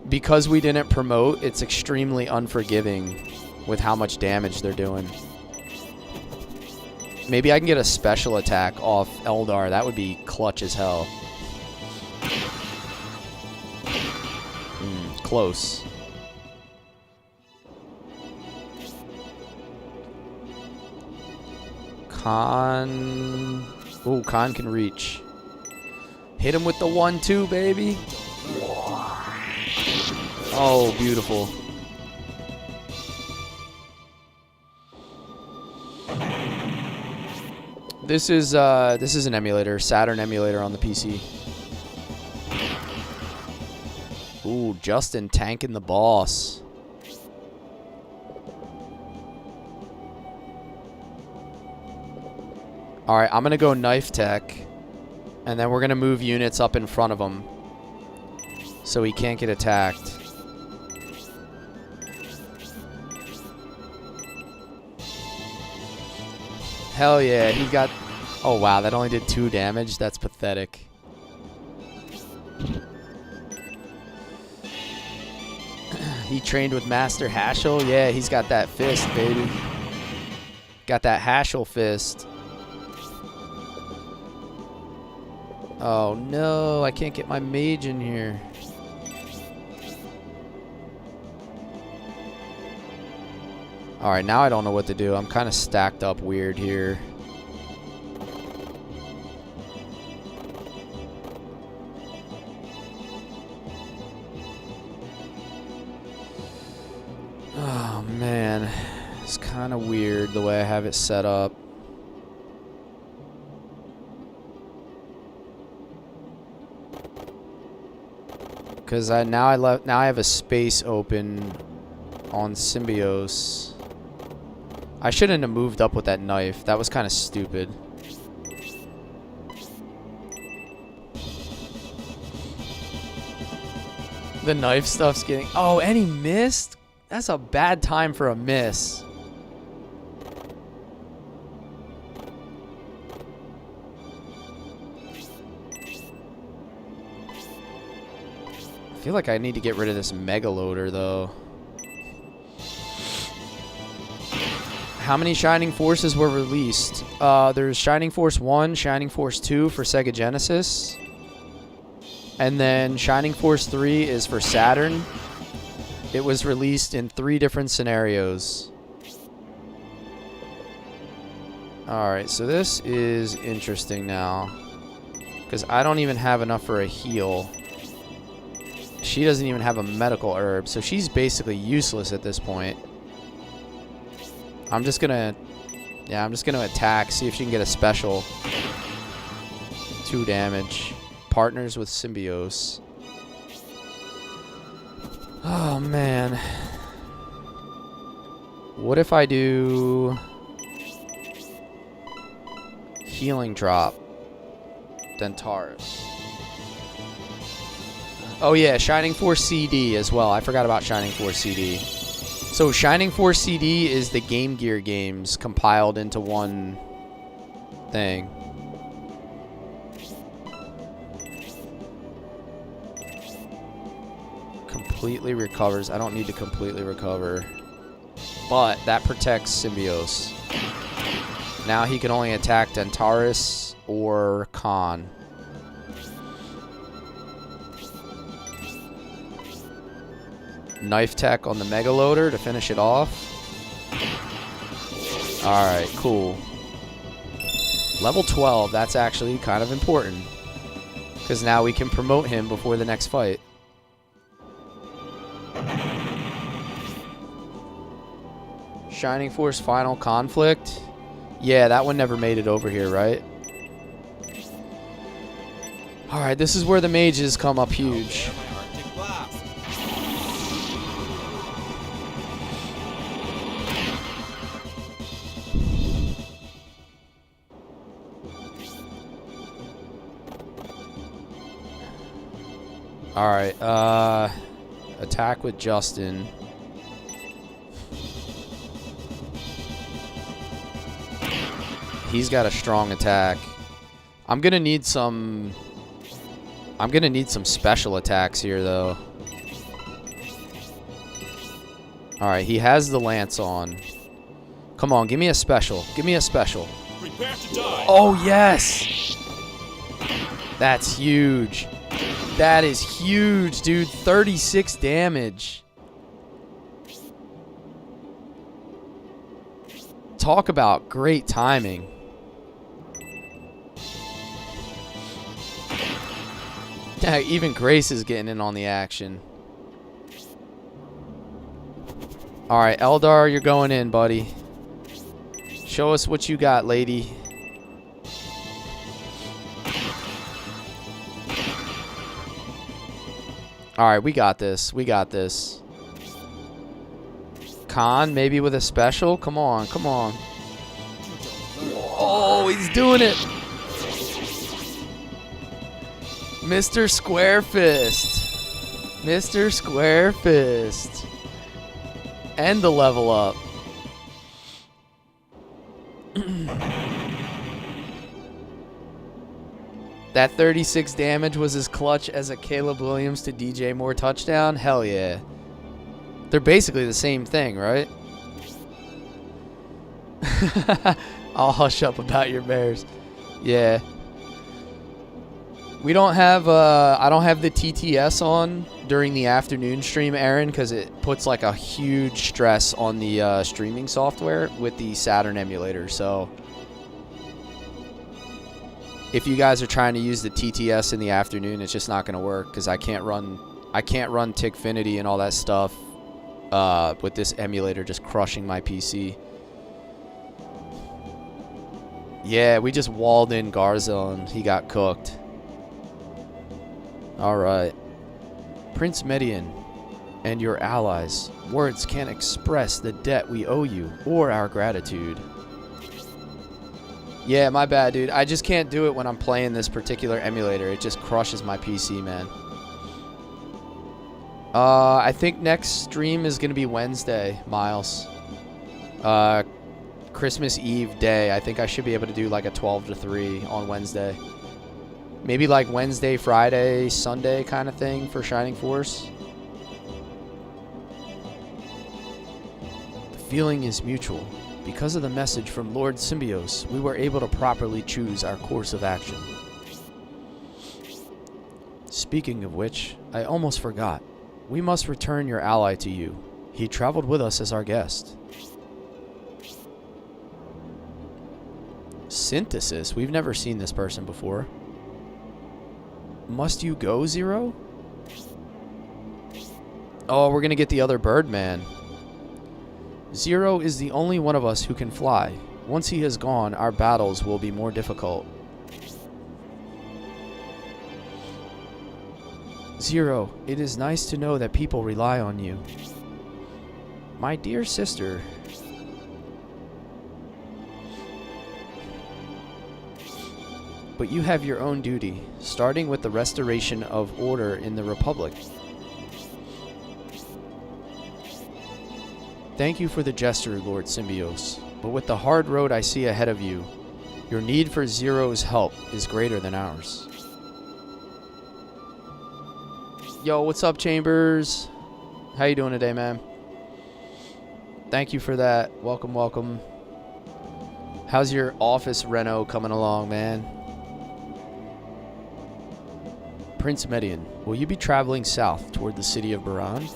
Because we didn't promote, it's extremely unforgiving with how much damage they're doing. Maybe I can get a special attack off Eldar. That would be clutch as hell. Close. Khan. Ooh, Khan can reach. Hit him with the 1-2, baby. Oh, beautiful. This is an emulator, Saturn emulator on the PC. Ooh, Justin tanking the boss. Alright, I'm going to go knife tech. And then we're going to move units up in front of him. So he can't get attacked. Hell yeah, he got... Oh wow, that only did 2 damage. That's pathetic. He trained with Master Hashel. Yeah, he's got that fist, baby. Got that Hashel fist. Oh no, I can't get my mage in here. Alright, now I don't know what to do. I'm kind of stacked up weird here. Oh man, it's kind of weird the way I have it set up. Because now I have a space open on Symbios. I shouldn't have moved up with that knife. That was kind of stupid. The knife stuff's getting... Oh, and he missed? That's a bad time for a miss. I feel like I need to get rid of this mega loader though. How many Shining Forces were released? There's Shining Force 1, Shining Force 2 for Sega Genesis. And then Shining Force 3 is for Saturn. It was released in 3 different scenarios. Alright, so this is interesting now. Because I don't even have enough for a heal. She doesn't even have a medical herb, so she's basically useless at this point. I'm just gonna attack, see if she can get a special. 2 damage. Partners with Symbios. Oh man. What if I do healing drop Dentaris? Oh yeah, Shining Force CD as well. I forgot about Shining Force CD. So Shining Force CD is the Game Gear games compiled into one thing. Completely recovers. I don't need to completely recover. But that protects Symbios. Now he can only attack Dentaris or Khan. Knife tech on the mega loader to finish it off. Alright, cool. Level 12, that's actually kind of important. Because now we can promote him before the next fight. Shining Force Final Conflict. Yeah, that one never made it over here, right? Alright, this is where the mages come up huge. Alright, attack with Justin. He's got a strong attack. I'm gonna need some special attacks here though. Alright, he has the lance on. Come on, give me a special. Give me a special. Prepare to die. Oh yes! That's huge. That is huge, dude. 36 damage. Talk about great timing. Yeah, even Grace is getting in on the action. Alright, Eldar, you're going in, buddy. Show us what you got, lady. Alright, we got this. We got this. Khan, maybe with a special? Come on, come on. Oh, Oh, he's doing it. Mr. Square Fist. Mr. Square Fist. And the level up. That 36 damage was as clutch as a Caleb Williams to DJ Moore touchdown? Hell yeah. They're basically the same thing, right? I'll hush up about your Bears. Yeah. We don't have, I don't have the TTS on during the afternoon stream, Aaron, because it puts like a huge stress on the streaming software with the Saturn emulator. So if you guys are trying to use the TTS in the afternoon, it's just not going to work because I can't run Tickfinity and all that stuff with this emulator just crushing my PC. Yeah, we just walled in Garza and he got cooked. Alright. Prince Median and your allies. Words can't express the debt we owe you or our gratitude. Yeah, my bad, dude. I just can't do it when I'm playing this particular emulator. It just crushes my PC, man. I think next stream is going to be Wednesday, Miles. Christmas Eve day. I think I should be able to do like a 12 to 3 on Wednesday. Maybe like Wednesday, Friday, Sunday kind of thing for Shining Force. The feeling is mutual. Because of the message from Lord Symbios, we were able to properly choose our course of action. Speaking of which, I almost forgot. We must return your ally to you. He traveled with us as our guest. Synthesis? We've never seen this person before. Must you go, Zero? Oh, we're gonna get the other Birdman. Zero is the only one of us who can fly. Once he has gone, our battles will be more difficult. Zero, it is nice to know that people rely on you. My dear sister. But you have your own duty, starting with the restoration of order in the Republic. Thank you for the gesture, Lord Symbios, but with the hard road I see ahead of you, your need for Zero's help is greater than ours. Yo, what's up, Chambers? How you doing today, man? Thank you for that. Welcome, welcome. How's your office reno coming along, man? Prince Median, will you be traveling south toward the city of Baran?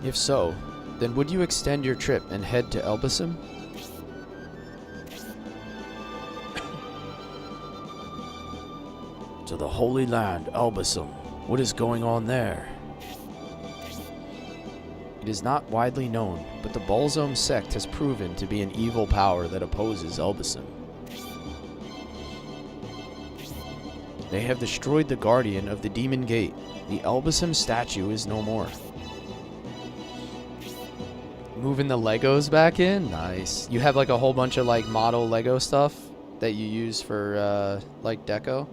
If so, then would you extend your trip and head to Elbasim? To the Holy Land, Elbasim. What is going on there? It is not widely known, but the Balzome sect has proven to be an evil power that opposes Elbasim. They have destroyed the guardian of the Demon Gate. The Elbasim statue is no more. Moving the Legos back in? Nice. You have like a whole bunch of like model Lego stuff that you use for like deco?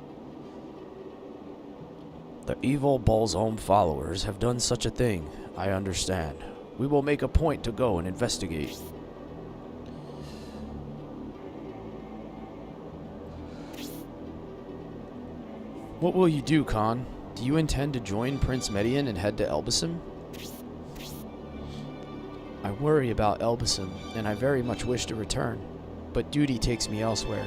The evil Balzome followers have done such a thing. I understand. We will make a point to go and investigate. What will you do, Khan? Do you intend to join Prince Median and head to Elbasim? I worry about Elbasim, and I very much wish to return, but duty takes me elsewhere.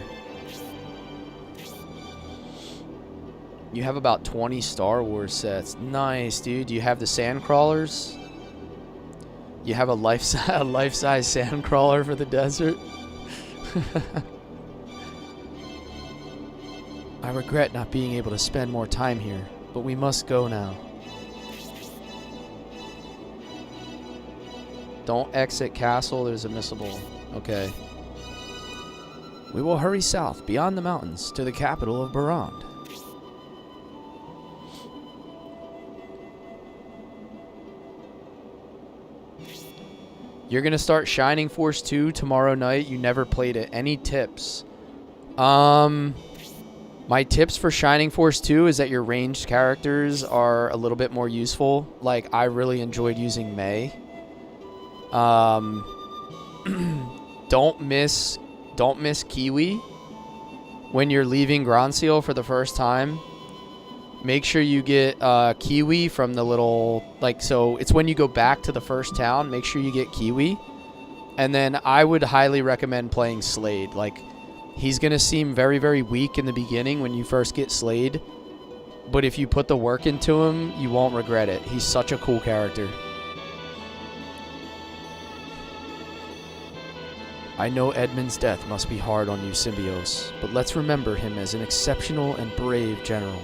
You have about 20 Star Wars sets. Nice, dude. You have the Sandcrawlers? You have a life-size Sandcrawler for the desert? I regret not being able to spend more time here, but we must go now. Don't exit castle, there's a missile. Okay. We will hurry south, beyond the mountains, to the capital of Barand. You're going to start Shining Force 2 tomorrow night. You never played it. Any tips? My tips for Shining Force 2 is that your ranged characters are a little bit more useful. Like, I really enjoyed using Mei. Don't miss Kiwi when you're leaving Grand Seal for the first time. Make sure you get Kiwi from the little, like, so it's when you go back to the first town. Make sure you get Kiwi. And then I would highly recommend playing Slade. Like, he's going to seem very, very weak in the beginning when you first get Slade. But if you put the work into him, you won't regret it. He's such a cool character. I know Edmund's death must be hard on you, Symbios, but let's remember him as an exceptional and brave general.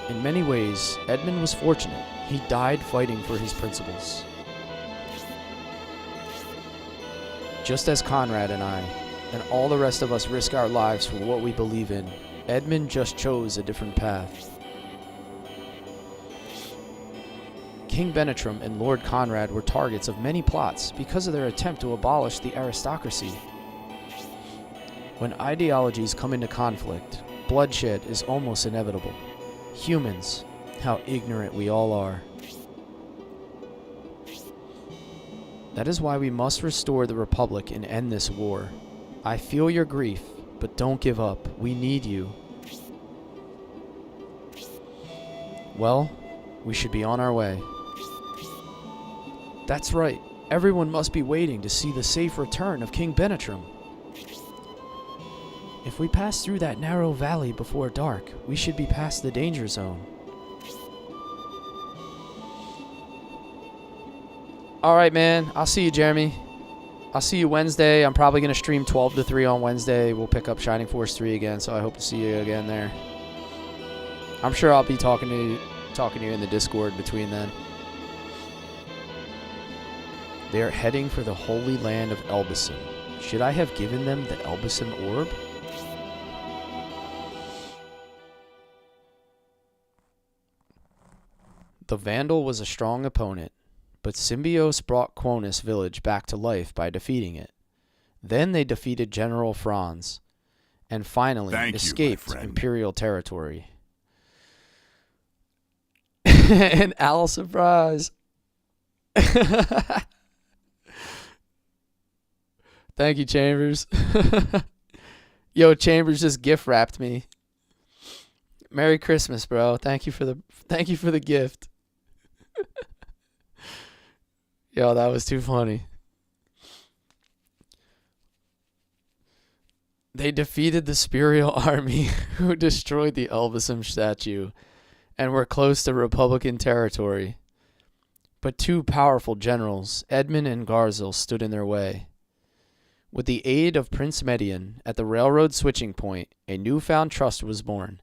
In many ways, Edmund was fortunate. He died fighting for his principles. Just as Conrad and I, and all the rest of us risk our lives for what we believe in, Edmund just chose a different path. King Benetram and Lord Conrad were targets of many plots because of their attempt to abolish the aristocracy. When ideologies come into conflict, bloodshed is almost inevitable. Humans, how ignorant we all are. That is why we must restore the Republic and end this war. I feel your grief, but don't give up. We need you. Well, we should be on our way. That's right. Everyone must be waiting to see the safe return of King Benetram. If we pass through that narrow valley before dark, we should be past the danger zone. Alright, man. I'll see you, Jeremy. I'll see you Wednesday. I'm probably going to stream 12 to 3 on Wednesday. We'll pick up Shining Force 3 again, so I hope to see you again there. I'm sure I'll be talking to you in the Discord between then. They are heading for the holy land of Elbison. Should I have given them the Elbison orb? The Vandal was a strong opponent, but Symbios brought Quonus village back to life by defeating it. Then they defeated General Franz, and finally escaped Imperial territory. An owl surprise! Thank you, Chambers. Yo, Chambers just gift wrapped me. Merry Christmas, bro. Thank you for the gift. Yo, that was too funny. They defeated the Spurial army who destroyed the Elbison statue and were close to Republican territory. But two powerful generals, Edmund and Garzil, stood in their way. With the aid of Prince Median at the railroad switching point, a newfound trust was born,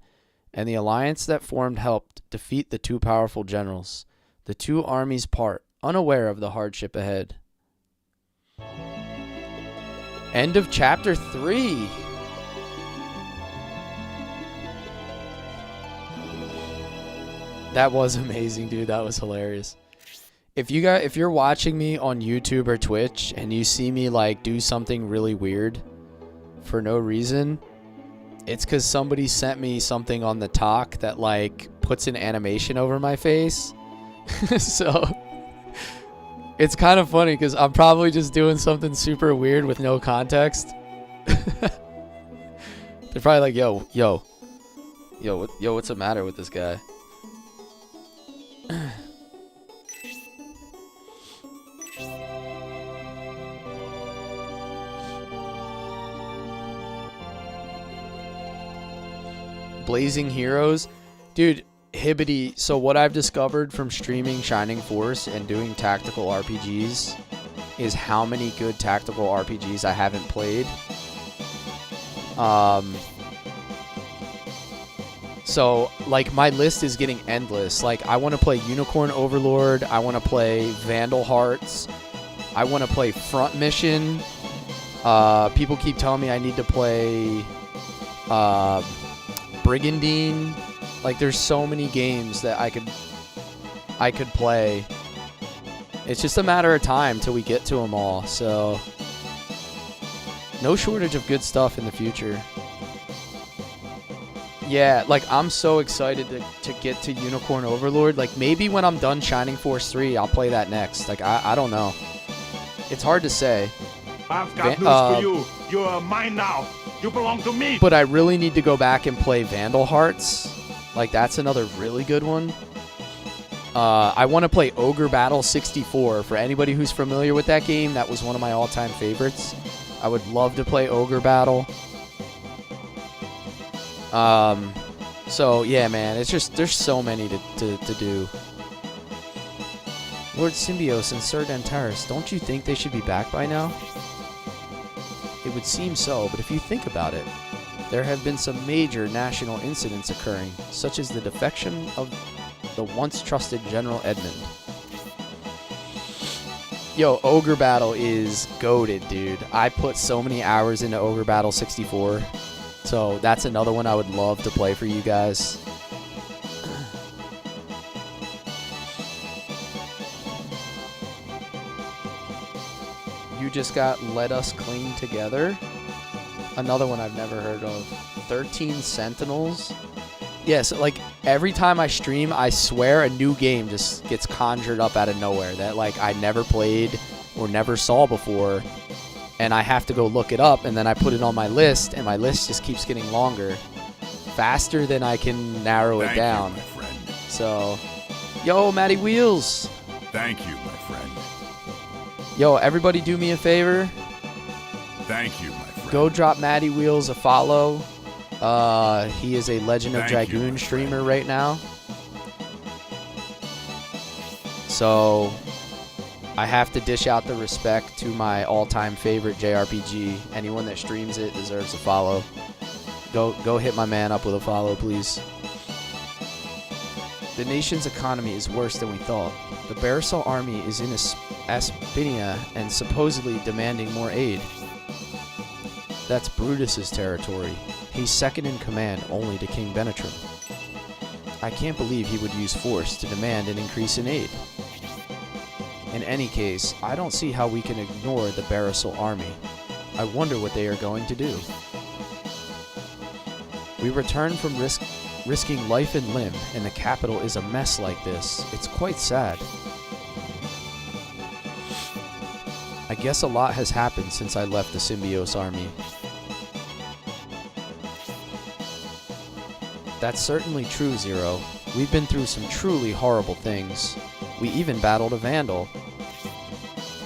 and the alliance that formed helped defeat the two powerful generals. The two armies part, unaware of the hardship ahead. End of chapter 3. That was amazing, dude. That was hilarious. If you're watching me on YouTube or Twitch and you see me like do something really weird for no reason, it's because somebody sent me something on the talk that like puts an animation over my face. So it's kind of funny because I'm probably just doing something super weird with no context. They're probably like, yo, what's the matter with this guy? Blazing Heroes, dude. Hibbity. So what I've discovered from streaming Shining Force and doing tactical RPGs is how many good tactical RPGs I haven't played. So like my list is getting endless. Like I want to play Unicorn Overlord, I want to play Vandal Hearts, I want to play Front Mission. People keep telling me I need to play Brigandine. Like there's so many games that I could play. It's just a matter of time till we get to them all. So, no shortage of good stuff in the future. Yeah, like, I'm so excited to get to Unicorn Overlord. Like, maybe when I'm done Shining Force 3, I'll play that next. Like, I don't know. It's hard to say. I've got news for you. You're mine now. You belong to me. But I really need to go back and play Vandal Hearts. Like, that's another really good one. I want to play Ogre Battle 64. For anybody who's familiar with that game, that was one of my all-time favorites. I would love to play Ogre Battle. So, yeah, man, it's just, there's so many to do. Lord Symbios and Sir Dentaris, don't you think they should be back by now? It would seem so, but if you think about it, there have been some major national incidents occurring, such as the defection of the once trusted General Edmund. Yo, Ogre Battle is goated, dude. I put so many hours into Ogre Battle 64, so that's another one I would love to play for you guys. You just got Let Us Cling Together. Another one I've never heard of. 13 Sentinels. Yes, like every time I stream, I swear a new game just gets conjured up out of nowhere that like I never played or never saw before. And I have to go look it up, and then I put it on my list, and my list just keeps getting longer. Faster than I can narrow it down. Thank you, my friend. So, yo, Matty Wheels. Thank you, my friend. Yo, everybody do me a favor. Thank you, my friend. Go drop Matty Wheels a follow. He is a Legend of Thank you, Dragoon my streamer friend. right now. So, I have to dish out the respect to my all-time favorite JRPG. Anyone that streams it deserves a follow. Go hit my man up with a follow, please. The nation's economy is worse than we thought. The Barisal army is in Aspinia and supposedly demanding more aid. That's Brutus's territory. He's second in command only to King Benetrim. I can't believe he would use force to demand an increase in aid. In any case, I don't see how we can ignore the Barisal army. I wonder what they are going to do. We return from risking life and limb, and the capital is a mess like this. It's quite sad. I guess a lot has happened since I left the Symbios army. That's certainly true, Zero. We've been through some truly horrible things. We even battled a Vandal.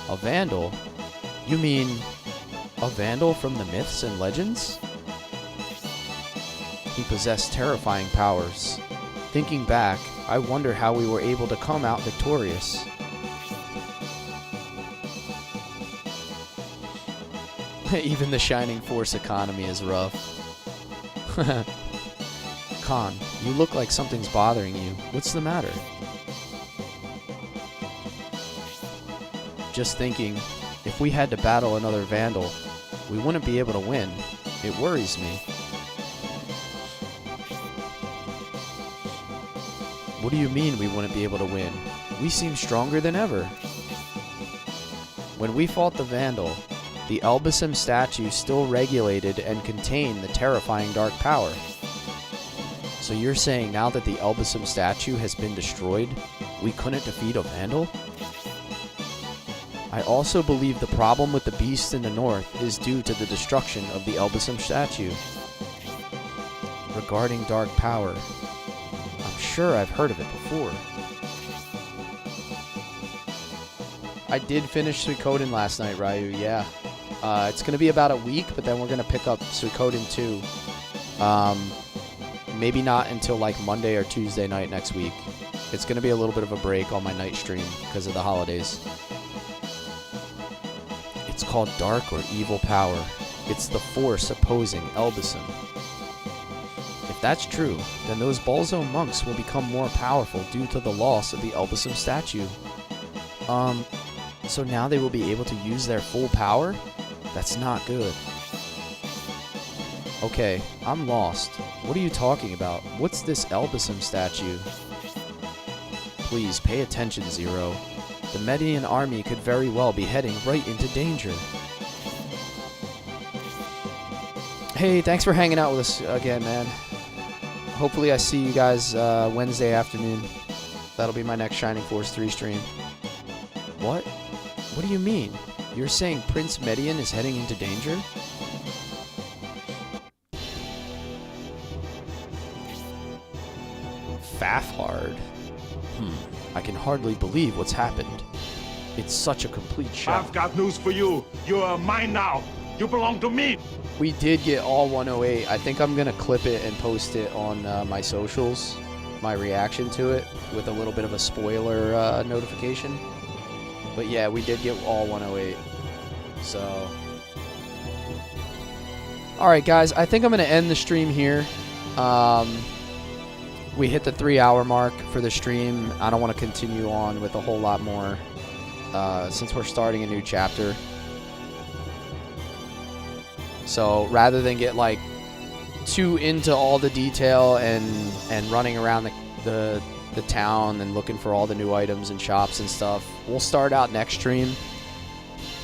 A Vandal? You mean a Vandal from the myths and legends? He possessed terrifying powers. Thinking back, I wonder how we were able to come out victorious. Even the Shining Force economy is rough. Khan, you look like something's bothering you. What's the matter? Just thinking, if we had to battle another Vandal, we wouldn't be able to win. It worries me. What do you mean we wouldn't be able to win? We seem stronger than ever. When we fought the Vandal, the Elbasam statue still regulated and contained the terrifying dark power. So you're saying now that the Elbasam statue has been destroyed, we couldn't defeat a Vandal? I also believe the problem with the beast in the north is due to the destruction of the Elbasam statue. Regarding dark power, I'm sure I've heard of it before. I did finish Suikoden last night, Ryu, yeah. It's going to be about a week, but then we're going to pick up Suikoden 2. Maybe not until like Monday or Tuesday night next week. It's going to be a little bit of a break on my night stream because of the holidays. It's called Dark or Evil Power. It's the force opposing Elbasam. If that's true, then those Balzo monks will become more powerful due to the loss of the Elbasam statue. So now they will be able to use their full power? That's not good. Okay, I'm lost. What are you talking about? What's this Elbasam statue? Please, pay attention, Zero. The Median army could very well be heading right into danger. Hey, thanks for hanging out with us again, man. Hopefully I see you guys Wednesday afternoon. That'll be my next Shining Force 3 stream. What? What do you mean? You're saying Prince Median is heading into danger? Fafhard. I can hardly believe what's happened. It's such a complete shock. I've got news for you. You're mine now. You belong to me. We did get all 108. I think I'm going to clip it and post it on my socials, my reaction to it, with a little bit of a spoiler notification. But yeah, we did get all 108. So, alright guys, I think I'm going to end the stream here. We hit the 3-hour mark for the stream. I don't want to continue on with a whole lot more since we're starting a new chapter. So rather than get like too into all the detail and running around the town and looking for all the new items and shops and stuff, we'll start out next stream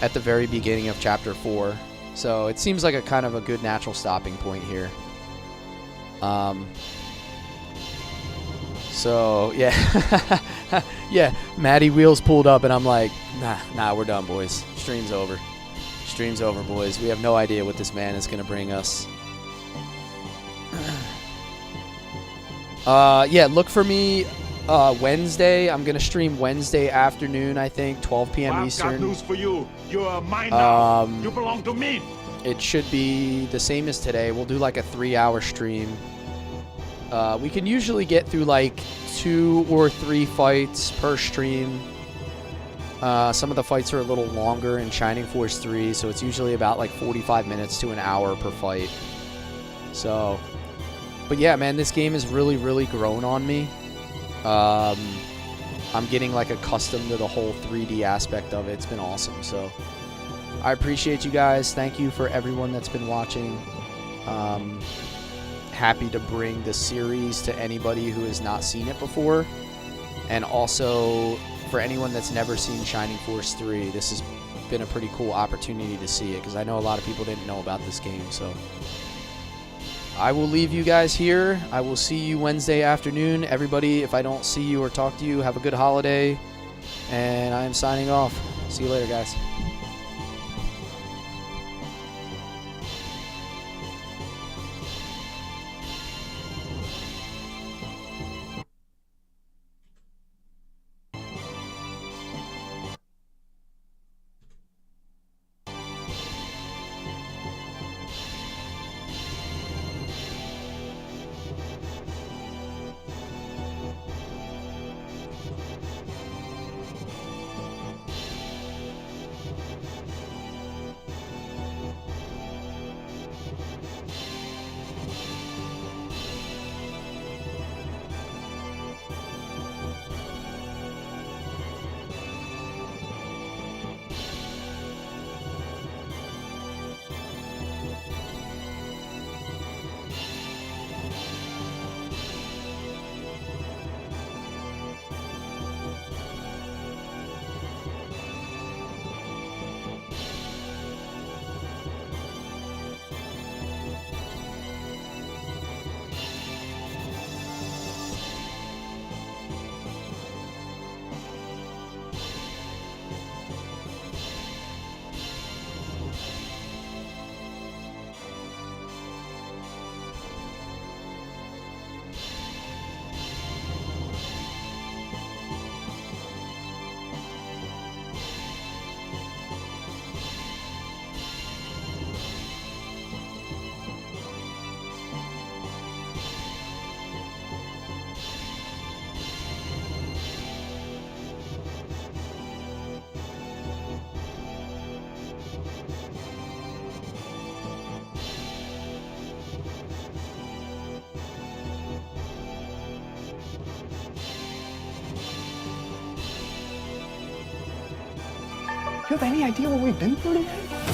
at the very beginning of chapter 4. So it seems like a kind of a good natural stopping point here. So yeah, yeah, Maddie Wheels pulled up and I'm like, nah, we're done, boys. Stream's over. Stream's over, boys. We have no idea what this man is gonna bring us. Yeah, look for me Wednesday. I'm gonna stream Wednesday afternoon, I think, 12 p.m. Eastern. I've got news for you. You're mine now. You belong to me. It should be the same as today. We'll do like a 3-hour stream. We can usually get through like 2 or 3 fights per stream. Some of the fights are a little longer in Shining Force 3, so it's usually about like 45 minutes to an hour per fight. So, but yeah, man, this game has really, really grown on me. I'm getting like accustomed to the whole 3D aspect of it. It's been awesome. So, I appreciate you guys. Thank you for everyone that's been watching. Happy to bring the series to anybody who has not seen it before. And also, for anyone that's never seen Shining Force 3, this has been a pretty cool opportunity to see it, because I know a lot of people didn't know about this game. So I will leave you guys here. I will see you Wednesday afternoon. Everybody, if I don't see you or talk to you, have a good holiday. And I am signing off. See you later, guys. You have any idea what we've been through today?